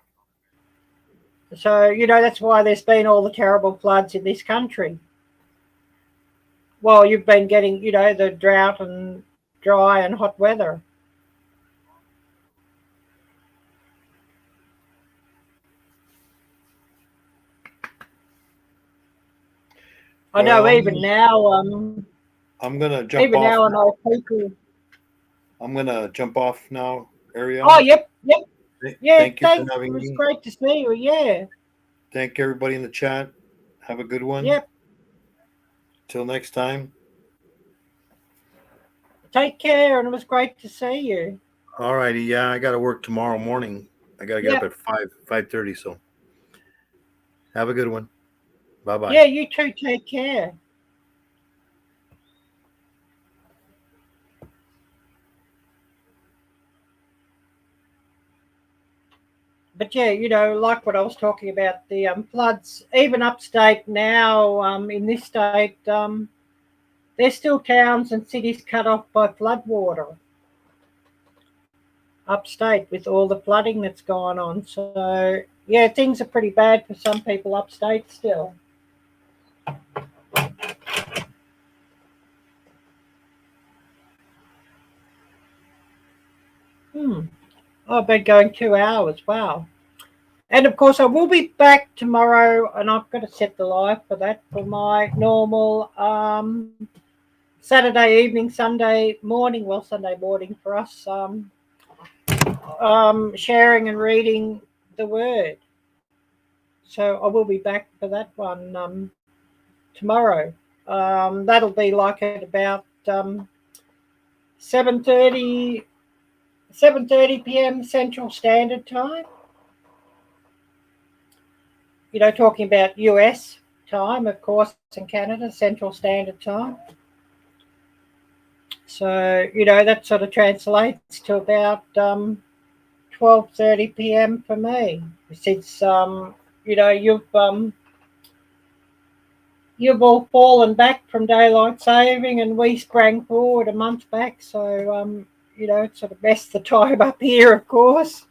So that's why there's been all the terrible floods in this country. Well, you've been getting the drought and dry and hot weather. I know Well, even now, I'm gonna jump even off now I now. know people. I'm gonna jump off now, Oh, Ariel. yep. Yeah, Thank you for thanks. It having was me. great to see you. Yeah, Thank everybody in the chat. Have a good one. yep. Till next time. Take care, and it was great to see you. All righty. Yeah, I got to work tomorrow morning. I got to get up Yep. at 5:30. So have a good one. Bye bye. Yeah, you too. Take care. But yeah, like what I was talking about, the floods, even upstate now, in this state, there's still towns and cities cut off by floodwater upstate with all the flooding that's gone on. So yeah, things are pretty bad for some people upstate still. I've been going 2 hours. Wow. And of course, I will be back tomorrow, and I've got to set the live for that for my normal Saturday evening, Sunday morning. Well, Sunday morning for us, sharing and reading the Word. So I will be back for that one tomorrow. That'll be like at about 7:30 p.m. Central Standard Time. Talking about US time, of course, in Canada, Central Standard Time. So, that sort of translates to about 12:30 p.m. for me. Since, you've all fallen back from daylight saving, and we sprang forward a month back. So, it sort of messed the time up here, of course.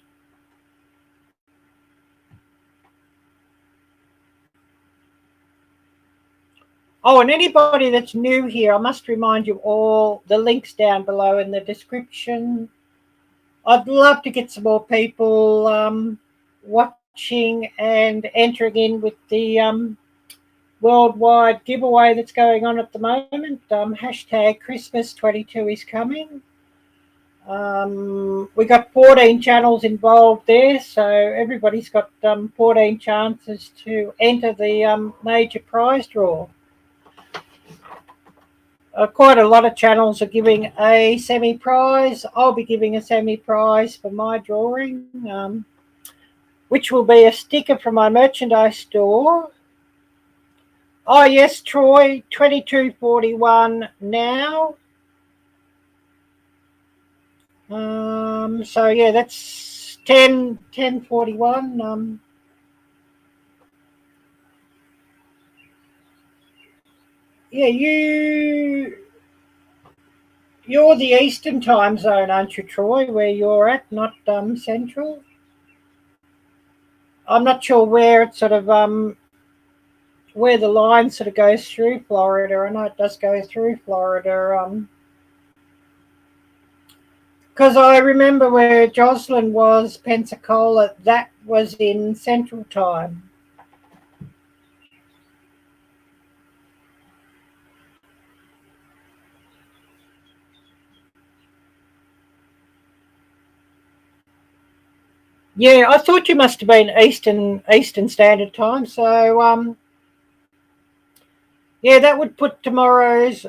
Oh, and anybody that's new here, I must remind you all the links down below in the description. I'd love to get some more people watching and entering in with the worldwide giveaway that's going on at the moment. Hashtag Christmas 22 is coming. We got 14 channels involved there, so everybody's got 14 chances to enter the major prize draw. Quite a lot of channels are giving a semi-prize. I'll be giving a semi-prize for my drawing, which will be a sticker from my merchandise store. Oh yes, Troy, 2241 now. So yeah, that's 1041. Yeah, you're the Eastern time zone, aren't you, Troy? Where you're at, not Central. I'm not sure where it sort of where the line sort of goes through Florida. I know it does go through Florida. Because I remember where Jocelyn was, Pensacola, that was in Central Time. Yeah, I thought you must have been Eastern Standard Time. So yeah, that would put tomorrow's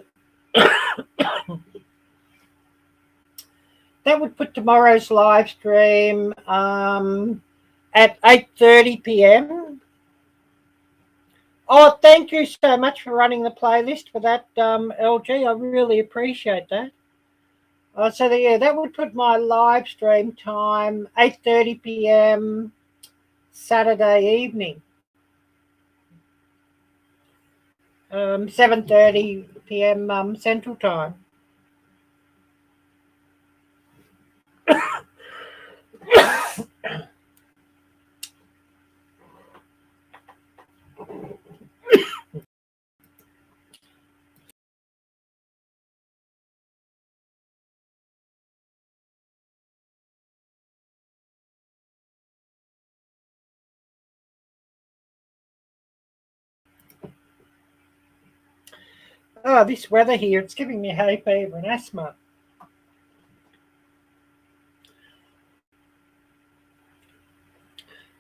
live stream at 8:30 p.m. Oh, thank you so much for running the playlist for that, LG. I really appreciate that. So yeah, that would put my live stream time 8:30 p.m. Saturday evening. 7:30 p.m. Central Time. Oh, this weather here, it's giving me hay fever and asthma.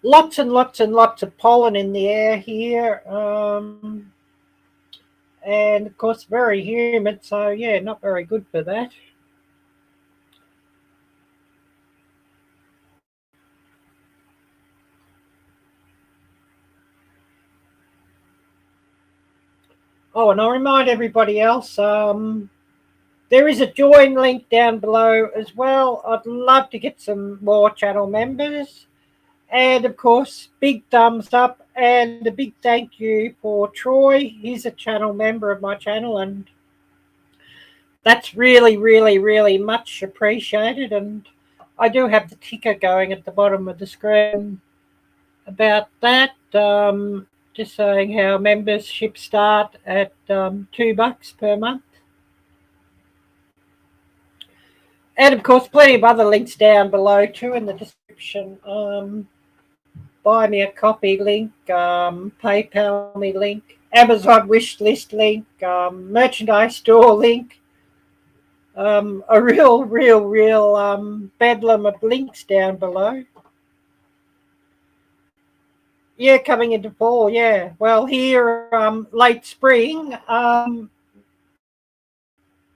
Lots and lots and lots of pollen in the air here. And of course, very humid. So, yeah, not very good for that. Oh, and I'll remind everybody else, there is a join link down below as well. I'd love to get some more channel members. And of course, big thumbs up and a big thank you for Troy. He's a channel member of my channel, and that's really, really, really much appreciated. And I do have the ticker going at the bottom of the screen about that. Just saying how memberships start at $2 per month. And of course, plenty of other links down below too in the description. Buy me a coffee link, PayPal me link, Amazon wish list link, merchandise store link. A real bedlam of links down below. Yeah, coming into fall, yeah. Well, here, late spring,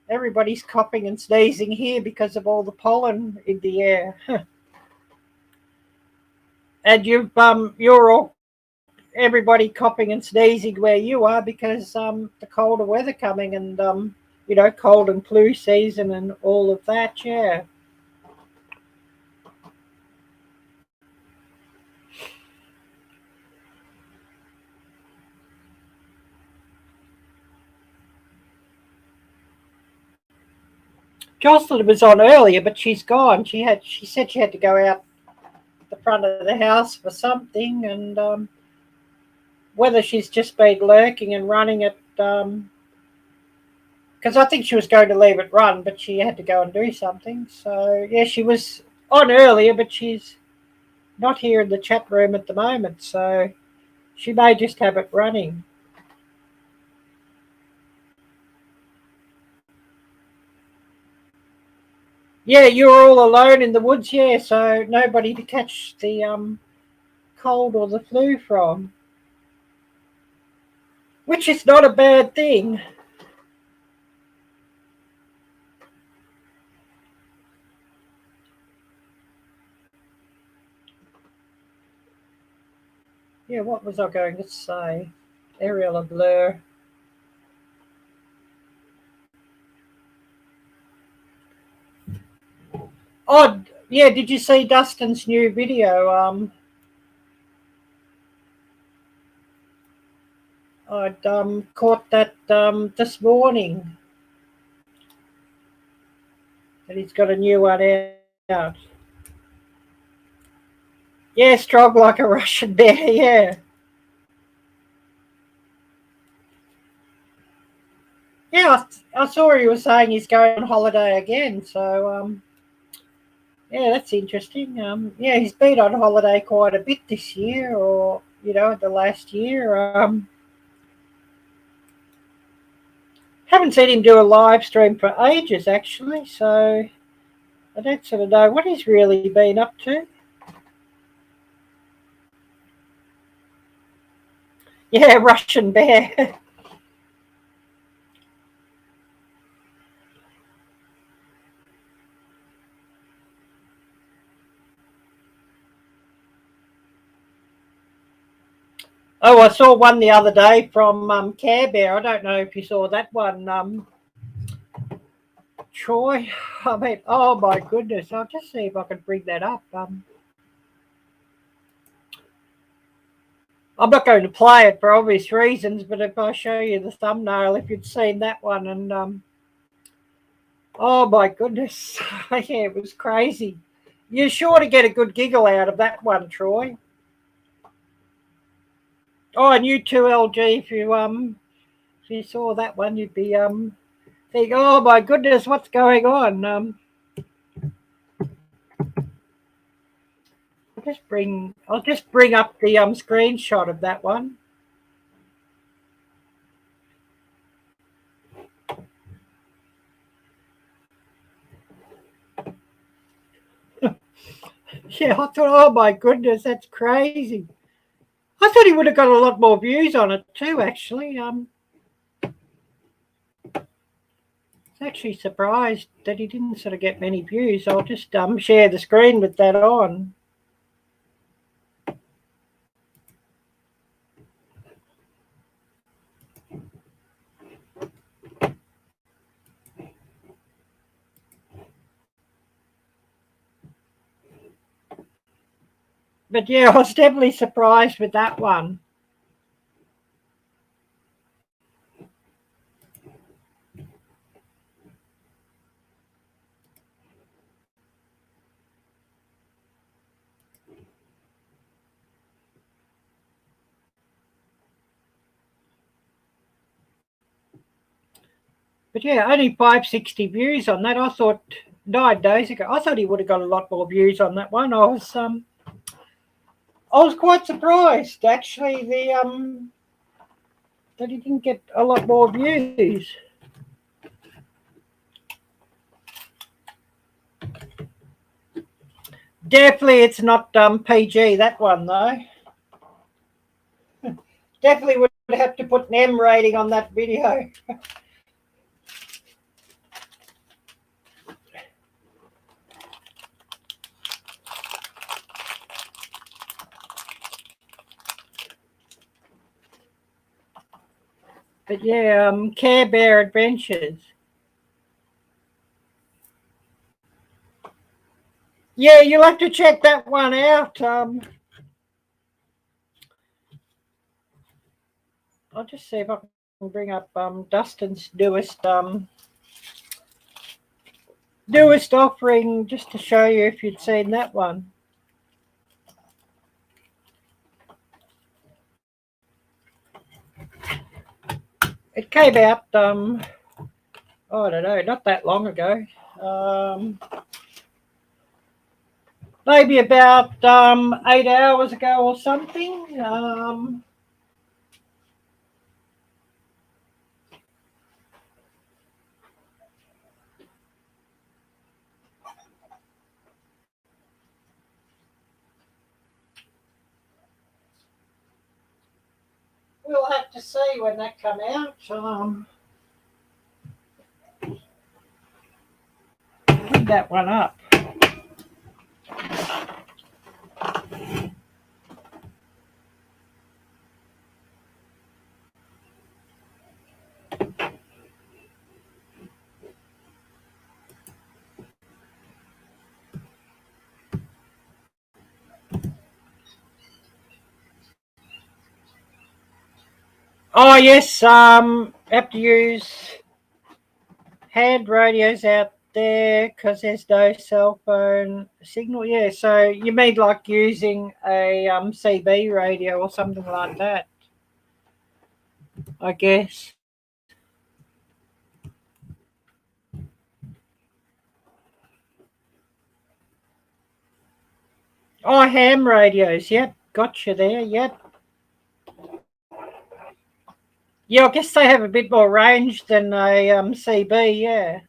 everybody's coughing and sneezing here because of all the pollen in the air. And you're all, everybody coughing and sneezing where you are because the colder weather coming and, cold and flu season and all of that, yeah. Jocelyn was on earlier, but she's gone. She said she had to go out the front of the house for something, and whether she's just been lurking and running it, because I think she was going to leave it run, but she had to go and do something. So yeah, she was on earlier, but she's not here in the chat room at the moment, so she may just have it running. Yeah, you're all alone in the woods, yeah, so nobody to catch the cold or the flu from, which is not a bad thing. Yeah, what was I going to say? Ariel a blur. Oh, yeah, did you see Dustin's new video? I'd caught that this morning. That he's got a new one out. Yeah, strong like a Russian bear, yeah. Yeah, I saw he was saying he's going on holiday again, so yeah, that's interesting. Yeah, he's been on holiday quite a bit this year, or the last year. Haven't seen him do a live stream for ages, actually, so I don't sort of know what he's really been up to. Yeah, Russian bear. Oh, I saw one the other day from Care Bear. I don't know if you saw that one. Troy. I mean, oh my goodness. I'll just see if I can bring that up. I'm not going to play it for obvious reasons, but if I show you the thumbnail, if you'd seen that one, and oh my goodness, yeah, it was crazy. You're sure to get a good giggle out of that one, Troy. Oh, and you too, LG. If you saw that one, you'd be think, oh my goodness, what's going on? I'll just bring up the screenshot of that one. Yeah, I thought, oh my goodness, that's crazy. I thought he would have got a lot more views on it too, actually. Actually surprised that he didn't sort of get many views. I'll just share the screen with that on. But yeah, I was definitely surprised with that one. But yeah, only 560 views on that. I thought 9 days ago, I thought he would have got a lot more views on that one. I was quite surprised actually that he didn't get a lot more views. Definitely, it's not PG, that one though. Definitely would have to put an M rating on that video. But yeah, Care Bear Adventures. Yeah, you'll have to check that one out. I'll just see if I can bring up Dustin's newest offering, just to show you if you'd seen that one. It came out oh, I don't know, not that long ago. Maybe about 8 hours ago or something. We'll have to see when that come out. Bring that one up. Oh yes, have to use hand radios out there because there's no cell phone signal. Yeah, so you mean like using a CB radio or something like that, I guess. Oh, ham radios. Yep, gotcha there. Yep. Yeah, I guess they have a bit more range than a CB. Yeah.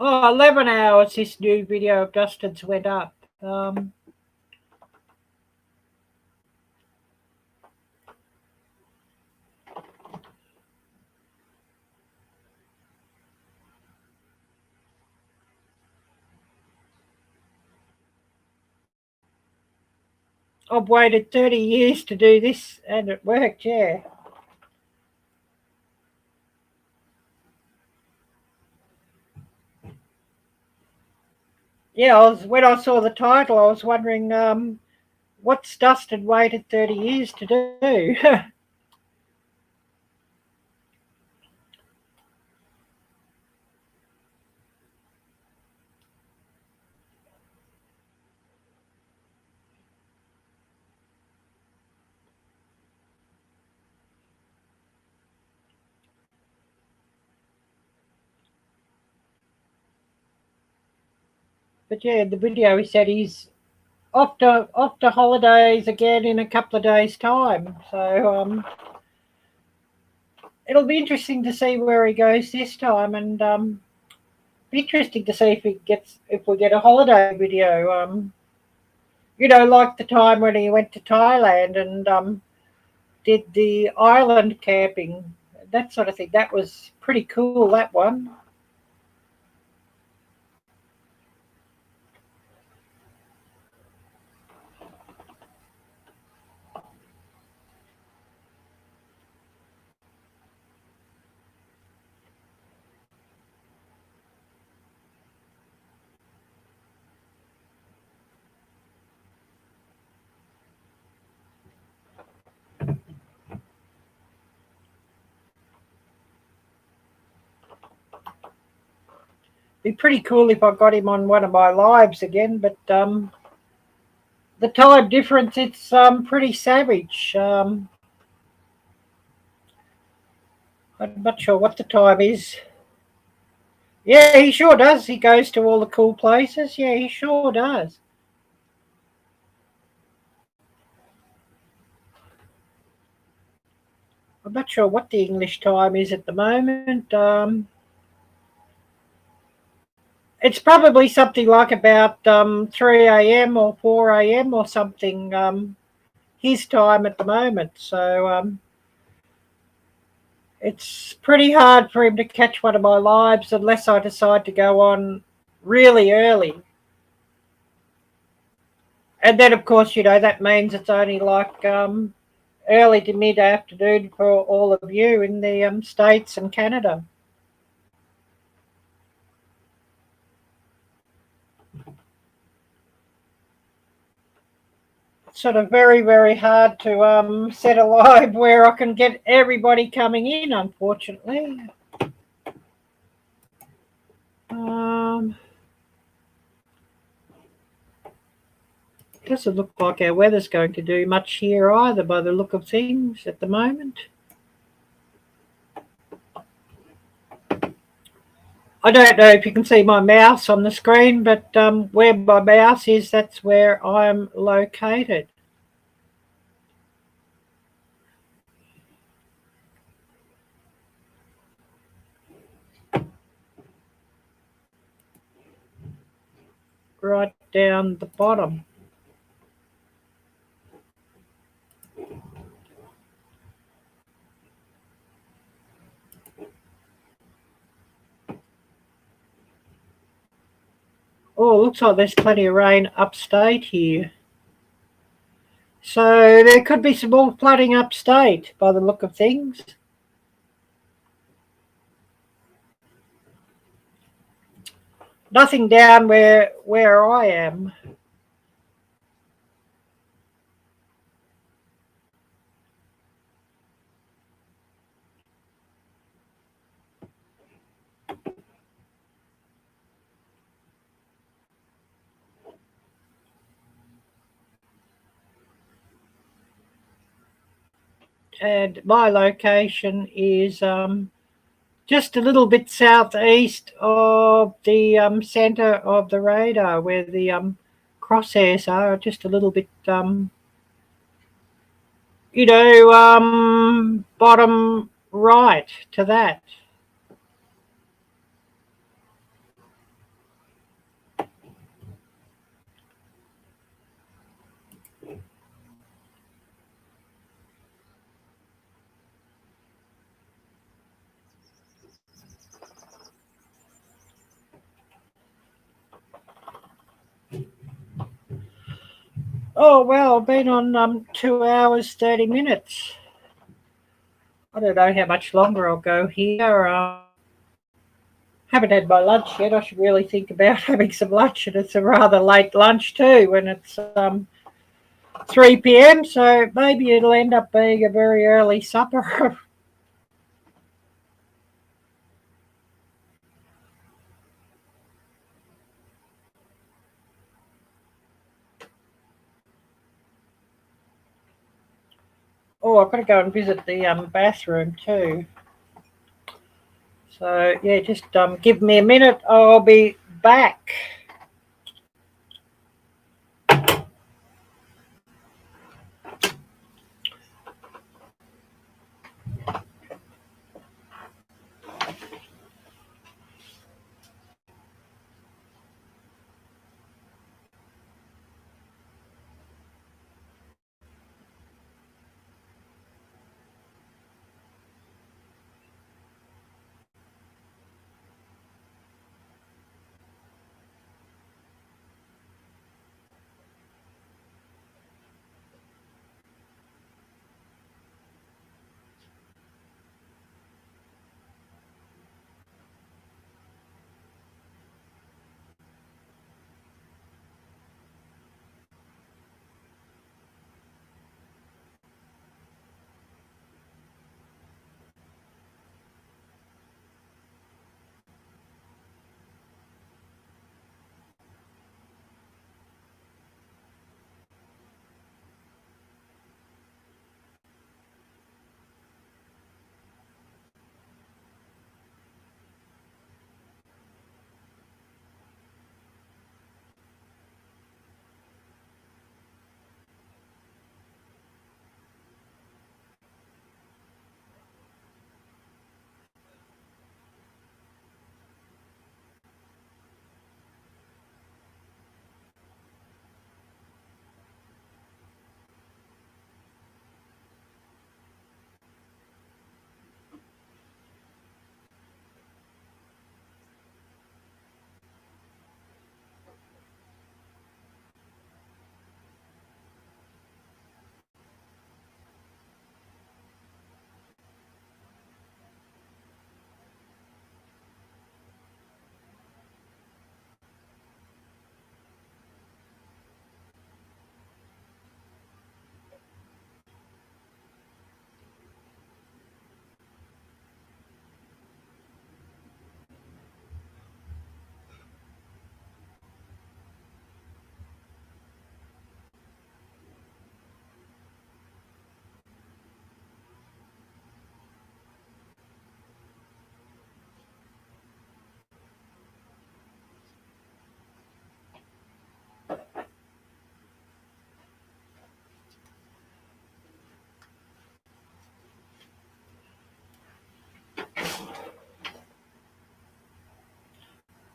Oh, 11 hours this new video of Dustin's went up. I've waited 30 years to do this, and it worked, yeah. Yeah, when I saw the title, I was wondering what's Dustin waited 30 years to do. But yeah, the video, he said he's off to holidays again in a couple of days' time. So it'll be interesting to see where he goes this time, and be interesting to see if we get a holiday video. Like the time when he went to Thailand and did the island camping, that sort of thing. That was pretty cool, that one. Be pretty cool if I got him on one of my lives again, but the time difference, it's pretty savage. I'm not sure what the time is. Yeah, he sure does. He goes to all the cool places. Yeah, he sure does. I'm not sure what the English time is at the moment. It's probably something like about 3 a.m. or 4 a.m. or something, his time at the moment. So it's pretty hard for him to catch one of my lives unless I decide to go on really early. And then, of course, that means it's only like early to mid-afternoon for all of you in the States and Canada. It's sort of very, very hard to set a live where I can get everybody coming in, unfortunately. Doesn't look like our weather's going to do much here either by the look of things at the moment. I don't know if you can see my mouse on the screen, but where my mouse is, that's where I'm located. Right down the bottom. Oh, looks like there's plenty of rain upstate here. So there could be some more flooding upstate by the look of things. Nothing down where I am. And my location is just a little bit southeast of the center of the radar, where the crosshairs are, just a little bit, bottom right to that. Oh, well, I've been on 2 hours, 30 minutes. I don't know how much longer I'll go here. Haven't had my lunch yet. I should really think about having some lunch, and it's a rather late lunch too when it's 3 p.m. So maybe it'll end up being a very early supper. Oh, I've got to go and visit the bathroom too. So yeah, just give me a minute. I'll be back.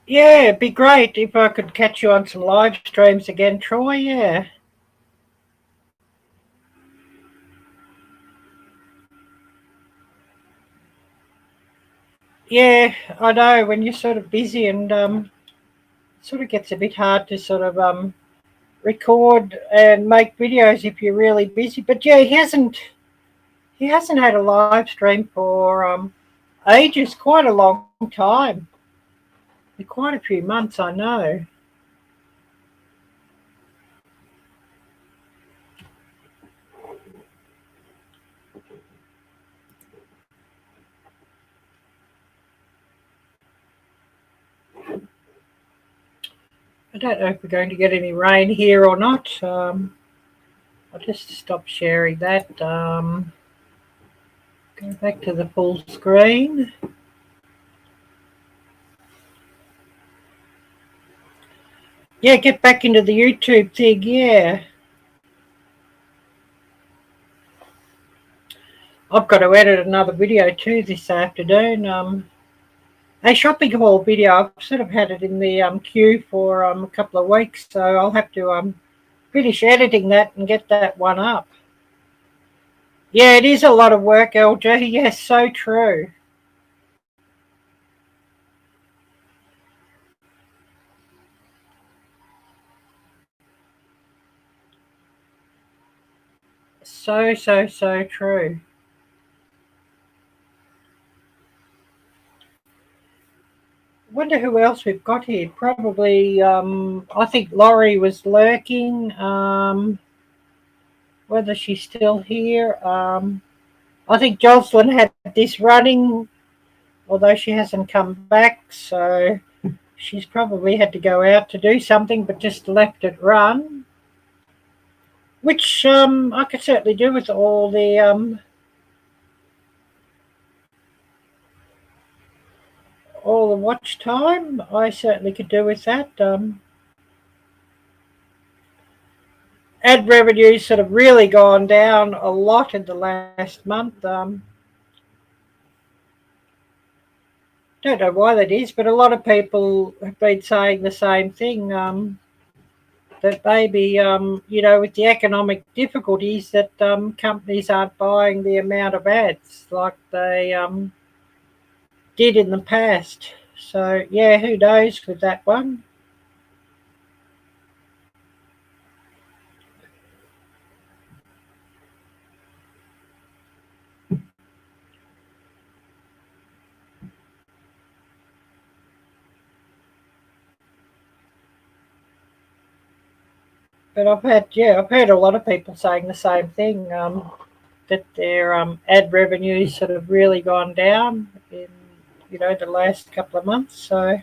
Yeah, it'd be great if I could catch you on some live streams again, Troy. Yeah. Yeah, I know when you're sort of busy and it sort of gets a bit hard to sort of record and make videos if you're really busy. But yeah, he hasn't had a live stream for ages, quite a long time. Quite a few months, I know. I don't know if we're going to get any rain here or not. I'll just stop sharing that. Go back to the full screen. Yeah, get back into the YouTube thing, yeah. I've got to edit another video too this afternoon. A shopping haul video. I've sort of had it in the queue for a couple of weeks, so I'll have to finish editing that and get that one up. Yeah, it is a lot of work, LG. Yes, so true. So true. Wonder who else we've got here. Probably, I think Laurie was lurking. Whether she's still here. I think Jocelyn had this running, although she hasn't come back. So she's probably had to go out to do something, but just left it run. Which I could certainly do with all the watch time. I certainly could do with that. Ad revenue's sort of really gone down a lot in the last month. Don't know why that is, but a lot of people have been saying the same thing. That maybe, with the economic difficulties, that companies aren't buying the amount of ads like they did in the past. So, yeah, who knows with that one. But I've heard a lot of people saying the same thing, that their ad revenue's sort of really gone down in, the last couple of months. So,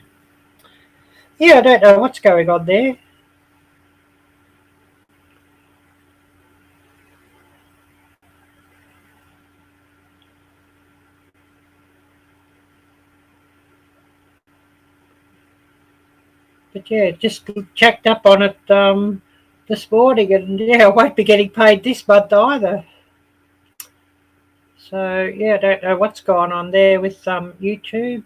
yeah, I don't know what's going on there. But yeah, just checked up on it this morning, and yeah, I won't be getting paid this month either. So yeah, I don't know what's going on there with YouTube.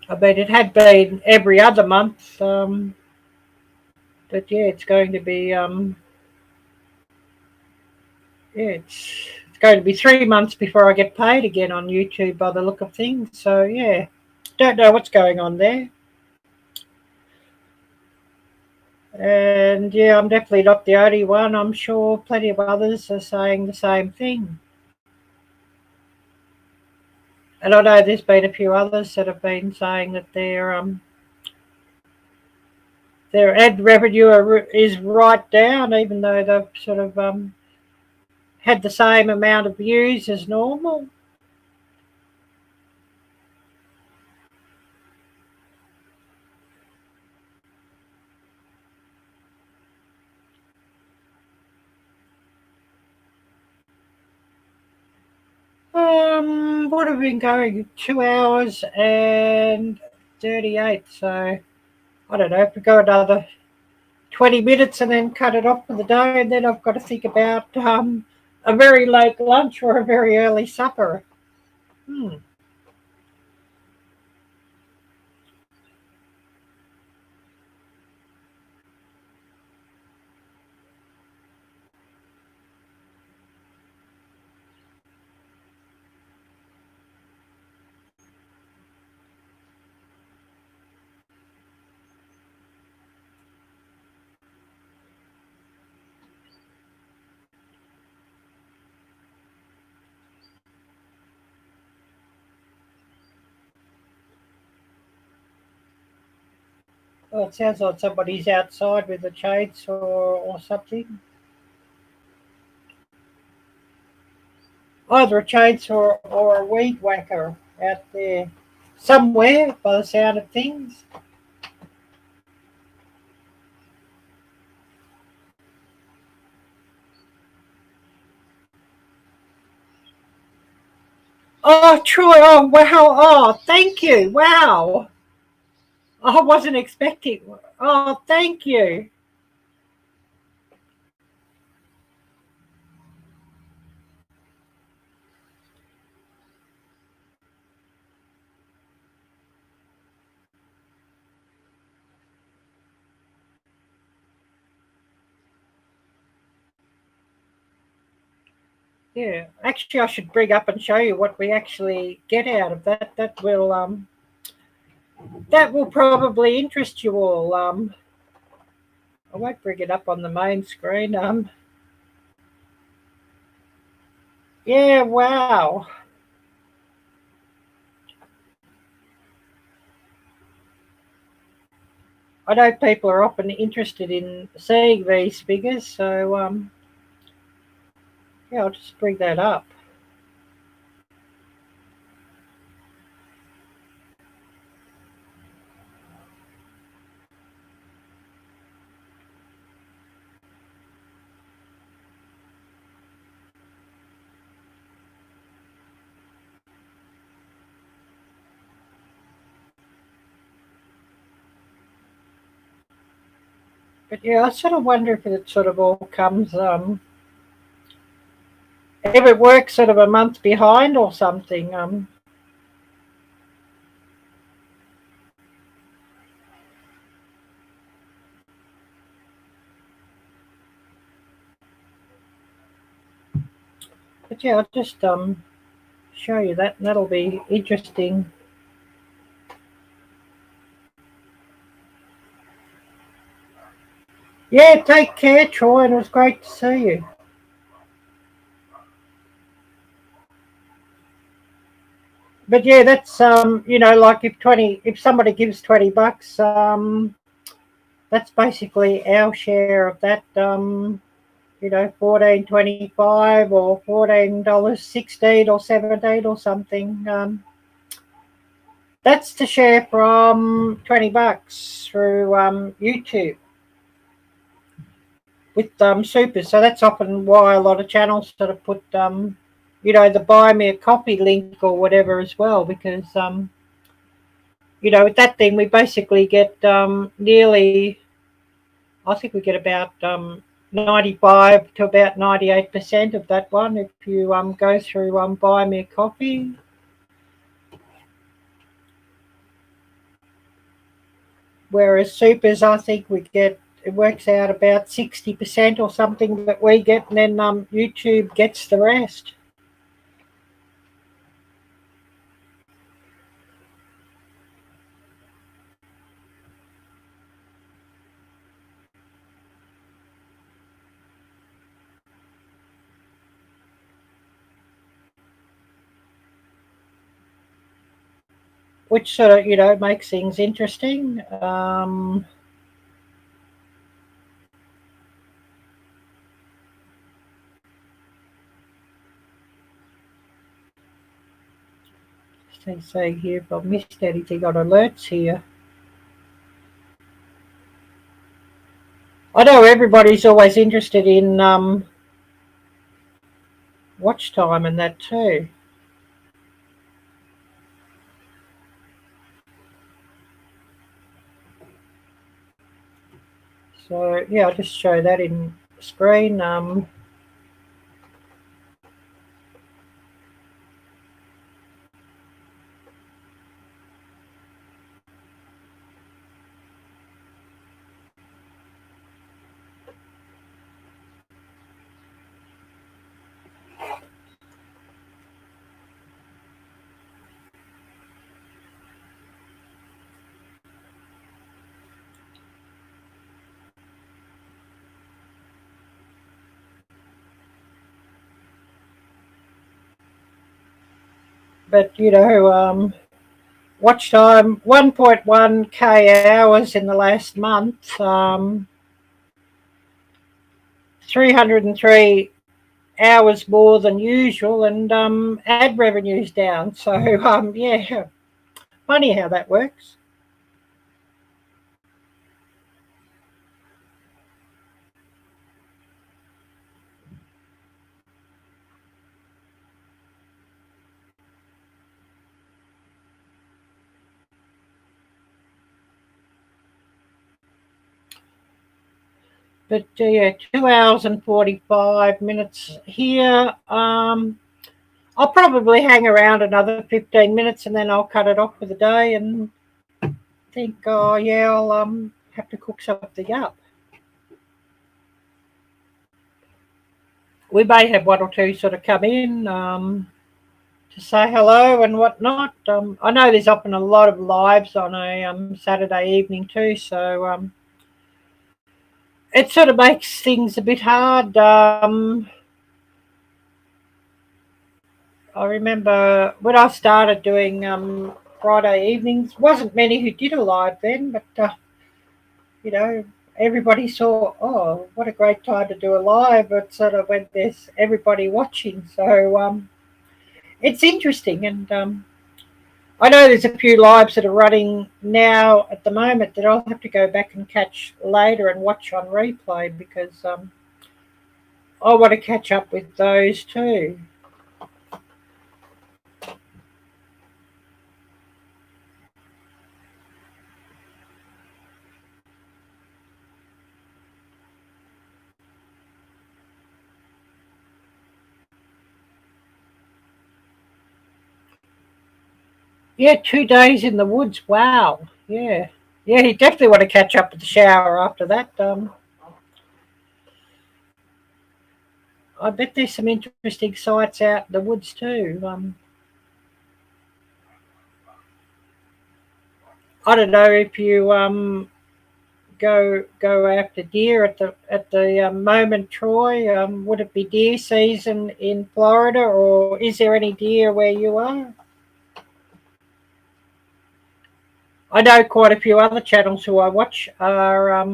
I mean, it had been every other month, but yeah, it's going to be it's going to be 3 months before I get paid again on YouTube by the look of things. So yeah, don't know what's going on there. And yeah, I'm definitely not the only one. I'm sure plenty of others are saying the same thing. And I know there's been a few others that have been saying that their ad revenue is right down, even though they've sort of had the same amount of views as normal. What have been going? 2 hours and 38. So I don't know if we go another 20 minutes and then cut it off for the day, and then I've got to think about a very late lunch or a very early supper. Well, it sounds like somebody's outside with a chainsaw or something. Either a chainsaw or a weed whacker out there somewhere by the sound of things. Oh, Troy, oh, wow, oh, thank you, wow. I wasn't expecting, oh, thank you. Yeah, actually, I should bring up and show you what we actually get out of that. That will probably interest you all. I won't bring it up on the main screen. Yeah, wow. I know people are often interested in seeing these figures, so yeah, I'll just bring that up. But yeah, I sort of wonder if it sort of all comes, if it works sort of a month behind or something. But yeah, I'll just show you that, and that'll be interesting. Yeah, take care, Troy, and it was great to see you. But yeah, that's you know, like if somebody gives $20, that's basically our share of that. You know, $14.25 or $14.16 or $17 or something. That's to share from $20 through YouTube with supers. So that's often why a lot of channels sort of put you know, the buy me a coffee link or whatever as well, because you know, with that thing we basically get nearly, I think we get about 95 to about 98% of that one if you go through buy me a coffee. Whereas supers, I think we get, it works out about 60% or something that we get, and then YouTube gets the rest. Which sort of, you know, makes things interesting. Say here if I've missed anything on alerts here. I know everybody's always interested in watch time and that too. So yeah, I'll just show that in screen. But you know, watch time 1.1k hours in the last month. 303 hours more than usual, and ad revenue's down. So yeah, funny how that works. But yeah, 2 hours and 45 minutes here. I'll probably hang around another 15 minutes and then I'll cut it off for the day and think, oh yeah, I'll have to cook something up. We may have one or two sort of come in to say hello and whatnot. I know there's often a lot of lives on a Saturday evening too, so it sort of makes things a bit hard. I remember when I started doing Friday evenings, wasn't many who did a live then, but you know, everybody saw, oh, what a great time to do a live. But sort of when there's everybody watching, so it's interesting. And I know there's a few lives that are running now at the moment that I'll have to go back and catch later and watch on replay because I want to catch up with those too. Yeah, 2 days in the woods. Wow. Yeah. Yeah, you definitely want to catch up with the shower after that. I bet there's some interesting sights out in the woods too. I don't know if you go after deer at the moment, Troy. Would it be deer season in Florida, or is there any deer where you are? I know quite a few other channels who I watch are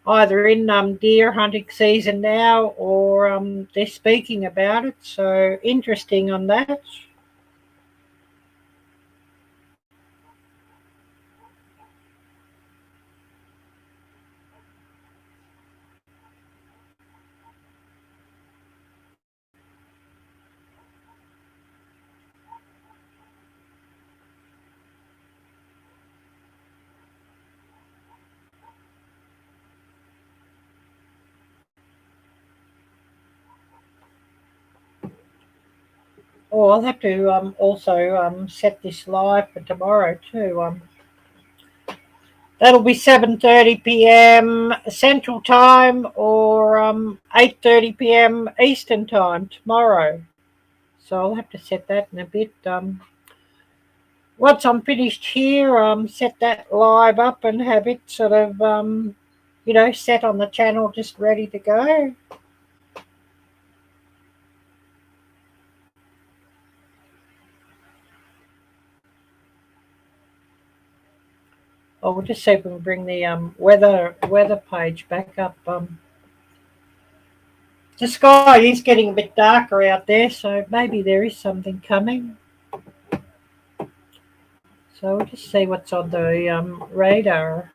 either in deer hunting season now or they're speaking about it. So interesting on that. Oh, I'll have to also set this live for tomorrow too. That'll be 7:30 p.m. Central Time or 8:30 p.m. Eastern Time tomorrow. So I'll have to set that in a bit. Once I'm finished here, set that live up and have it sort of, set on the channel, just ready to go. Oh, we'll just see if we can bring the weather page back up. The sky is getting a bit darker out there, so maybe there is something coming. So we'll just see what's on the radar.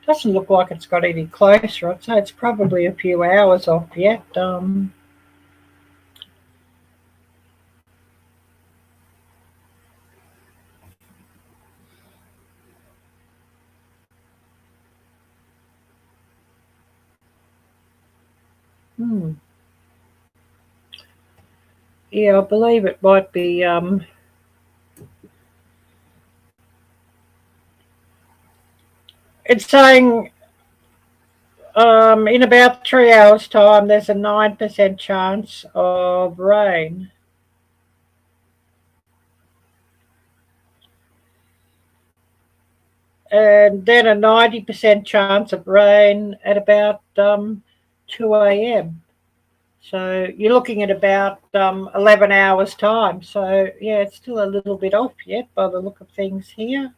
Doesn't look like it's got any closer. I'd say it's probably a few hours off yet. Yeah, I believe it might be. It's saying in about 3 hours' time, there's a 9% chance of rain. And then a 90% chance of rain at about 2 a.m. So you're looking at about 11 hours' time. So, yeah, it's still a little bit off yet by the look of things here.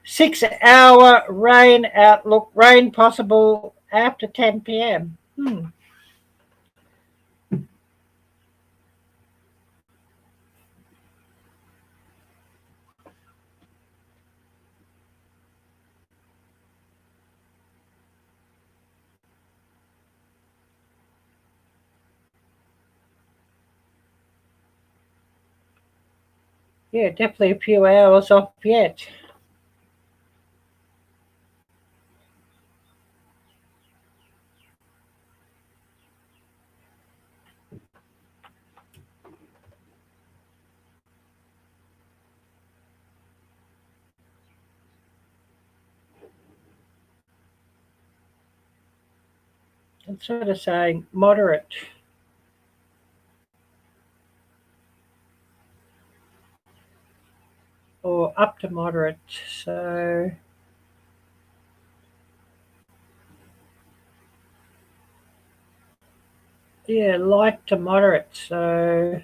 6-hour rain outlook, rain possible after 10 p.m. Yeah, definitely a few hours off yet. It's sort of saying moderate. Or up to moderate. So yeah, light to moderate. So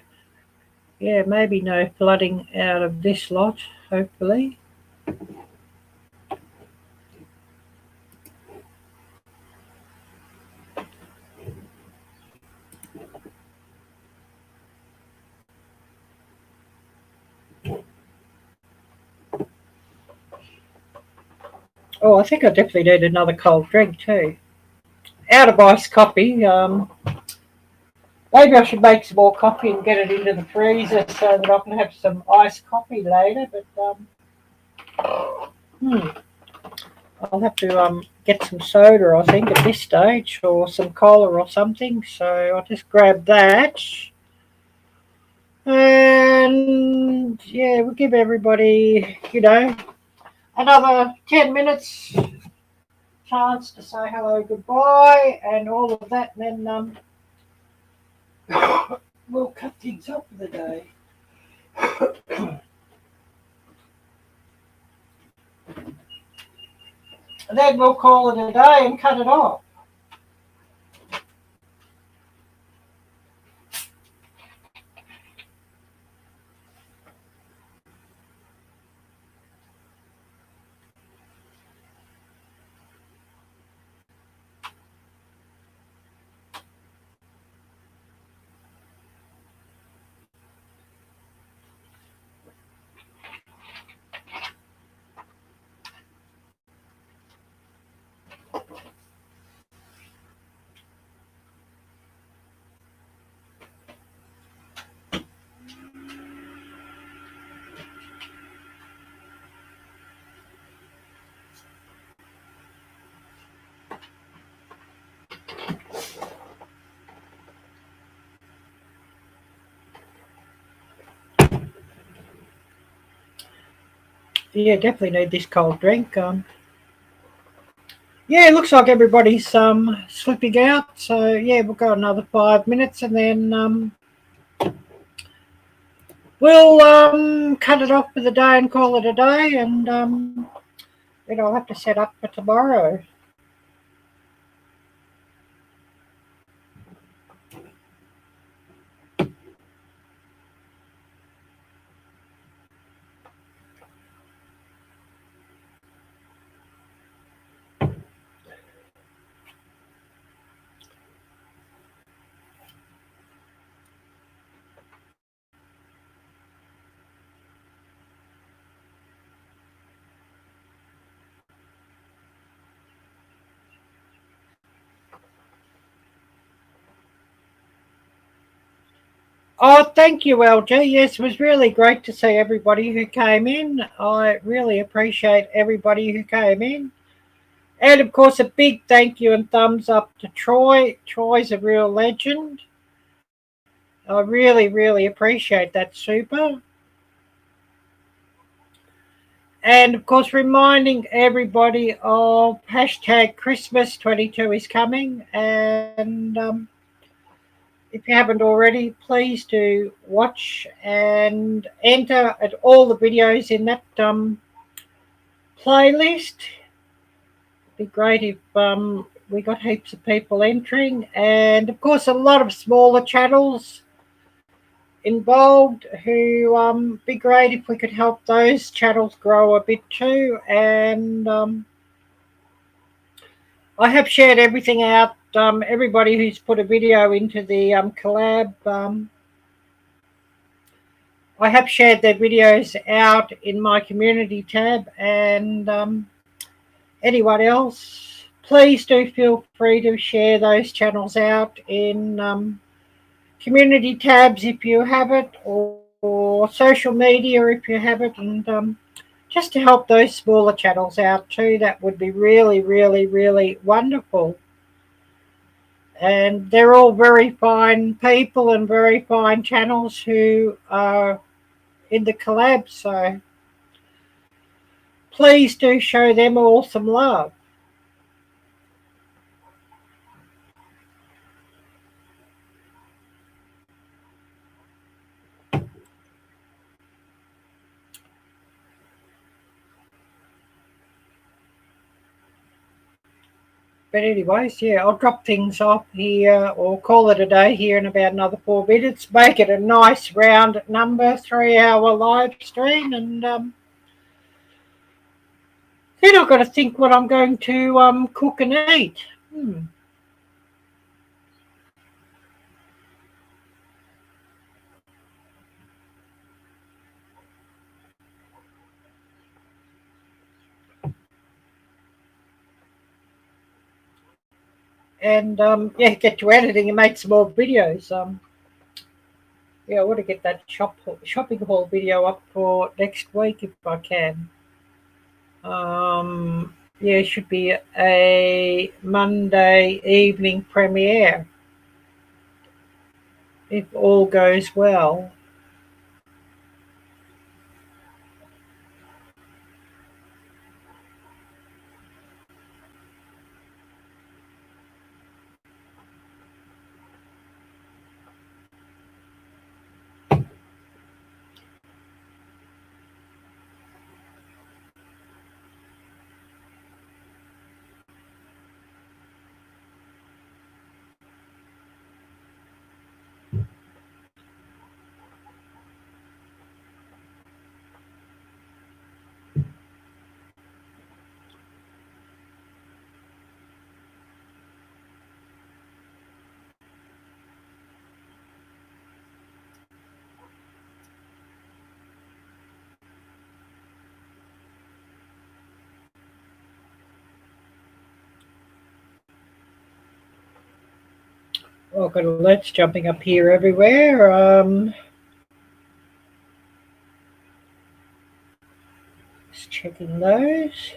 yeah, maybe no flooding out of this lot, hopefully. Oh, I think I definitely need another cold drink too. Out of iced coffee. Maybe I should make some more coffee and get it into the freezer so that I can have some iced coffee later. But I'll have to get some soda, I think, at this stage, or some cola or something. So I'll just grab that. And yeah, we'll give everybody, another 10 minutes chance to say hello, goodbye, and all of that. And then we'll cut things up for the day. And then we'll call it a day and cut it off. Yeah, definitely need this cold drink. Yeah, it looks like everybody's slipping out. So yeah, we'll go another 5 minutes and then we'll cut it off for the day and call it a day. And then I'll have to set up for tomorrow. Oh, thank you, LG. Yes, it was really great to see everybody who came in. I really appreciate everybody who came in. And of course, a big thank you and thumbs up to Troy. Troy's a real legend. I really, really appreciate that, super. And of course, reminding everybody of hashtag Christmas 22 is coming. And if you haven't already, please do watch and enter at all the videos in that playlist. It'd be great if we got heaps of people entering. And of course, a lot of smaller channels involved who be great if we could help those channels grow a bit too. And I have shared everything out. Everybody who's put a video into the collab, I have shared their videos out in my community tab. And anyone else, please do feel free to share those channels out in community tabs if you have it, or social media if you have it, and just to help those smaller channels out too. That would be really, really, really wonderful. And they're all very fine people and very fine channels who are in the collab. So please do show them all some love. But anyways, yeah, I'll drop things off here or call it a day here in about another 4 minutes. Make it a nice round number, 3-hour live stream, and then I've got to think what I'm going to cook and eat. And yeah, get to editing and make some more videos. Yeah, I want to get that shopping haul video up for next week if I can. Yeah, it should be a Monday evening premiere if all goes well. Oh, I've got alerts jumping up here everywhere. Just checking those.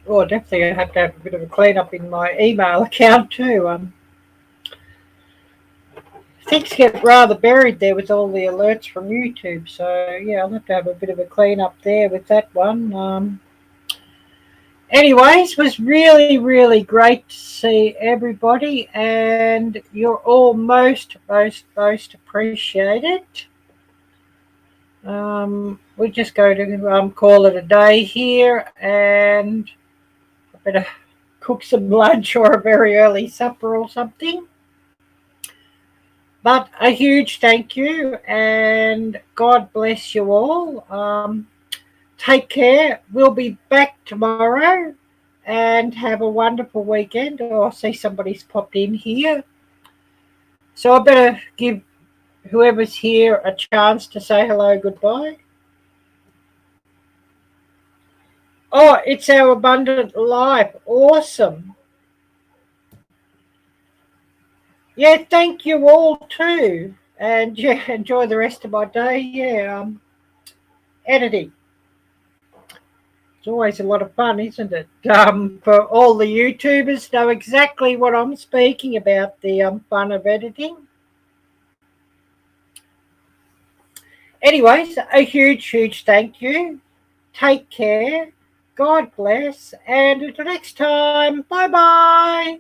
Oh, definitely I have to have a bit of a clean up in my email account too. Things get rather buried there with all the alerts from YouTube. So yeah, I'll have to have a bit of a clean up there with that one. Anyways, was really, really great to see everybody, and you're all most appreciated. We're just going to call it a day here, and I better cook some lunch or a very early supper or something. But a huge thank you, and God bless you all. Take care. We'll be back tomorrow, and have a wonderful weekend. Oh, I see somebody's popped in here. So I better give whoever's here a chance to say hello, goodbye. Oh, it's our abundant life. Awesome. Yeah, thank you all too. And yeah, enjoy the rest of my day. Yeah, editing. It's always a lot of fun, isn't it? For all the YouTubers know exactly what I'm speaking about, the fun of editing. Anyways, a huge thank you. Take care. God bless. And until next time, bye-bye.